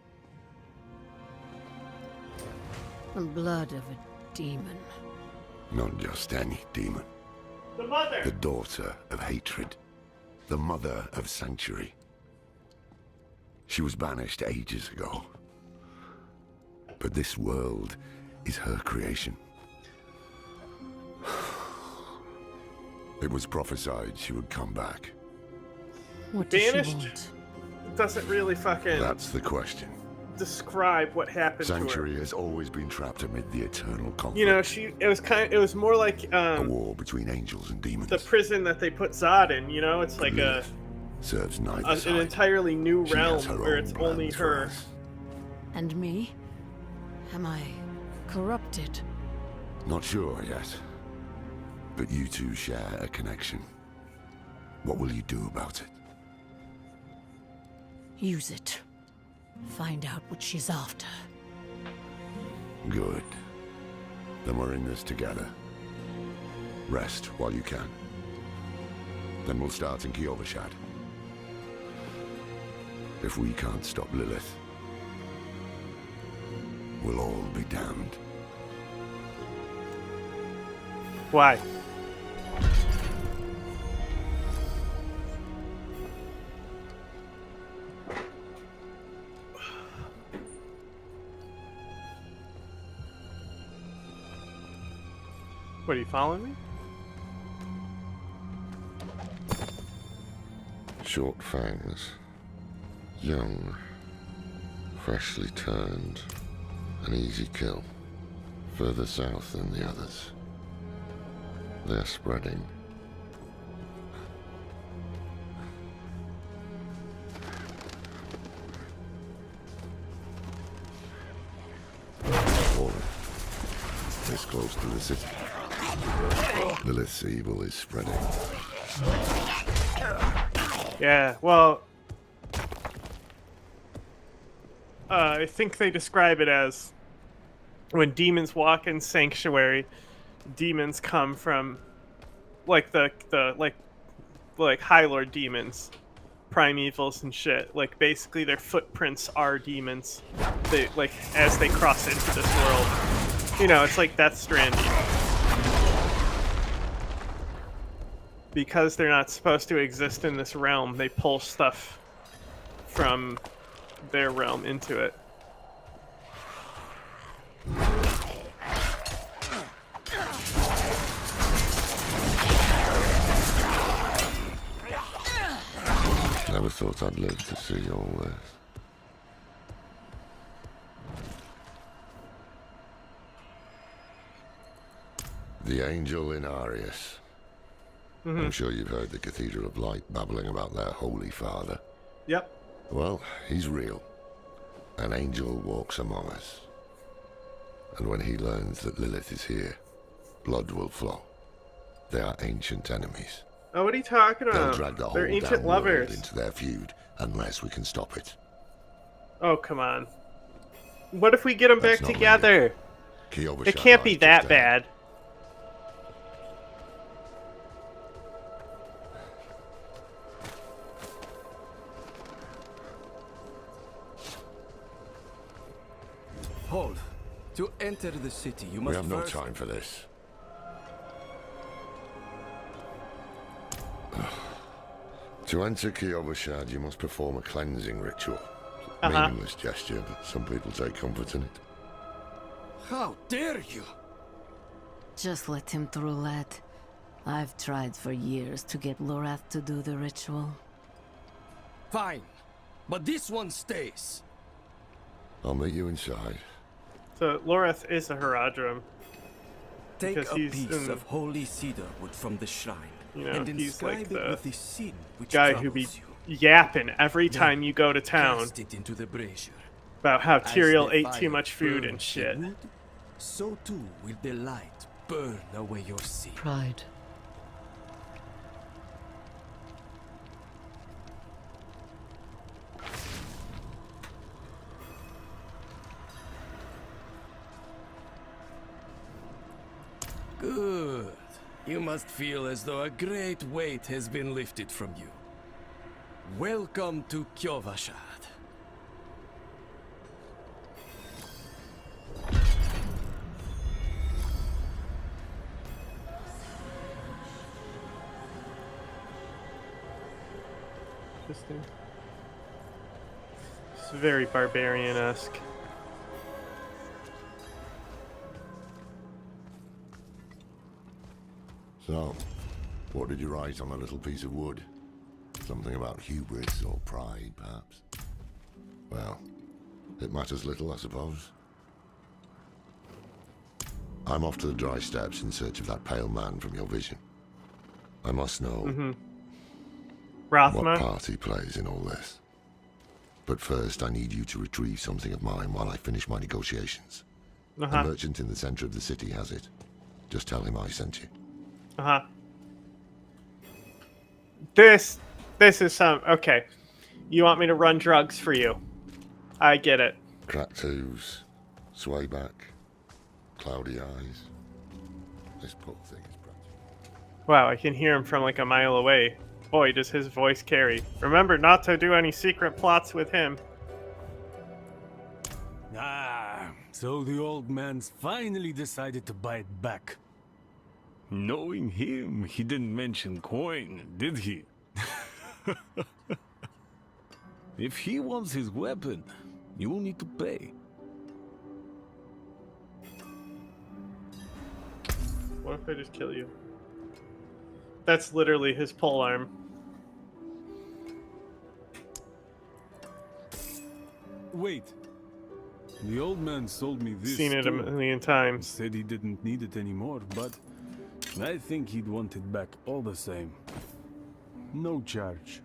The blood of a demon. Not just any demon. The mother! The daughter of hatred. The mother of sanctuary. She was banished ages ago. But this world is her creation. It was prophesied she would come back. What does she Banished? want? Doesn't really fucking That's the question. describe what happened Sanctuary to her. has always been trapped amid the eternal conflict. You know, it was more like a war between angels and demons. the prison that they put Zod in, you know? It's like serves neither an side. entirely new She realm has her where own it's only plans for her. us. And me? Am I corrupted? Not sure yet. But you two share a connection. What will you do about it? Use it. Find out what she's after. Good. Then we're in this together. Rest while you can. Then we'll start in Kyovashad. If we can't stop Lilith, we'll all be damned. Why? What, are you following me? Short fangs. Young. Freshly turned. An easy kill. Further south than the others. They're spreading. This close to the city. Lilith's evil is spreading. Yeah, well, I think they describe it as when demons walk in sanctuary, demons come from like the High Lord demons, primevals and shit. Like basically their footprints are demons. They like as they cross into this world. You know, it's like Death Stranding. Because they're not supposed to exist in this realm, they pull stuff from their realm into it. Never thought I'd live to see all this. The Angel in Arius. I'm sure you've heard the Cathedral of Light babbling about their Holy Father. Yep. Well, he's real. An angel walks among us. And when he learns that Lilith is here, blood will flow. They are ancient enemies. Oh, what are you talking They'll about? drag the They're whole ancient damn world lovers. into their feud unless we can stop it. Oh, come on. What if we get them back That's not together? Kyovashad It can't be lies that just ahead. bad. Hold. To enter the city, you We must have no first... time for this. To enter Kyovashad, you must perform a cleansing ritual. Meaningless gesture, but some people take comfort in it. How dare you? Just let him through, lad. I've tried for years to get Lorath to do the ritual. Fine. But this one stays. I'll meet you inside. So Lorath is a Haradrim. Take because a he's piece in- of holy cedar wood from the shrine, You know, and he's inscribe like it the with the sin which guy who be troubles yapping every Then time you go to town Cast it into the brazier. about how As Tyrael the ate too fire much food and burns the shit. wood, so too will the light burn away your sin. Pride. Good. You must feel as though a great weight has been lifted from you. Welcome to Kyovashad. Interesting. It's very barbarian-esque. So, what did you write on a little piece of wood? Something about hubris or pride, perhaps? Well, it matters little, I suppose. I'm off to the dry steppes in search of that pale man from your vision. I must know what Rothma? part he plays in all this. But first, I need you to retrieve something of mine while I finish my negotiations. The merchant in the center of the city has it. Just tell him I sent you. This is some okay. You want me to run drugs for you? I get it. Cracked hooves, sway back, cloudy eyes. This poor thing is Wow, I can hear him from like a mile away. Boy, does his voice carry. Remember not to do any secret plots with him. Ah, so the old man's finally decided to buy it back. Knowing him, he didn't mention coin, did he? If he wants his weapon, you will need to pay. What if I just kill you? That's literally his pole arm. Wait. The old man sold me this. Seen it a million times. Said he didn't need it anymore, but I think he'd want it back all the same. No charge.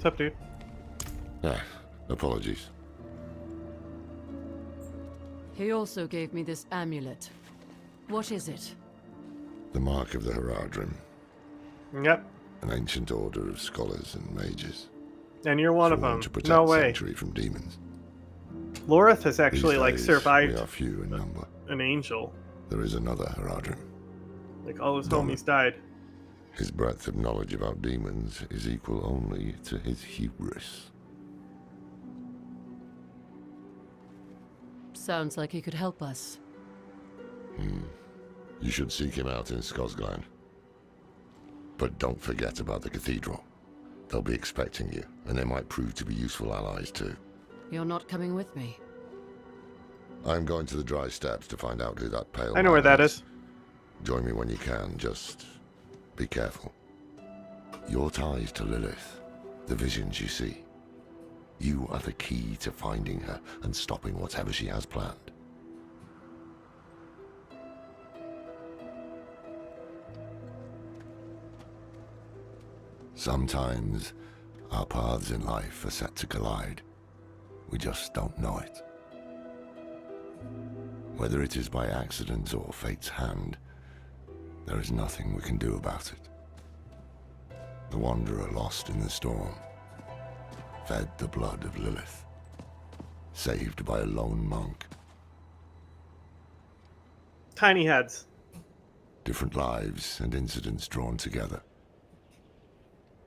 What's up, dude? Ah, apologies. He also gave me this amulet. What is it? The mark of the Heradrim. Yep. An ancient order of scholars and mages. And you're one of sworn them. To protect No way. Sanctuary from demons. Lorith has actually These like days, survived we are few in number. an angel. There is another Heradrim. Like all his Donna. homies died. His breadth of knowledge about demons is equal only to his hubris. Sounds like he could help us. You should seek him out in Skosglen. But don't forget about the cathedral. They'll be expecting you, and they might prove to be useful allies too. You're not coming with me. I'm going to the Dry Steppes to find out who that pale I know where man that is. Join me when you can, just be careful. Your ties to Lilith, the visions you see, you are the key to finding her and stopping whatever she has planned. Sometimes our paths in life are set to collide. We just don't know it. Whether it is by accident or fate's hand, there is nothing we can do about it. The wanderer lost in the storm, fed the blood of Lilith, saved by a lone monk. Tiny heads. Different lives and incidents drawn together.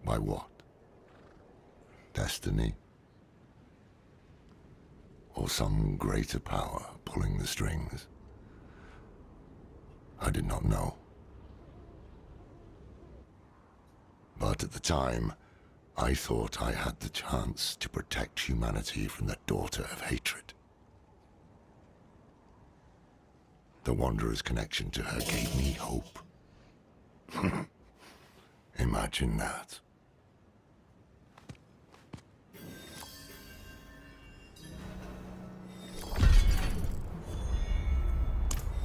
By what? Destiny? Or some greater power pulling the strings? I did not know. But at the time, I thought I had the chance to protect humanity from the daughter of hatred. The Wanderer's connection to her gave me hope. Imagine that.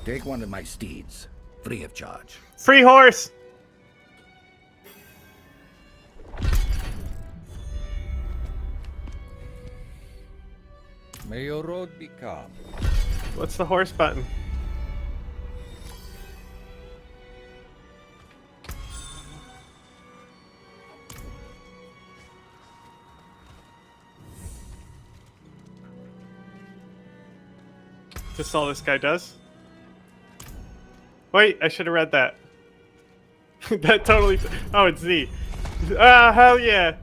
Take one of my steeds, free of charge. Free horse! May your road be calm. What's the horse button? Just all this guy does? Wait, I should have read that. That totally... Oh, it's Z. Ah, hell yeah!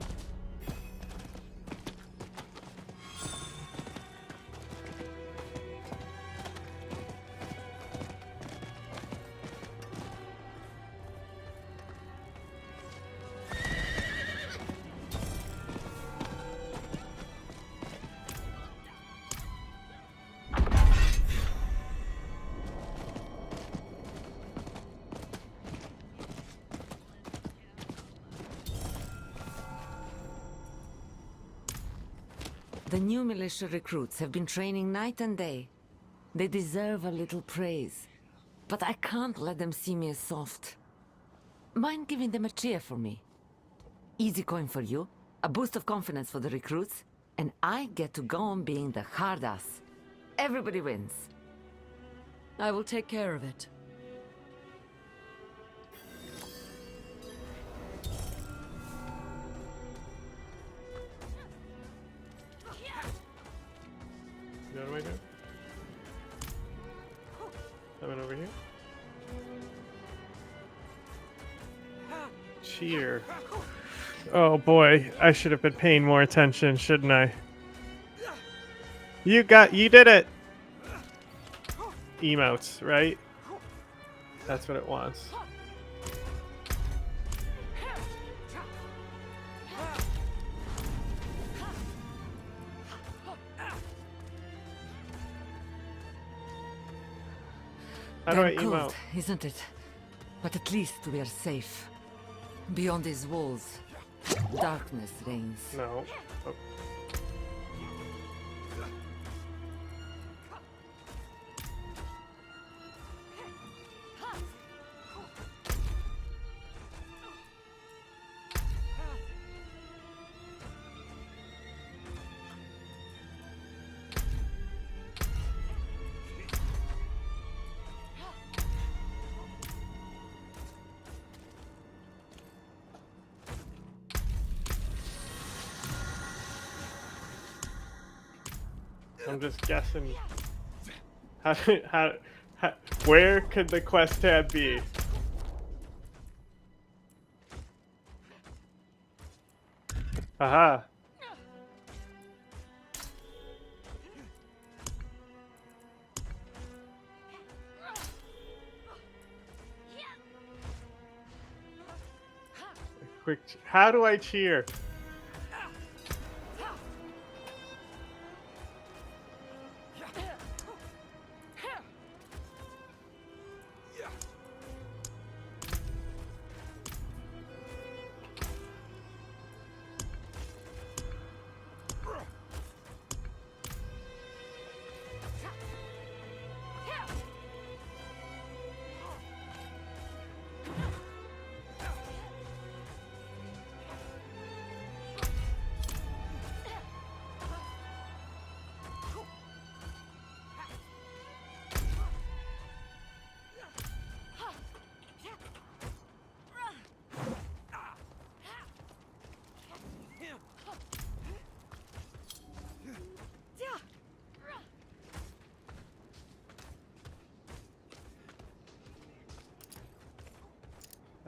The new militia recruits have been training night and day. They deserve a little praise. But I can't let them see me as soft. Mind giving them a cheer for me? Easy coin for you, a boost of confidence for the recruits, and I get to go on being the hard ass. Everybody wins. I will take care of it. What do I do? Coming over here. Cheer. Oh boy, I should have been paying more attention, shouldn't I? You did it! Emotes, right? That's what it wants. How do I Damn cold, emote? isn't it? But at least we are safe. Beyond these walls, darkness reigns. No. Oh. I'm just guessing. Where could the quest tab be? Aha. Quick, how do I cheer?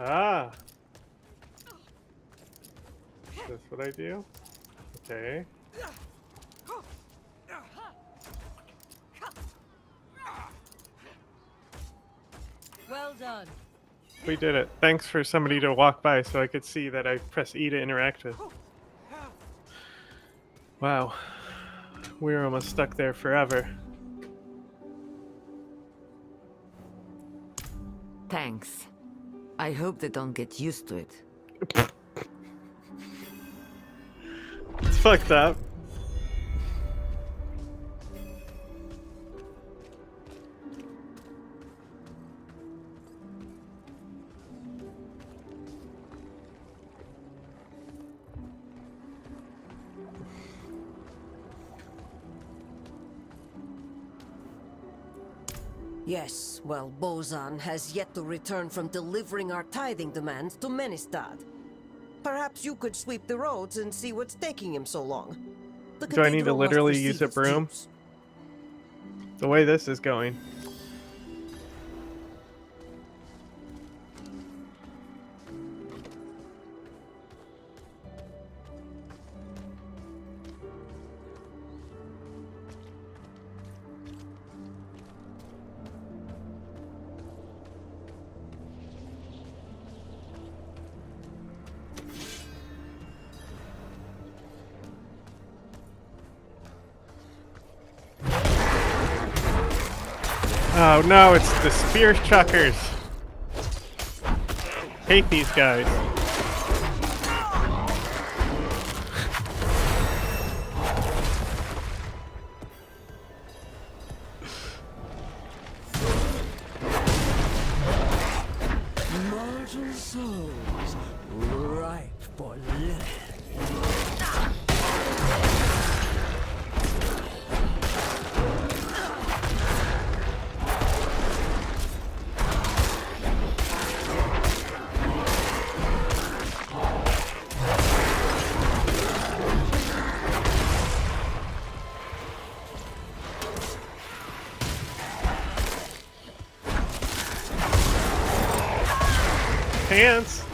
Ah. Is this what I do? Okay. Well done. We did it. Thanks for somebody to walk by so I could see that I press E to interact with. Wow. We were almost stuck there forever. Thanks. I hope they don't get used to it. It's fucked up. Yes, well, Bozan has yet to return from delivering our tithing demands to Menestad. Perhaps you could sweep the roads and see what's taking him so long. Do I need to literally use a broom? The way this is going. Oh no, it's the spear chuckers. Hate these guys. chance.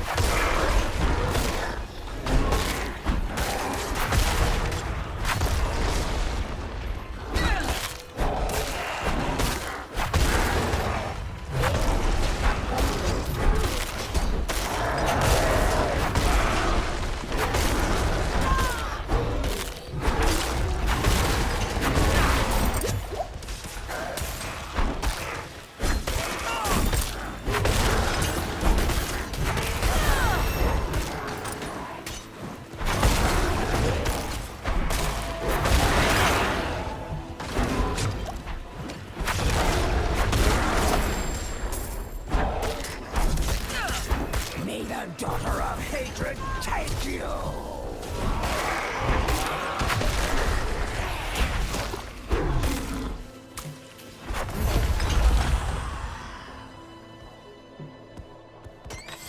May the daughter of hatred take you!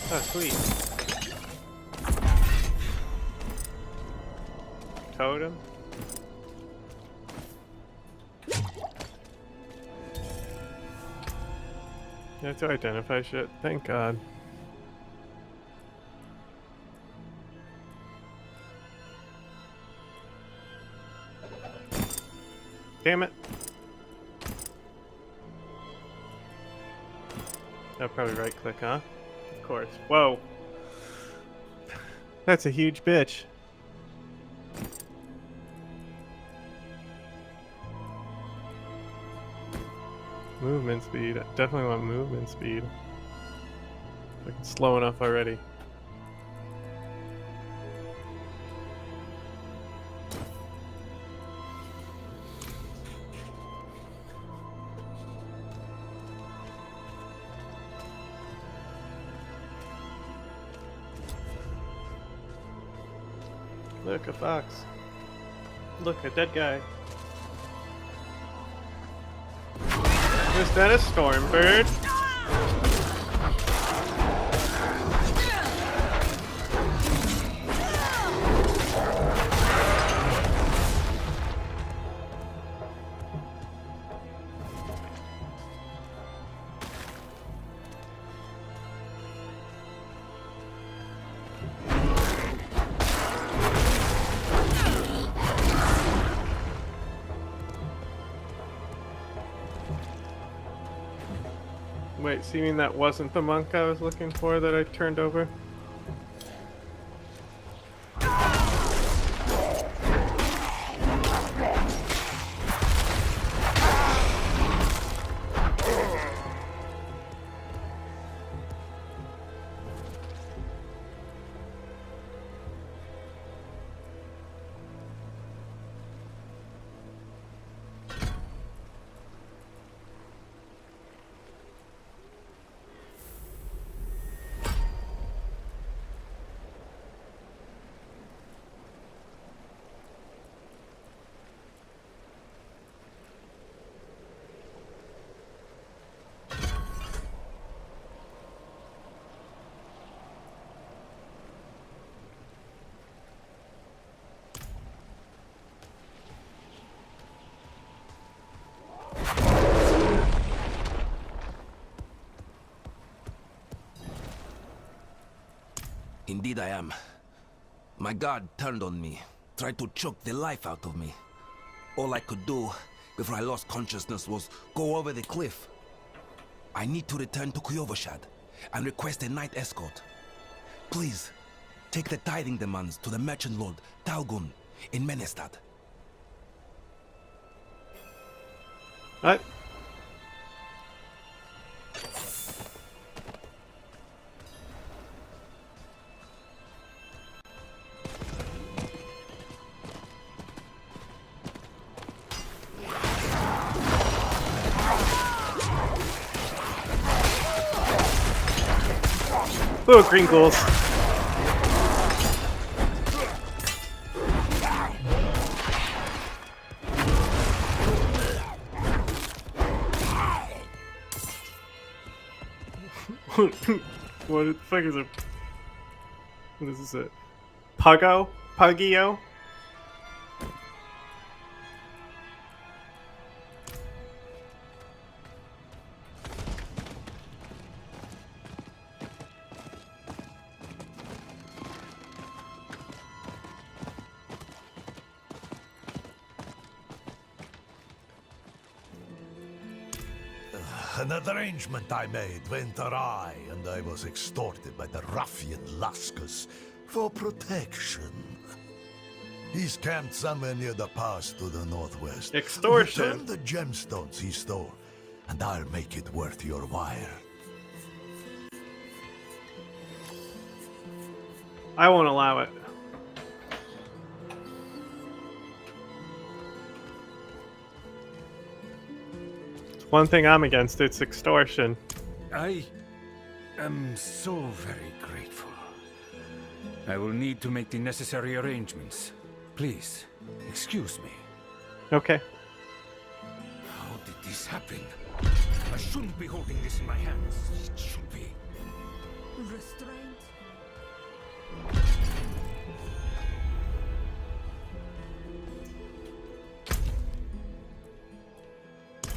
Oh, sweet. Totem. You have to identify shit. Thank God. Damn it. I'll probably right click, huh? Of course. Whoa. That's a huge bitch. Movement speed. I definitely want movement speed. Like it's slow enough already. Look, a fox. Look, a dead guy. Is that a storm bird? Wait, so you mean that wasn't the monk I was looking for that I turned over? Indeed I am. My god turned on me, tried to choke the life out of me. All I could do before I lost consciousness was go over the cliff. I need to return to Kuyovashad and request a night escort. Please, take the tithing demands to the merchant lord Talgun in Menestad. What? Little green ghouls. What the fuck is it? What is this? Puggo? Puggio? An arrangement I made went awry, and I was extorted by the ruffian Laskus for protection. He's camped somewhere near the pass to the northwest. Extortion. Return the gemstones he stole, and I'll make it worth your while. I won't allow it. One thing I'm against, it's extortion. I am so very grateful. I will need to make the necessary arrangements. Please, excuse me. Okay. How did this happen? I shouldn't be holding this in my hands. It should be. Restraint.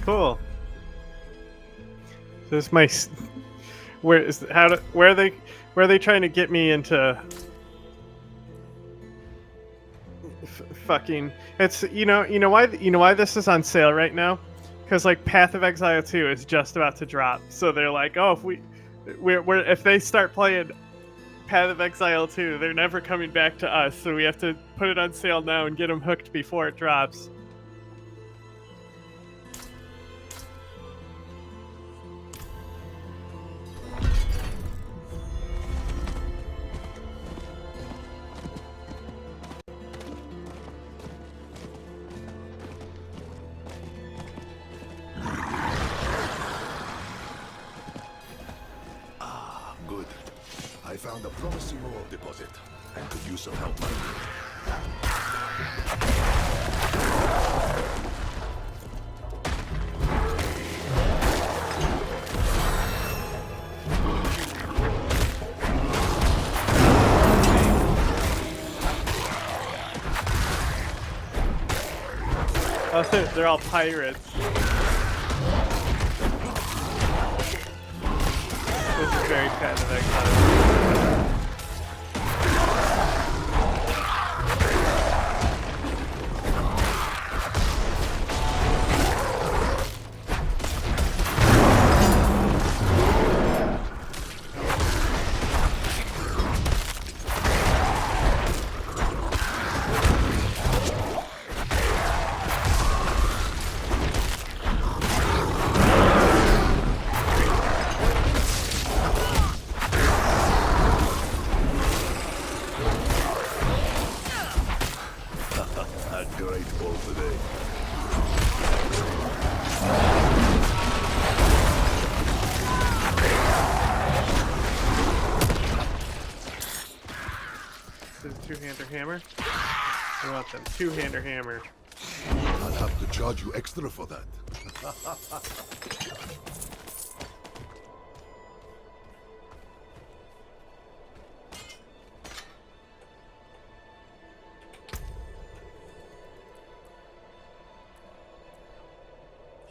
Cool. This is my. Where are they trying to get me into? Fucking. It's you know why this is on sale right now, because like Path of Exile 2 is just about to drop, so they're like, oh, if they start playing Path of Exile 2, they're never coming back to us, so we have to put it on sale now and get them hooked before it drops. Good. I found a promising ore deposit and could use some help. Oh, they're all pirates. This is very Path of Exile. A great ball today. This is a two-hander hammer. I want them two-hander hammer. I'll have to charge you extra for that.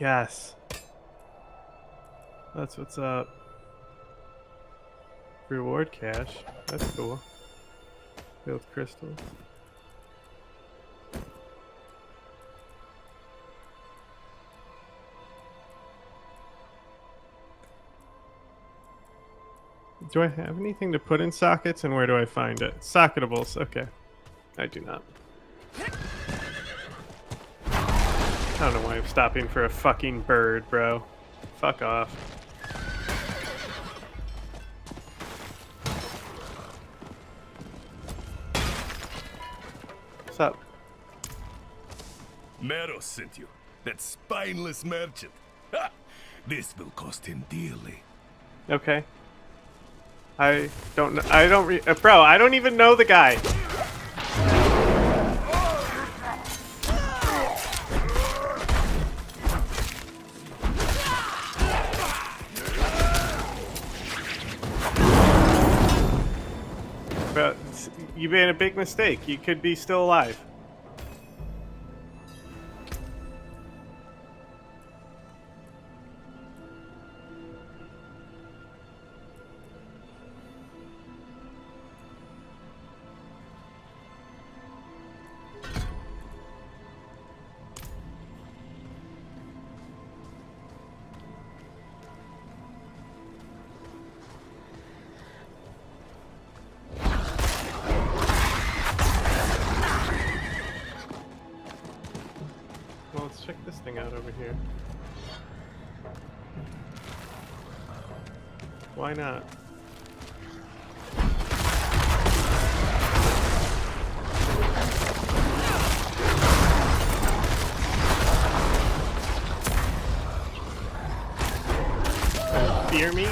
Yes. That's what's up. Reward cache. That's cool. Build crystals. Do I have anything to put in sockets, and where do I find it? Socketables. Okay. I do not. I don't know why I'm stopping for a fucking bird, bro. Fuck off. What's up? Meros sent you. That spineless merchant. Ha! This will cost him dearly. Okay. I don't know. Bro, I don't even know the guy. Bro, you made a big mistake. You could be still alive. check this thing out over here. Why not? Fear me?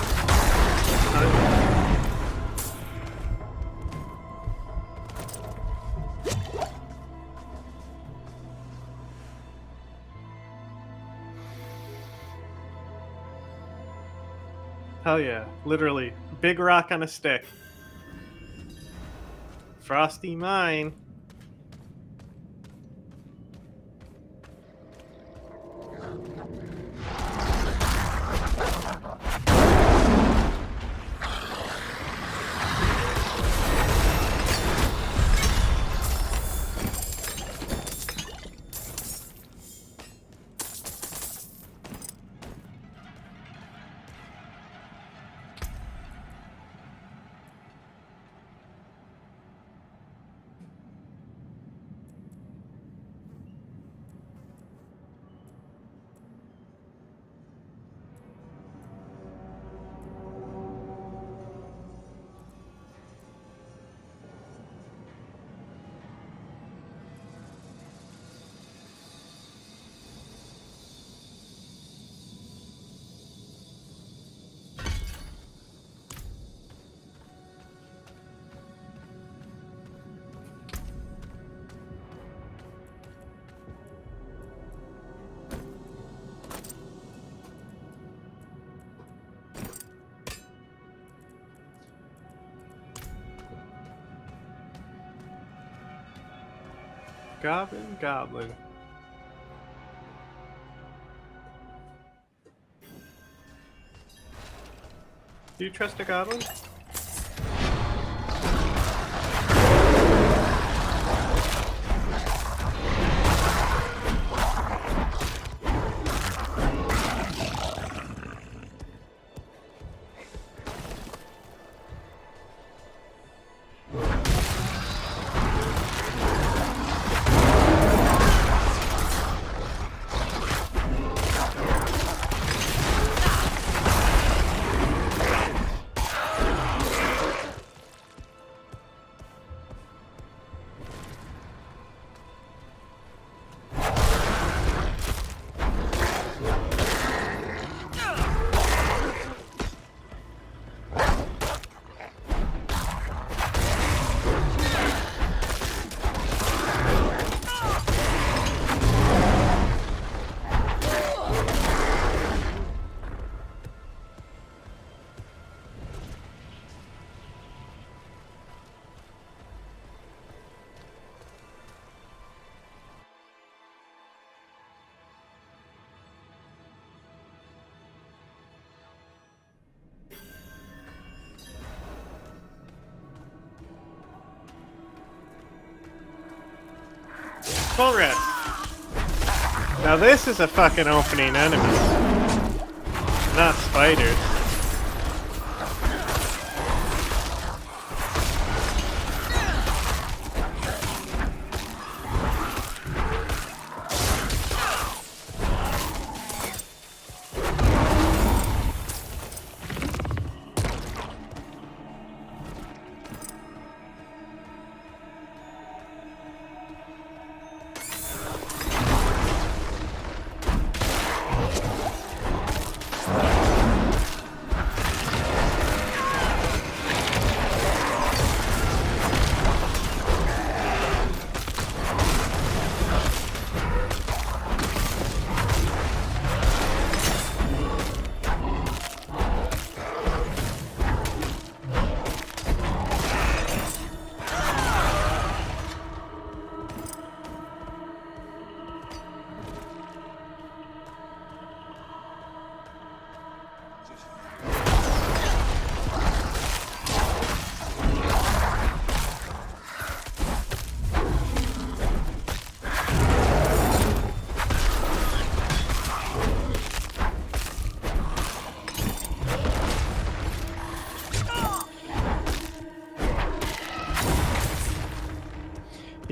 Hell yeah, literally. Big rock on a stick. Frosty mine. Goblin. Do you trust a goblin? Full rest. Now this is a fucking opening enemy. Not spiders.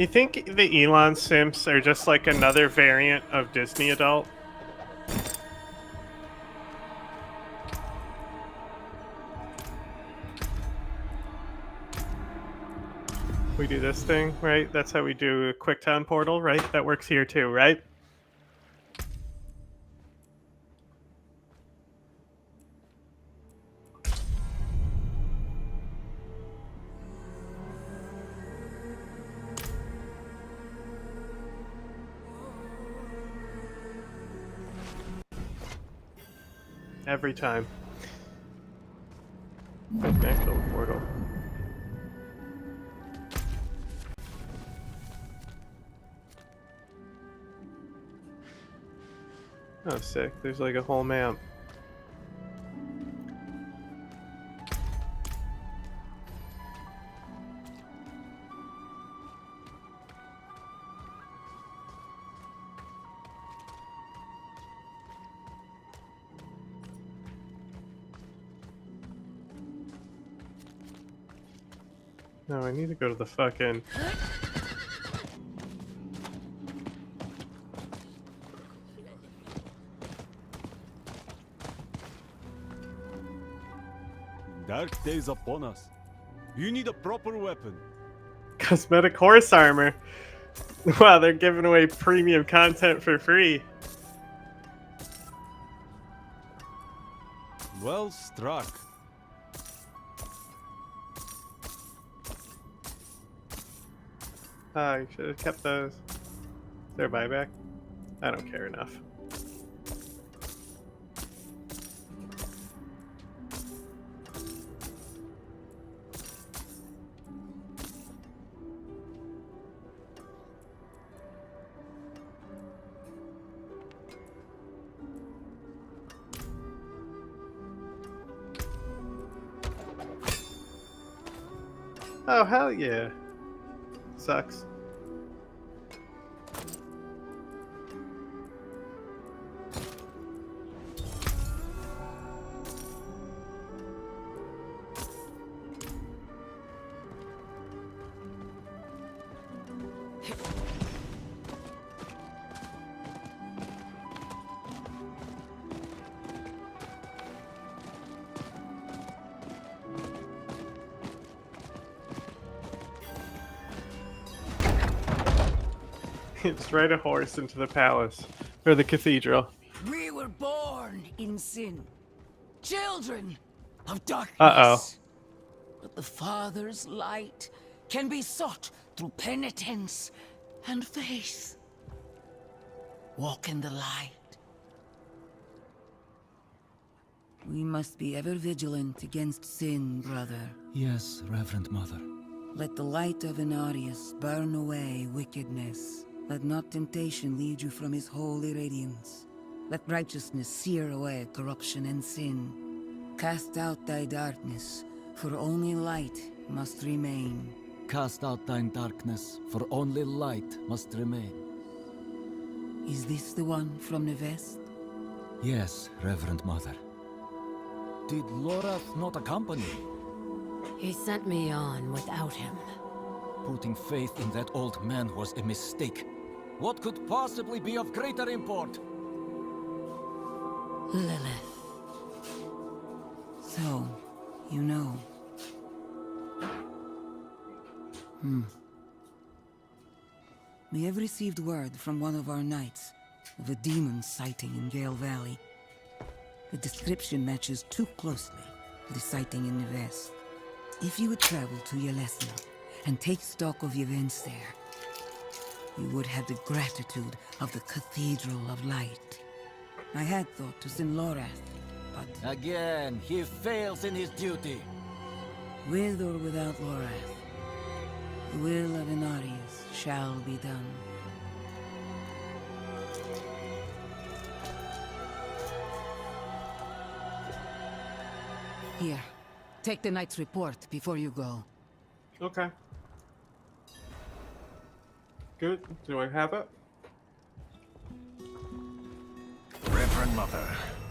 You think the Elon Simps are just like another variant of Disney adult? We do this thing, right? That's how we do a QuickTime portal, right? That works here too, right? Every time. Actual portal. Oh, sick. There's like a whole map. No, I need to go to the fucking... Dark days upon us. You need a proper weapon. Cosmetic horse armor. Wow, they're giving away premium content for free. Well struck. You should have kept those. Is there a buyback? I don't care enough. Oh, hell yeah. Sucks. Just ride a horse into the palace or the cathedral. We were born in sin, children of darkness. Uh-oh. But the Father's light can be sought through penitence and faith. Walk in the light. We must be ever vigilant against sin, brother. Yes, Reverend Mother. Let the light of Inarius burn away wickedness. Let not temptation lead you from his holy radiance. Let righteousness sear away corruption and sin. Cast out thy darkness, for only light must remain. Cast out thine darkness, for only light must remain. Is this the one from the west? Yes, Reverend Mother. Did Lorath not accompany? He sent me on without him. Putting faith in that old man was a mistake. What could possibly be of greater import? Lilith. So, you know. We have received word from one of our knights of a demon sighting in Gale Valley. The description matches too closely to the sighting in the west. If you would travel to Yelesna and take stock of the events there, you would have the gratitude of the Cathedral of Light. I had thought to send Lorath, but... Again, he fails in his duty. With or without Lorath, the will of Inarius shall be done. Here, take the knight's report before you go. Okay. Good. Do I have it? Reverend Mother,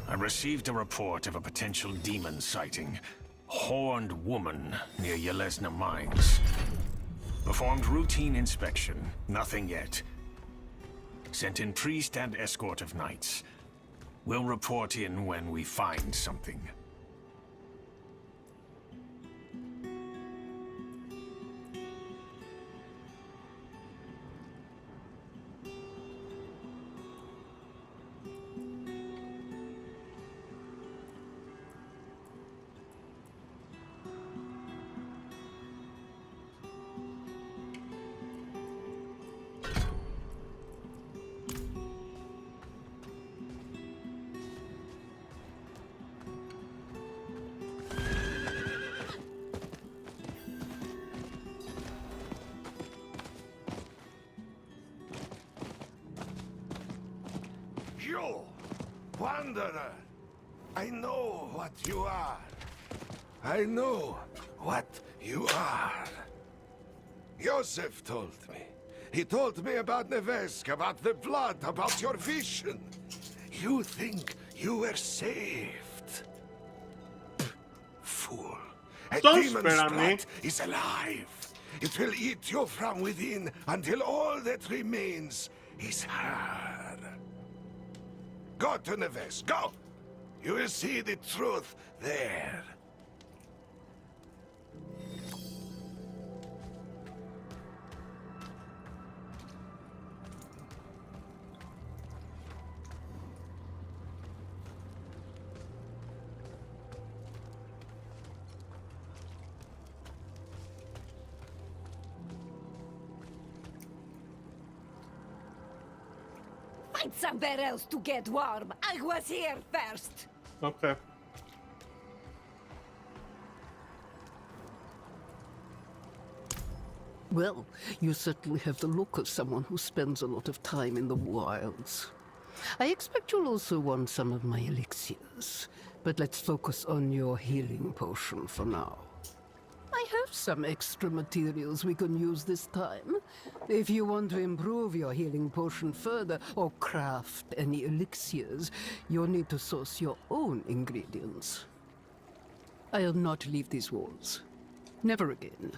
I received a report of a potential demon sighting. Horned woman near Yelesna Mines. Performed routine inspection. Nothing yet. Sent in priest and escort of knights. We'll report in when we find something. You, wanderer, I know what you are. I know what you are. Joseph told me. He told me about Nevesk, about the blood, about your vision. You think you were saved. Fool. A Don't demon's spit on me. blood is alive. It will eat you from within until all that remains is her. Go to Nevesk, go! You will see the truth there. Find somewhere else to get warm. I was here first. Okay. Well, you certainly have the look of someone who spends a lot of time in the wilds. I expect you'll also want some of my elixirs, but let's focus on your healing potion for now. I have some extra materials we can use this time. If you want to improve your healing potion further, or craft any elixirs, you'll need to source your own ingredients. I'll not leave these walls. Never again.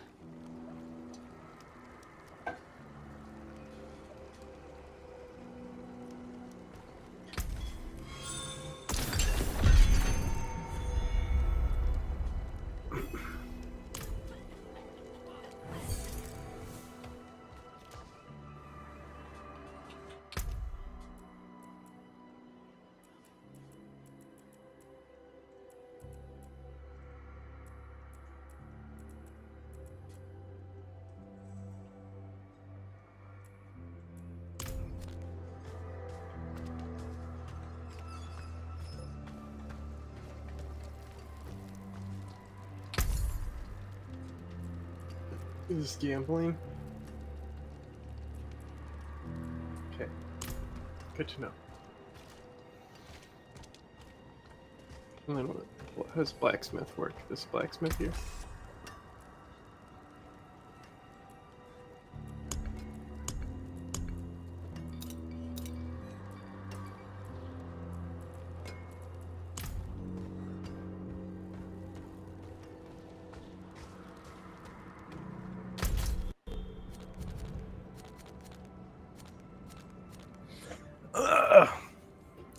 Is this gambling? Okay. Good to know. And then how does blacksmith work? This blacksmith here?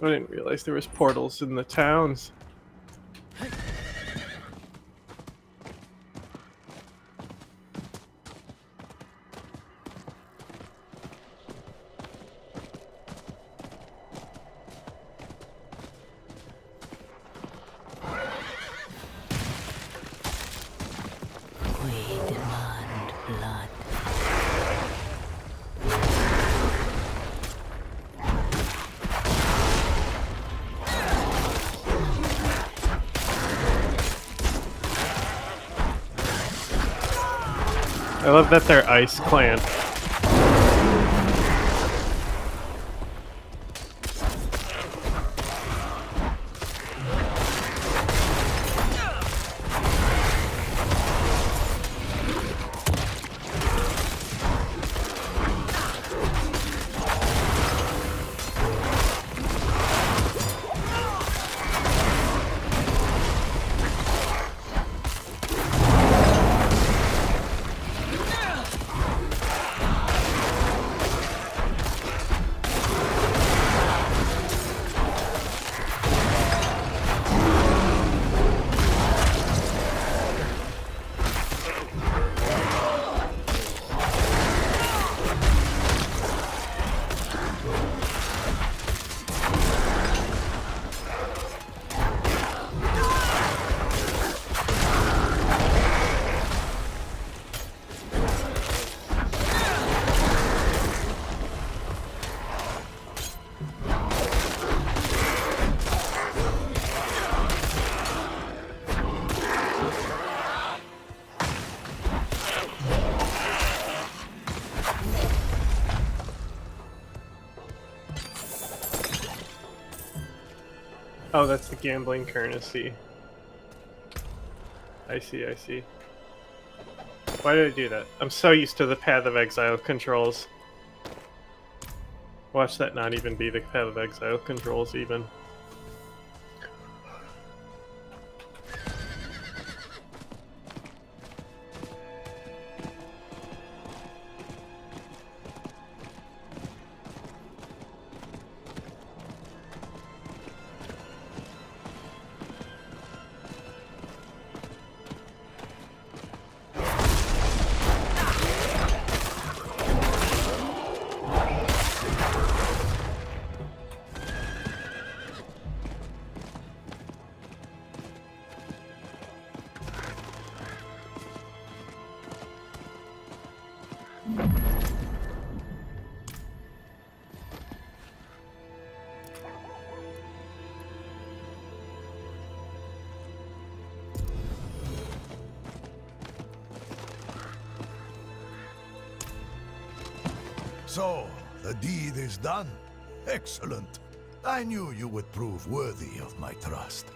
I didn't realize there was portals in the towns. We demand blood. I love that they're Ice Clan. Oh, that's the gambling currency. I see, I see. Why did I do that? I'm so used to the Path of Exile controls. Watch that not even be the Path of Exile controls, even. So, the deed is done. Excellent. I knew you would prove worthy of my trust.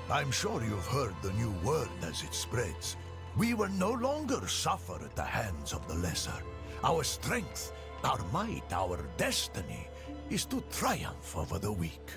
I'm sure you've heard the new word as it spreads. We will no longer suffer at the hands of the lesser. Our strength, our might, our destiny is to triumph over the weak.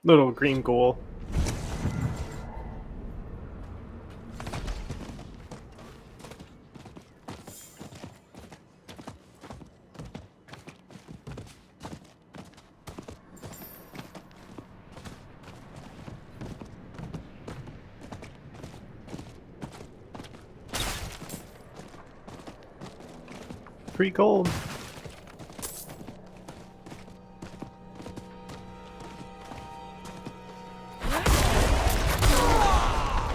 Little green ghoul. Free gold.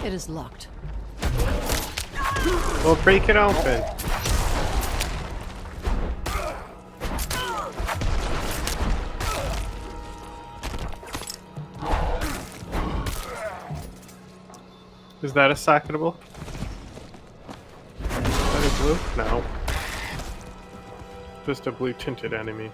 It is locked. We'll break it open. Is that a socketable? Is that a blue? No. Just a blue tinted enemy.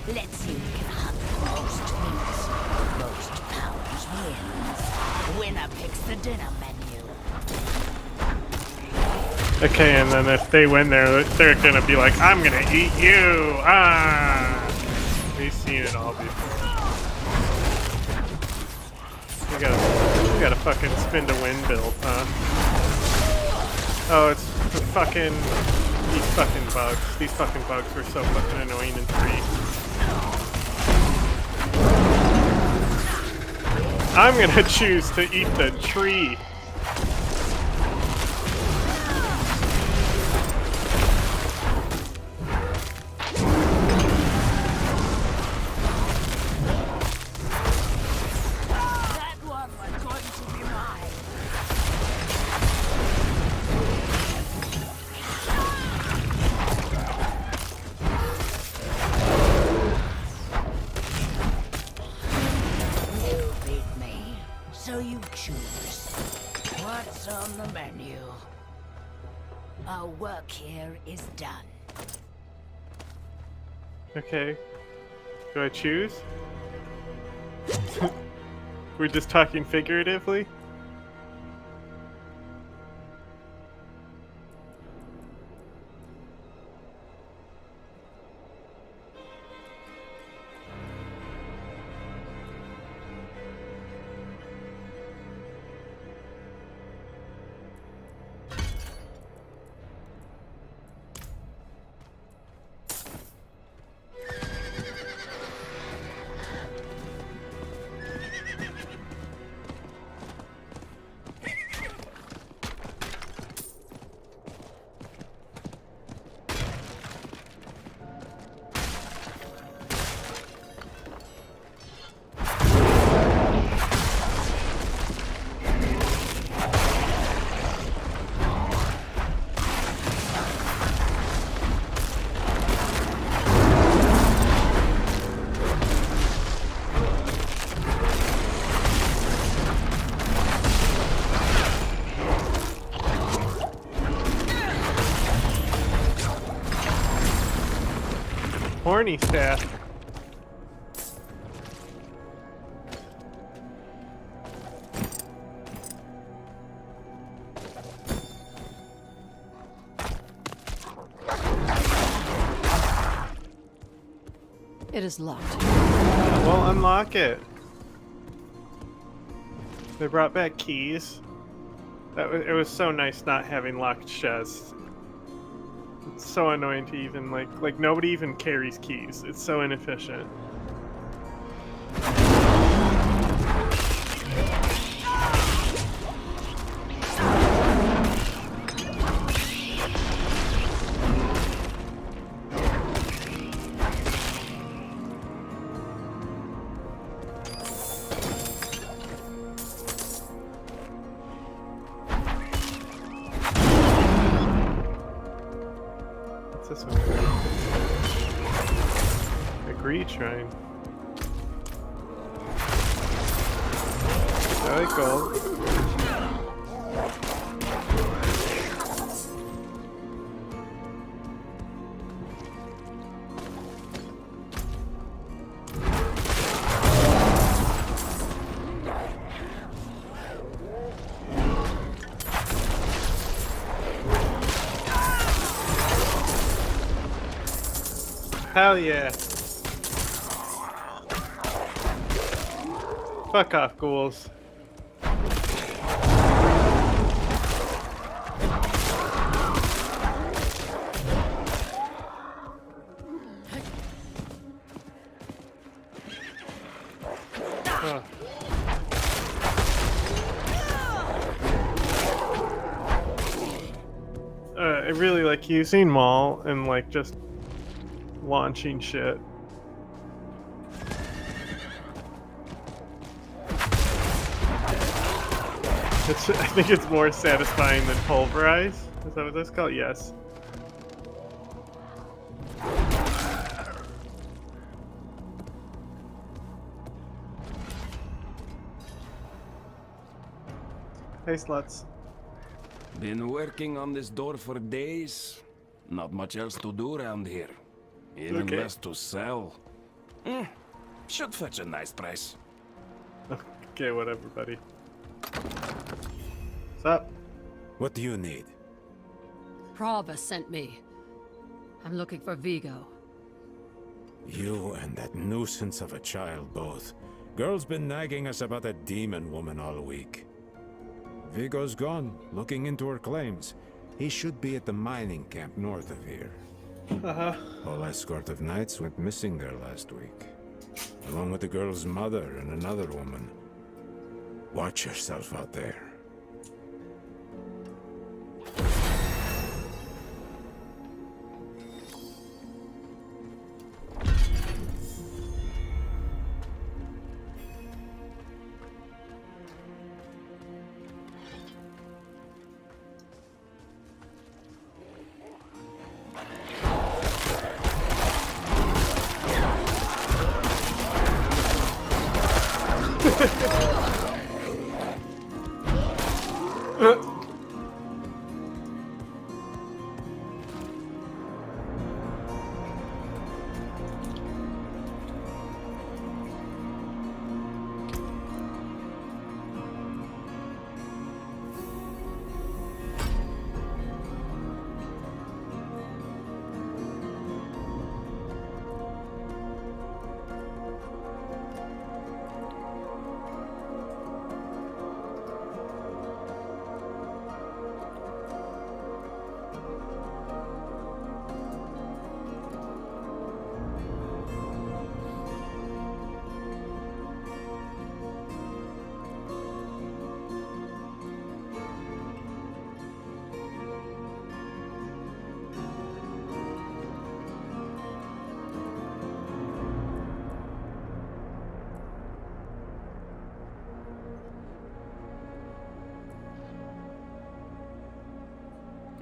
Let's see who can hunt the most things. Most powers wins. Winner picks the dinner menu. Okay, and then if they win, they're gonna be like, "I'm gonna eat you!" Ah, we've seen it all before. You gotta fucking spin to win build, huh? Oh, it's the fucking these fucking bugs. These fucking bugs were so fucking annoying in 3. I'm gonna choose to eat the tree. That one was going to be mine. You beat me, so you choose. What's on the menu? Our work here is done. Okay. Do I choose? We're just talking figuratively? Horny staff. It is locked. Well, unlock it. They brought back keys. It was so nice not having locked chests. It's so annoying to even like nobody even carries keys. It's so inefficient. This one. Agree shrine. I like gold. Hell yeah. Fuck off, ghouls. Oh. I really like using Maul and like just launching shit. I think it's more satisfying than pulverize. Is that what that's called? Yes. Hey, sluts. Been working on this door for days. Not much else to do around here. Even Okay. less to sell. Should fetch a nice price. Okay, whatever, buddy. What's up? What do you need? Prava sent me. I'm looking for Vigo. You and that nuisance of a child both. Girl's been nagging us about that demon woman all week. Vigo's gone, looking into her claims. He should be at the mining camp north of here. Whole escort of knights went missing there last week. Along with the girl's mother and another woman. Watch yourself out there.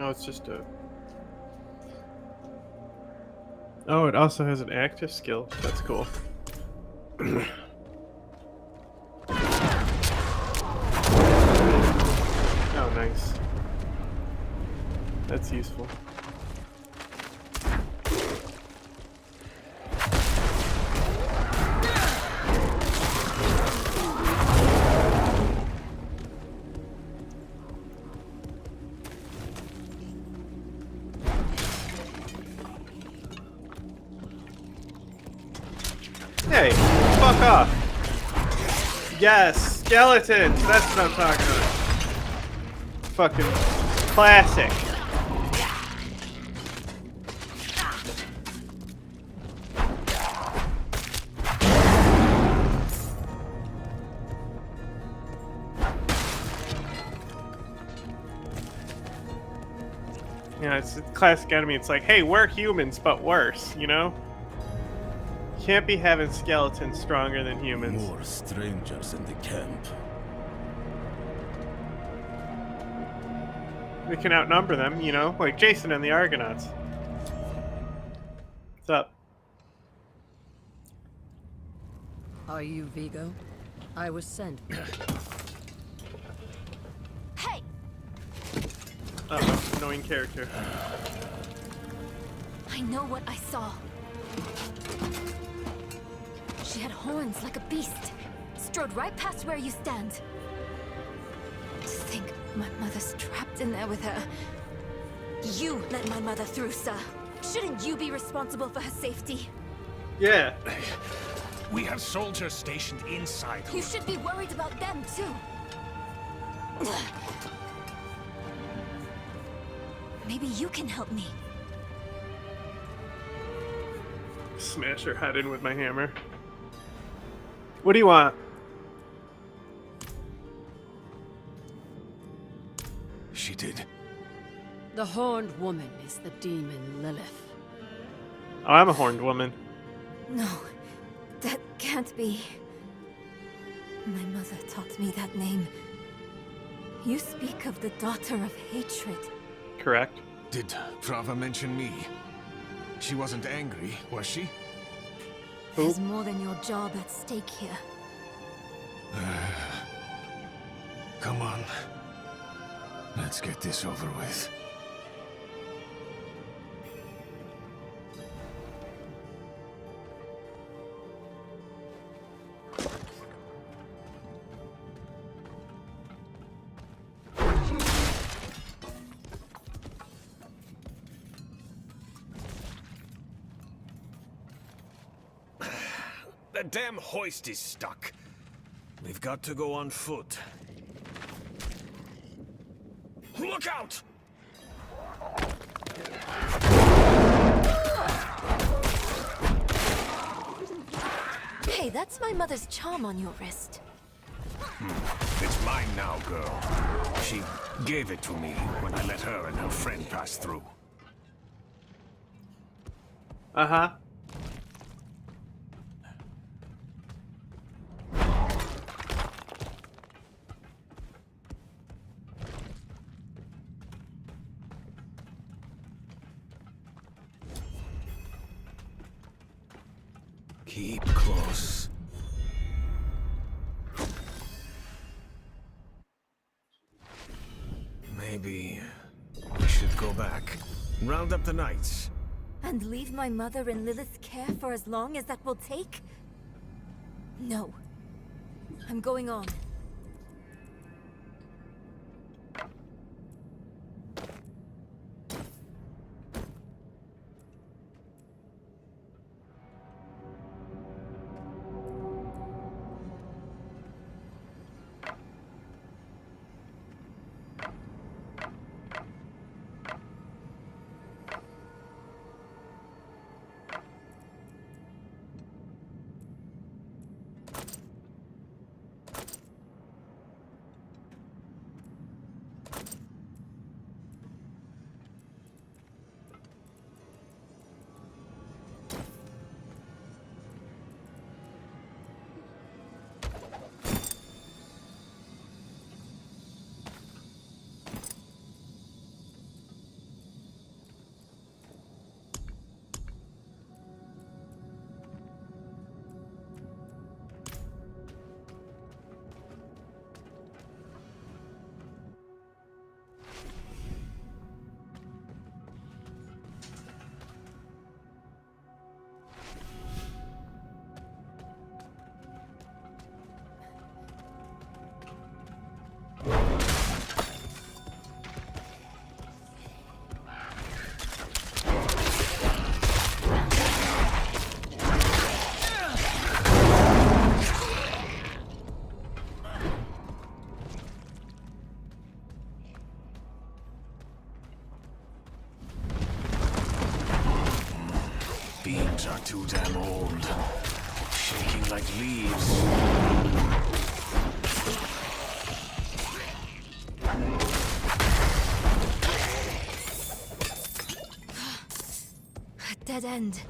Oh, it's just a... Oh, it also has an active skill. That's cool. Oh, nice. That's useful. Hey, fuck off. Yes, skeletons. That's what I'm talking about. Fucking classic. Yeah, it's a classic enemy. It's like, hey, we're humans, but worse, you know? Can't be having skeletons stronger than humans. More strangers in the camp. We can outnumber them, you know, like Jason and the Argonauts. What's up? Are you Vigo? I was sent. Hey! Uh-oh, annoying character. I know what I saw. She had horns like a beast. Strode right past where you stand. To think my mother's trapped in there with her. You let my mother through, sir. Shouldn't you be responsible for her safety? Yeah. We have soldiers stationed inside. You should be worried about them, too. Maybe you can help me. Smash her head in with my hammer. What do you want? She did. The horned woman is the demon Lilith. Oh, I'm a horned woman. No, that can't be. My mother taught me that name. You speak of the daughter of hatred. Correct. Did Prava mention me? She wasn't angry, was she? There's more than your job at stake here. Come on. Let's get this over with. The damn hoist is stuck. We've got to go on foot. Look out! Hey, that's my mother's charm on your wrist. It's mine now, girl. She gave it to me when I let her and her friend pass through. Uh-huh. Keep close. Maybe we should go back, round up the knights. And leave my mother in Lilith's care for as long as that will take? No. I'm going on. Beams are too damn old. Shaking like leaves. A dead end.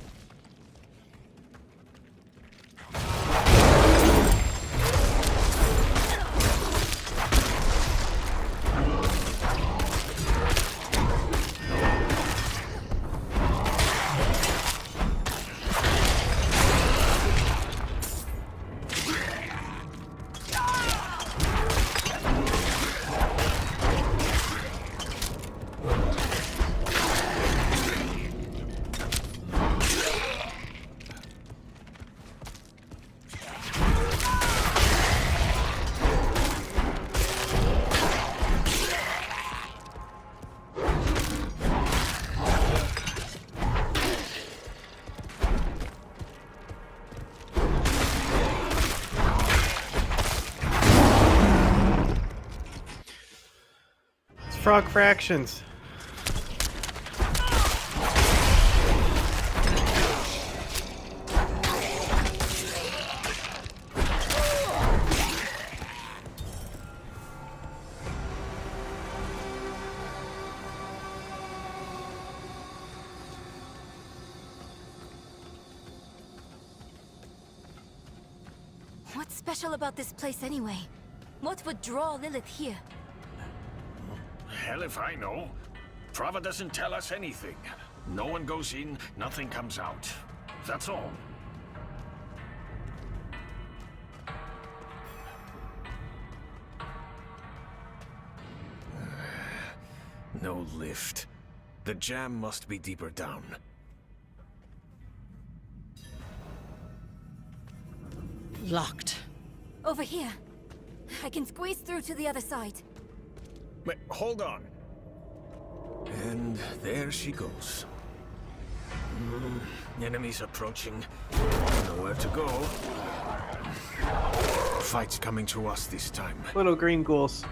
Frog fractions. What's special about this place anyway? What would draw Lilith here? Hell if I know. Prava doesn't tell us anything. No one goes in, nothing comes out. That's all. No lift. The jam must be deeper down. Locked. Over here. I can squeeze through to the other side. Wait, hold on. And there she goes. Enemies approaching. Nowhere to go. Fight's coming to us this time. Little green ghouls.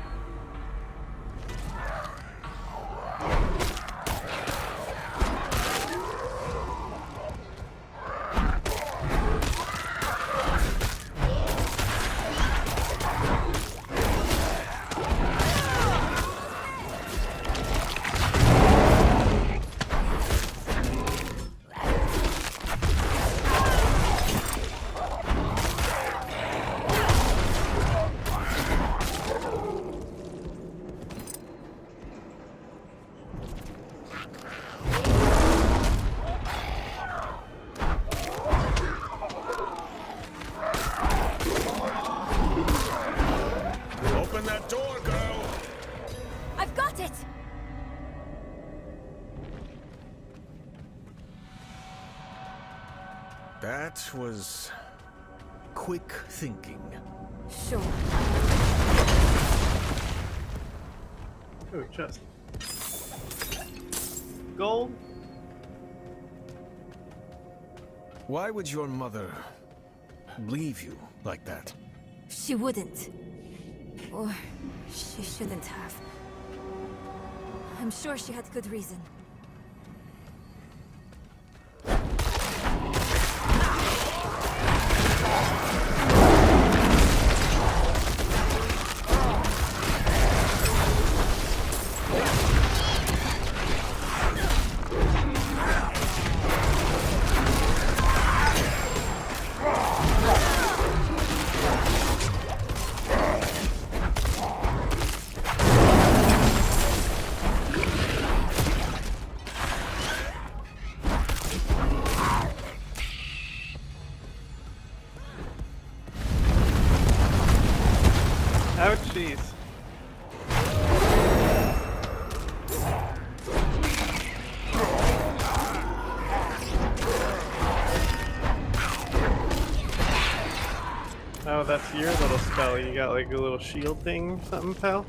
Open that door, girl! I've got That's it! That was quick thinking. Sure. Oh, chest. Gold? Why would your mother leave you like that? She wouldn't. Or she shouldn't have. I'm sure she had good reason. Ouchies. Oh, that's your little spell. You got like a little shield thing, something, pal?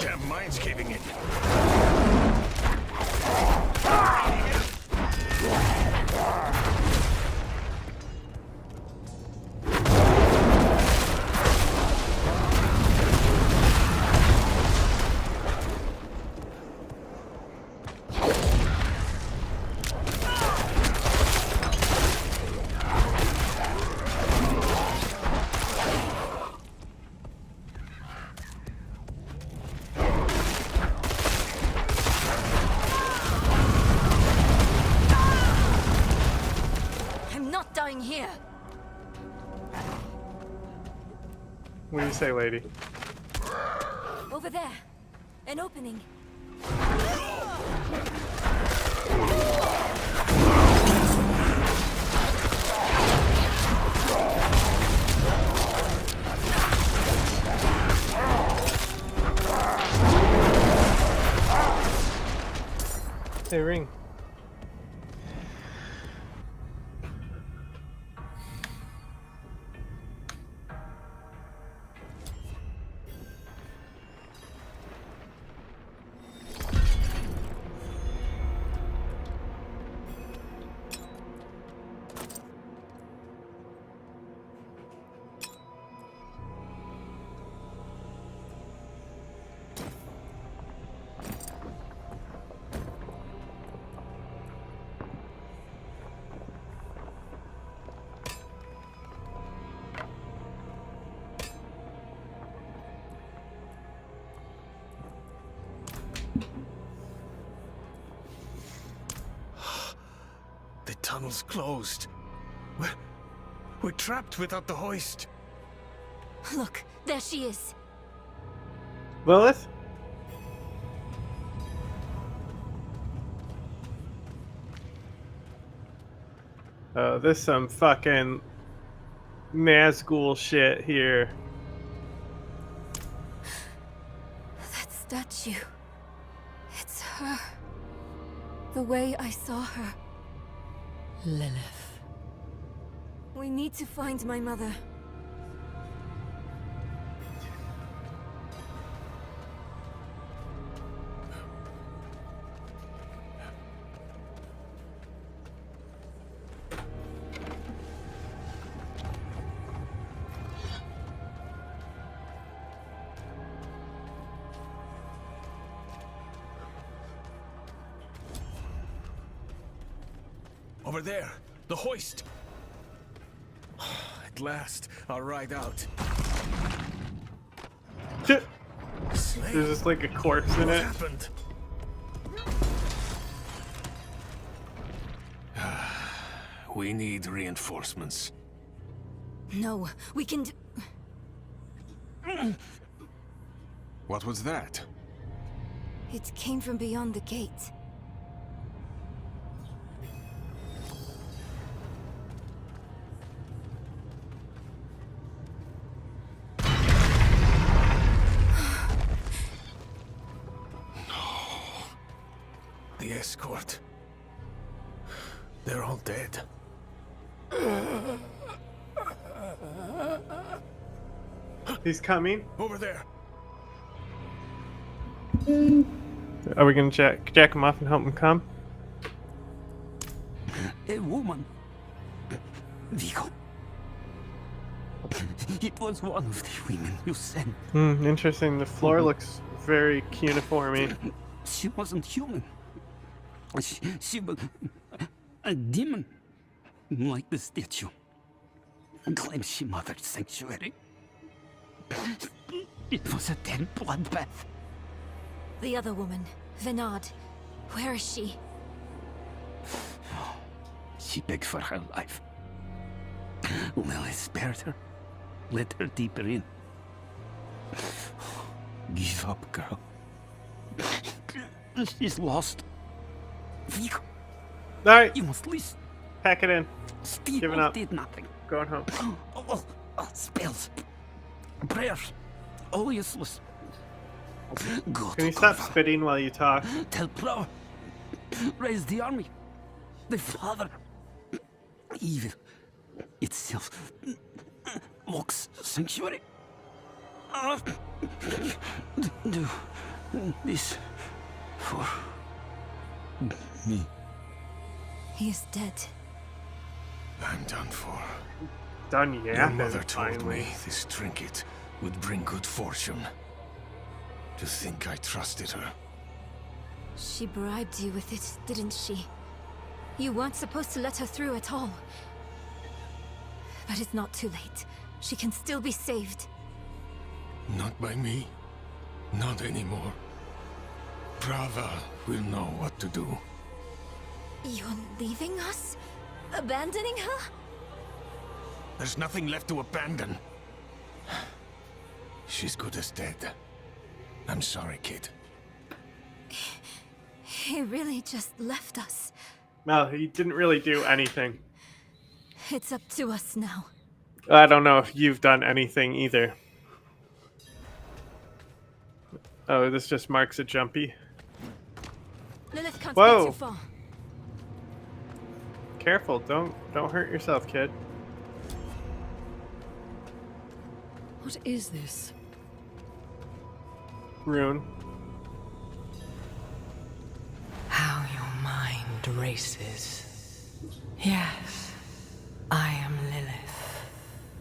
Damn, mine's caving in. I'm not dying here! What do you say, lady? Over there. An opening. Hey, ring. The tunnel's closed. We're trapped without the hoist. Look, there she is. Lilith? Oh, this some fucking Nazgul shit here. That statue. It's her. The way I saw her. Lilith. We need to find my mother. Over there, the hoist. At last, I'll ride out. There's just like a corpse in it. Happened? We need reinforcements. No, we can What was that? It came from beyond the gate. escort. They're all dead. He's coming. Over there. Are we gonna jack him off and help him come? A woman. Vigo. It was one of the women you sent. Interesting. The floor looks very cuneiform-y. She wasn't human. She was a demon, like the statue. Claims she mothered sanctuary. It was a dead bloodbath. The other woman, Venard. Where is she? She begged for her life. Lilith spared her. Let her deeper in. Give up, girl. She's lost. Vigo. Alright. You must listen. Pack it in. Steve Giving up. did nothing. Going home. Spells. Prayers. All useless. Go Can you to stop Corval. spitting while you talk? Tell Pro. Raise the army. The father. Evil itself. Locks sanctuary. Do this for me. He is dead. I'm done for. Done Your yapping, mother told finally. me this trinket would bring good fortune. To think I trusted her. She bribed you with it, didn't she? You weren't supposed to let her through at all. But it's not too late. She can still be saved. Not by me. Not anymore. Prava will know what to do. You're leaving us? Abandoning her? There's nothing left to abandon. She's good as dead. I'm sorry, kid. He really just left us. No, he didn't really do anything. It's up to us now. I don't know if you've done anything either. Oh, this just marks a jumpy. Lilith can't Whoa. be too far. Careful, don't hurt yourself, kid. What is this? Rune. How your mind races. Yes, I am Lilith,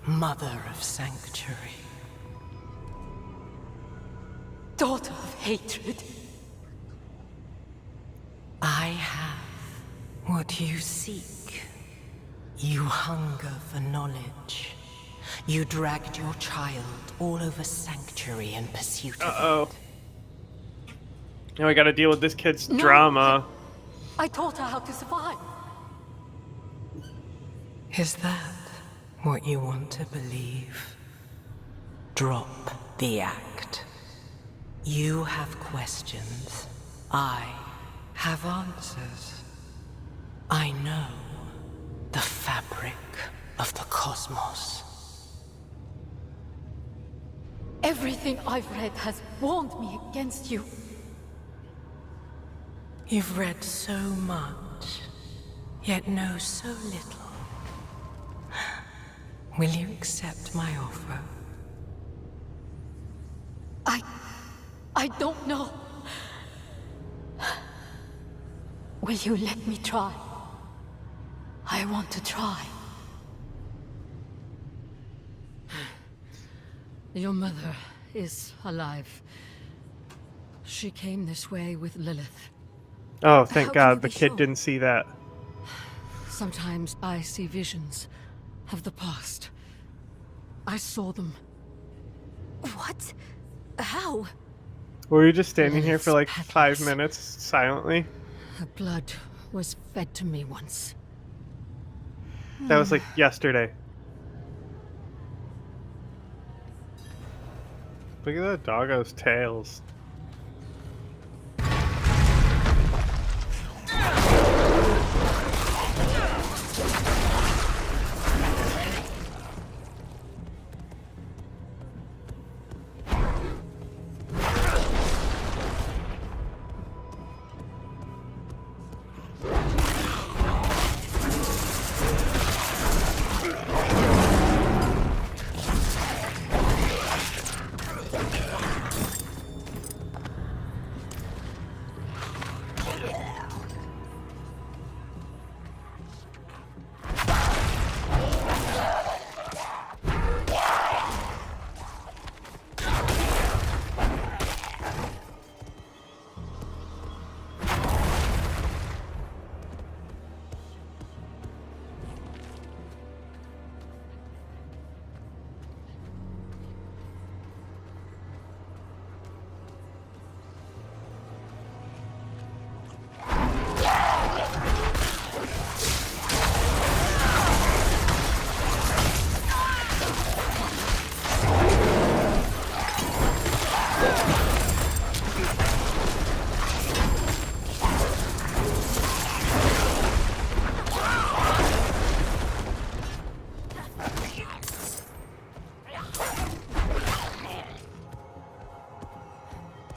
mother of sanctuary. Daughter of hatred. I have what you seek. You hunger for knowledge. You dragged your child all over sanctuary in pursuit of Uh-oh. Now we gotta deal with this kid's drama. I taught her how to survive. Is that what you want to believe? Drop the act. You have questions. I have answers. I know the fabric of the cosmos. Everything I've read has warned me against you. You've read so much, yet know so little. Will you accept my offer? I don't know. Will you let me try? I want to try. Your mother is alive. She came this way with Lilith. Oh, thank How can God, you the be kid sure? didn't see that. Sometimes I see visions of the past. I saw them. What? How? Were you just standing here for like 5 minutes silently? Her blood was fed to me once. That was like yesterday. Look at that doggo's tails.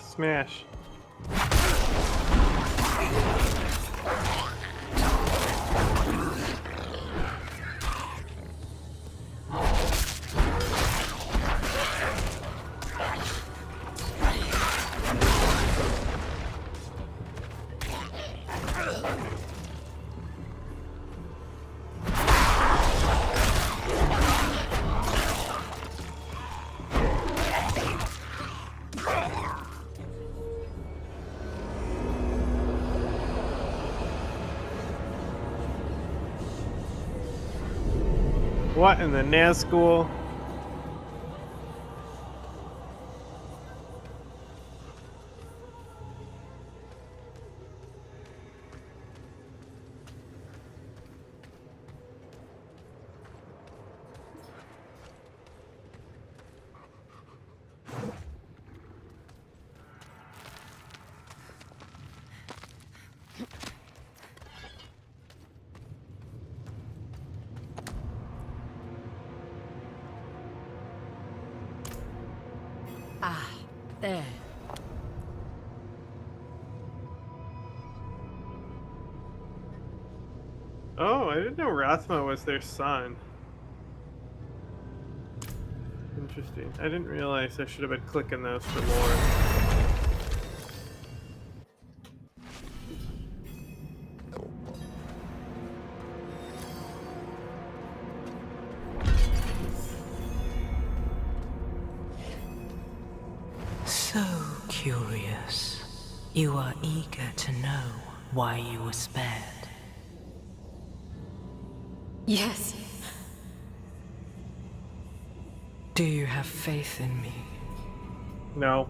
Smash. What in the Nazgul? Ah, there. Oh, I didn't know Rathma was their son. Interesting. I didn't realize I should have been clicking those for more. So curious. You are eager to know why you were spared. Yes. Do you have faith in me? No.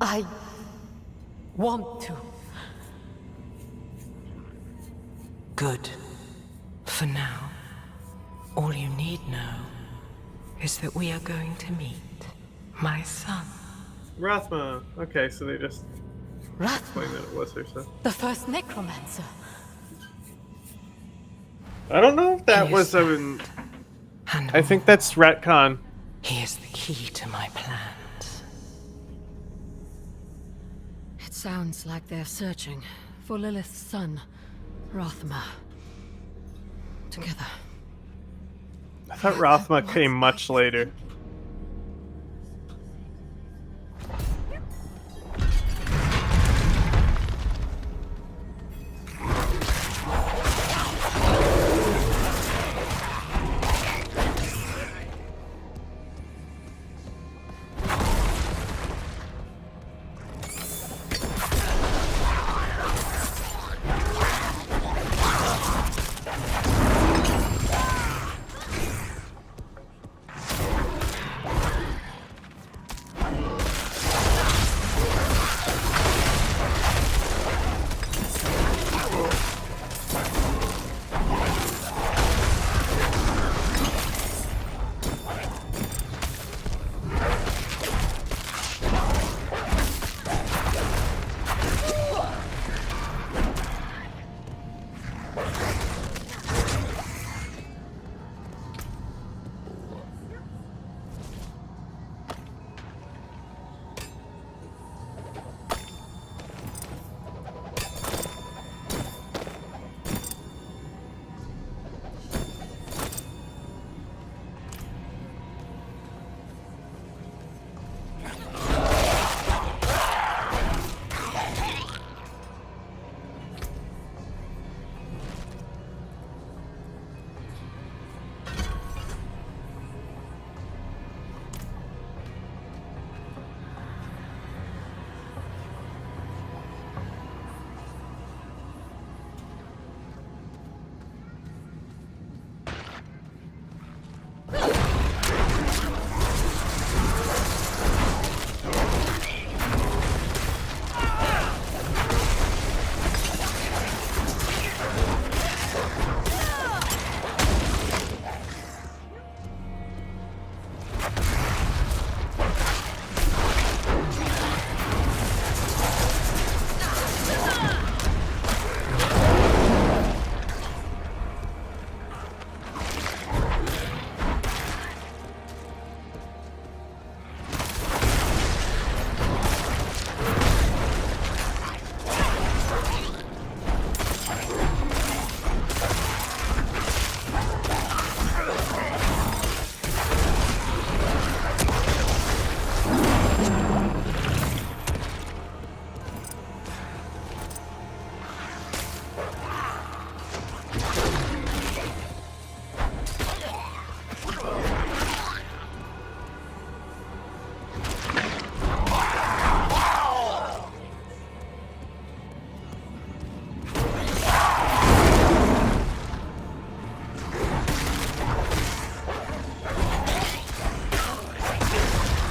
I want to. Good. For now, all you need know is that we are going to meet my son. Rathma. Okay, so they just explained that it was her son. The first necromancer. I don't know if that was I think that's retcon. He is the key to my plans. It sounds like they're searching for Lilith's son, Rathma. Together. I thought Rathma came much later.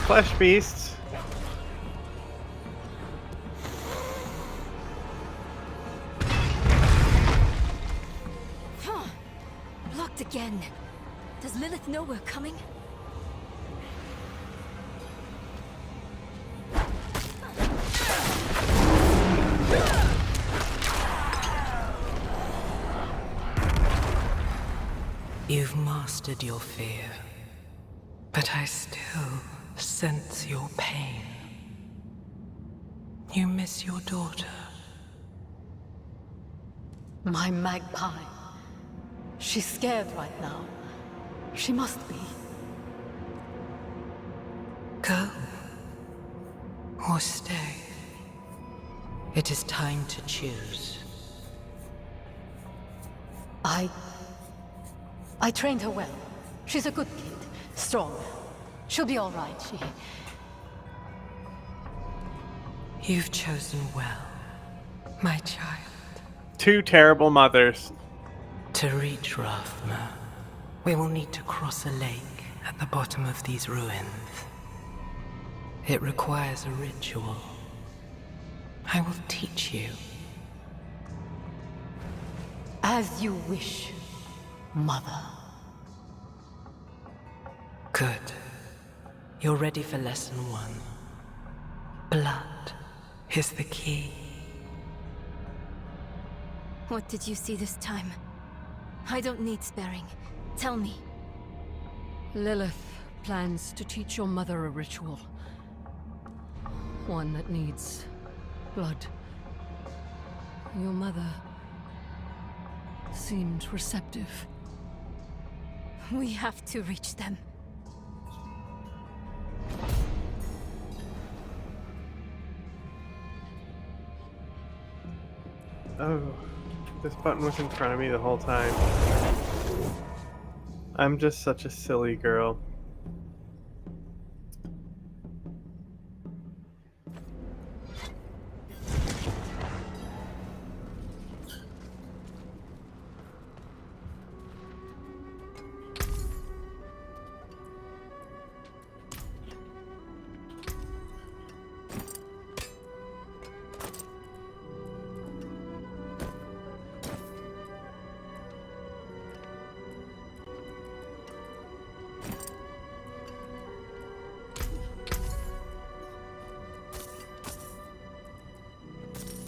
Flesh beasts. Blocked again. Does Lilith know we're coming? You've mastered your fear, but I still sense your pain. You miss your daughter. My magpie. She's scared right now. She must be. Go. Or stay. It is time to choose. I trained her well. She's a good kid. Strong. She'll be all right. You've chosen well, my child. Two terrible mothers. To reach Rathma, we will need to cross a lake at the bottom of these ruins. It requires a ritual. I will teach you. As you wish, Mother. Good. You're ready for lesson 1. Blood is the key. What did you see this time? I don't need sparing. Tell me. Lilith plans to teach your mother a ritual. One that needs blood. Your mother seemed receptive. We have to reach them. Oh, this button was in front of me the whole time. I'm just such a silly girl.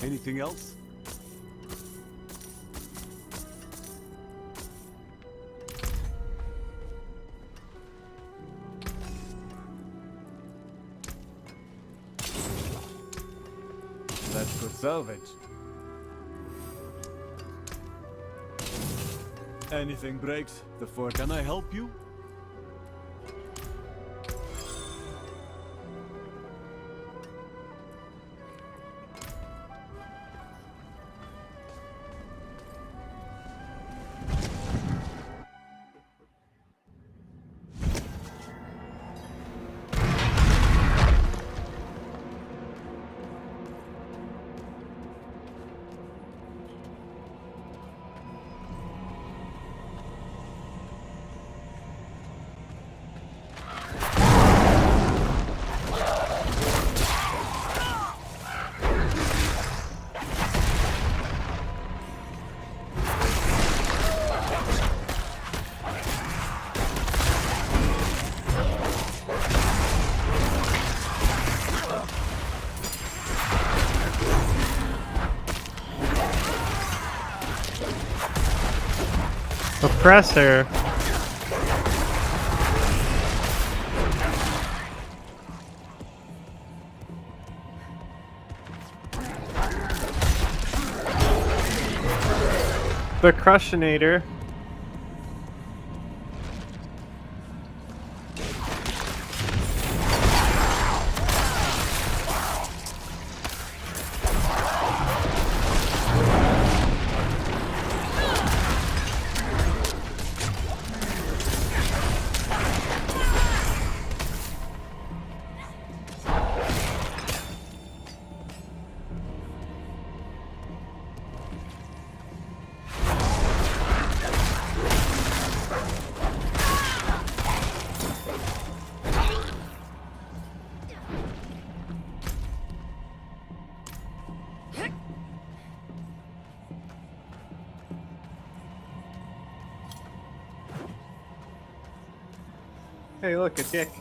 Anything else? That's good salvage. Anything breaks, therefore can I help you? Oppressor. The Crushinator. Hey, look, a dick.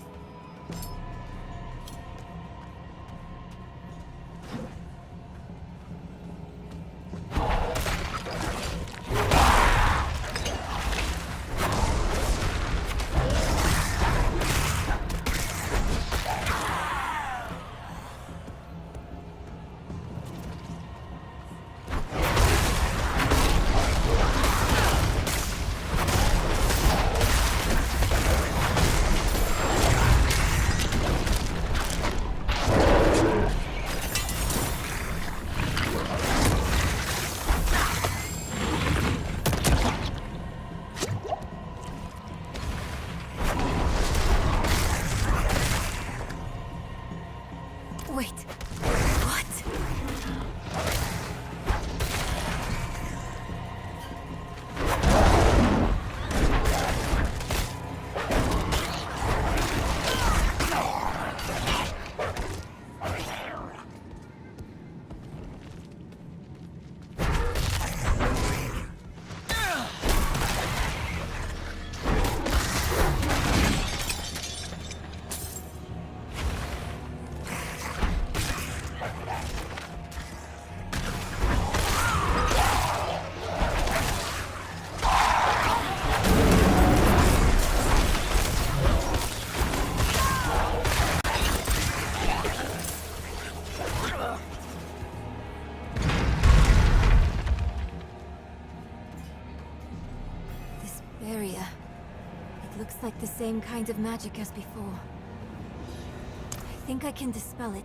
Wait. What? This barrier. It looks like the same kind of magic as before. I think I can dispel it.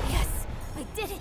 Yes, I did it!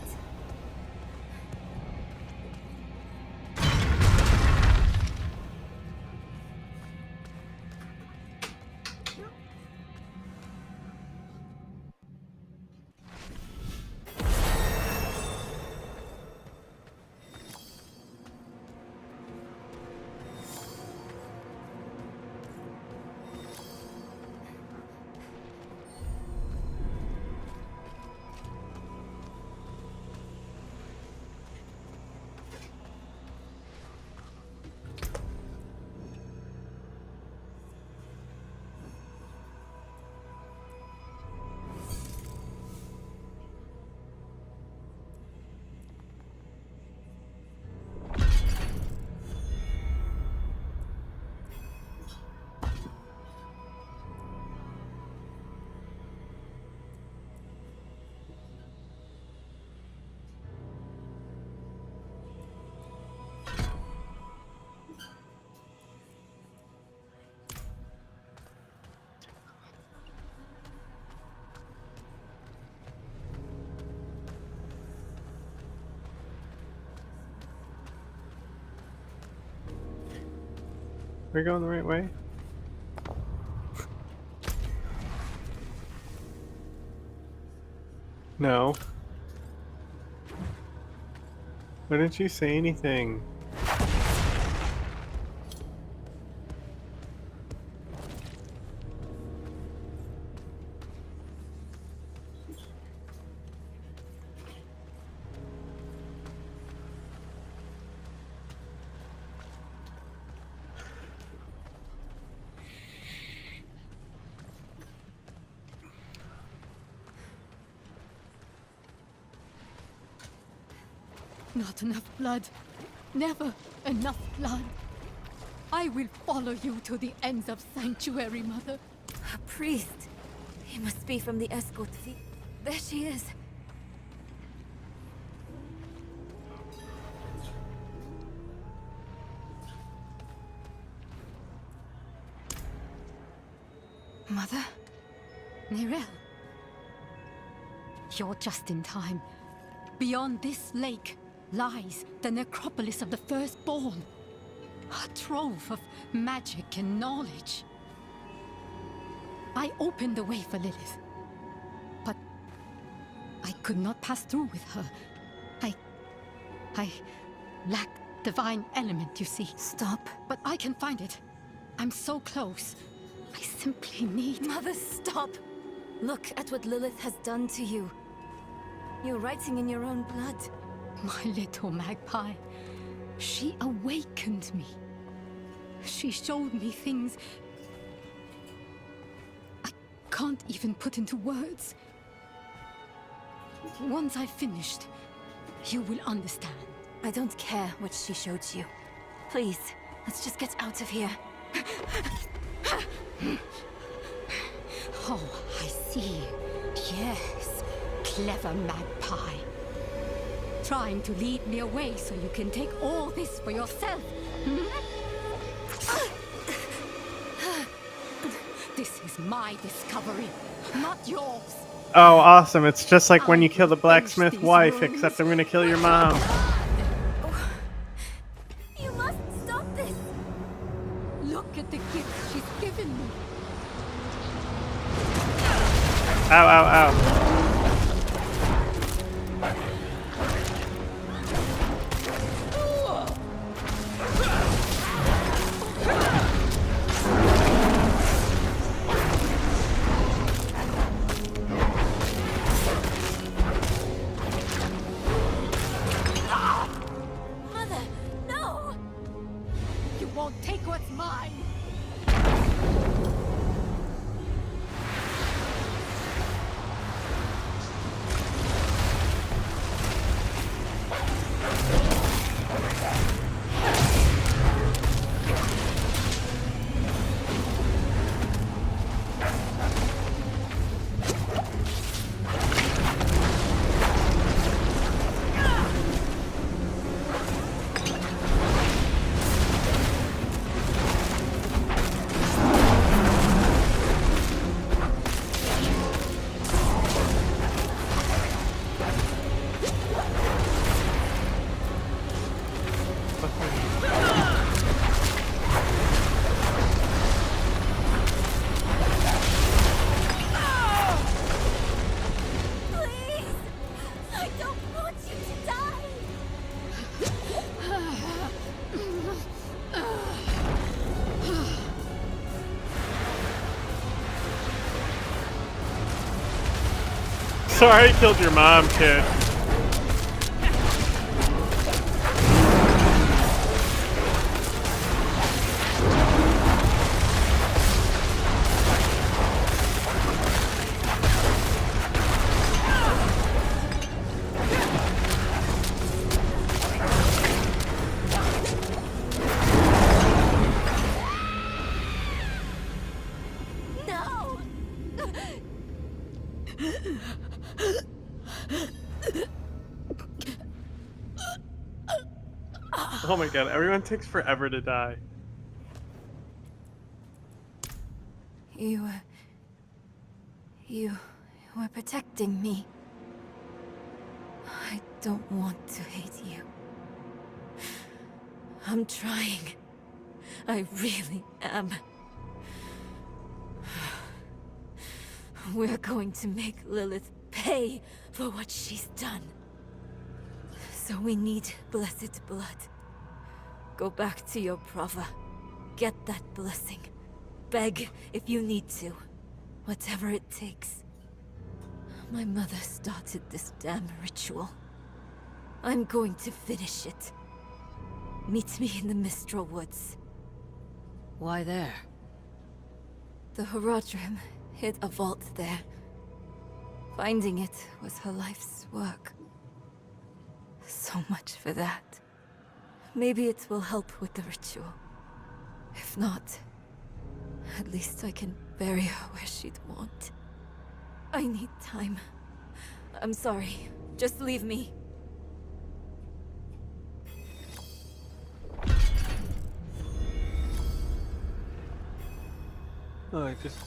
We're going the right way? No. Why didn't you say anything? Not enough blood. Never enough blood. I will follow you to the ends of Sanctuary, Mother. A priest. He must be from the escort fleet. There she is. Nerel. You're just in time. Beyond this lake lies the necropolis of the Firstborn. A trove of magic and knowledge. I opened the way for Lilith. But I could not pass through with her. I lack divine element, you see. Stop. But I can find it. I'm so close. I simply need... Mother, stop! Look at what Lilith has done to you. You're writing in your own blood. My little magpie. She awakened me. She showed me things I can't even put into words. Once I've finished, you will understand. I don't care what she showed you. Please, let's just get out of here. Oh, I see. Yes, clever magpie. Trying to lead me away so you can take all this for yourself. This is my discovery, not yours. Oh, awesome. It's just like when you kill the blacksmith wife, except I'm gonna kill your mom. You must stop this! Look at the gift she's given me. Ow, ow, ow. Mother, no! You won't take what's mine. Please! I don't want you to die! Sorry I killed your mom, kid. No! Oh my god, everyone takes forever to die. You were protecting me. I don't want to hate you. I'm trying. I really am. We're going to make Lilith pay for what she's done. So we need blessed blood. Go back to your Prava. Get that blessing. Beg if you need to. Whatever it takes. My mother started this damn ritual. I'm going to finish it. Meet me in the Mistral Woods. Why there? The Horadrim hid a vault there. Finding it was her life's work. So much for that. Maybe it will help with the ritual. If not, at least I can bury her where she'd want. I need time. I'm sorry. Just leave me. Oh, I just...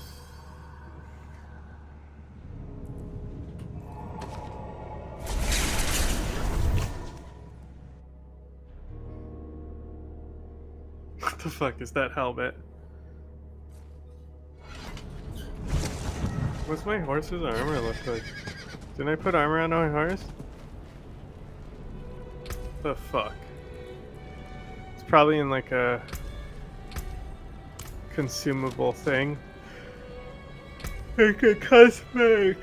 The fuck is that helmet? What's my horse's armor look like? Didn't I put armor on my horse? The fuck? It's probably in like a consumable thing. Like a cosmetic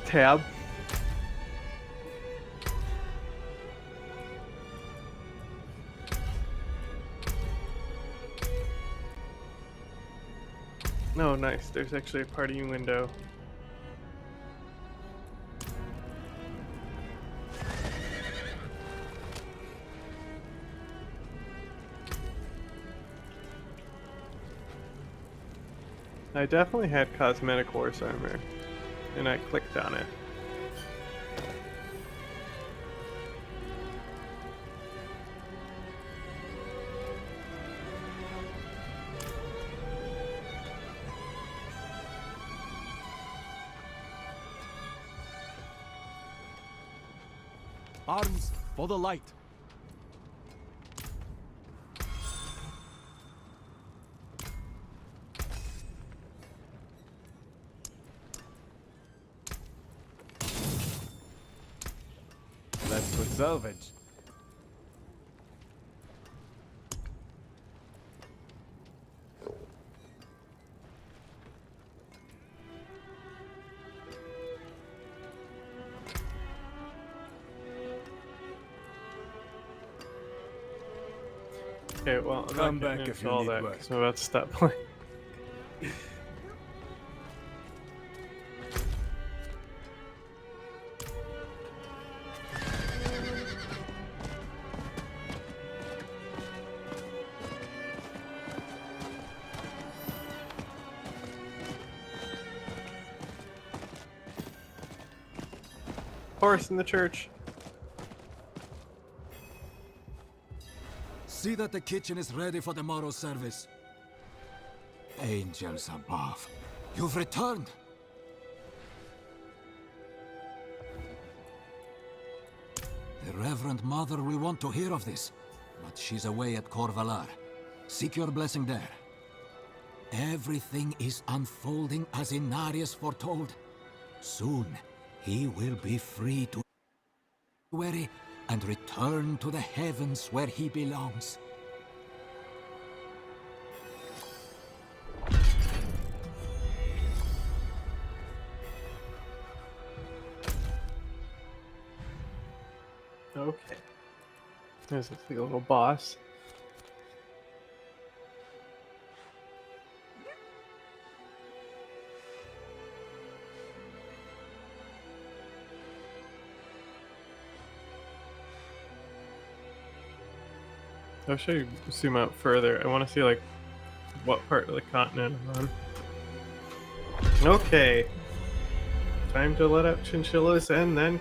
tab. Oh, nice. There's actually a party window. I definitely had cosmetic horse armor, and I clicked on it. Arms for the light. Let's put salvage. Okay, well, I'm Come not back getting if into you all need that work. 'cause I'm about to stop playing. Horse in the church. See that the kitchen is ready for tomorrow's service. Angels above, you've returned. The Reverend Mother will want to hear of this, but she's away at Corvalar. Seek your blessing there. Everything is unfolding as Inarius foretold. Soon, he will be free to weary and return to the heavens where he belongs. Okay. There's the little boss. I wish I could zoom out further. I want to see like what part of the continent I'm on. Okay. Time to let out chinchillas and then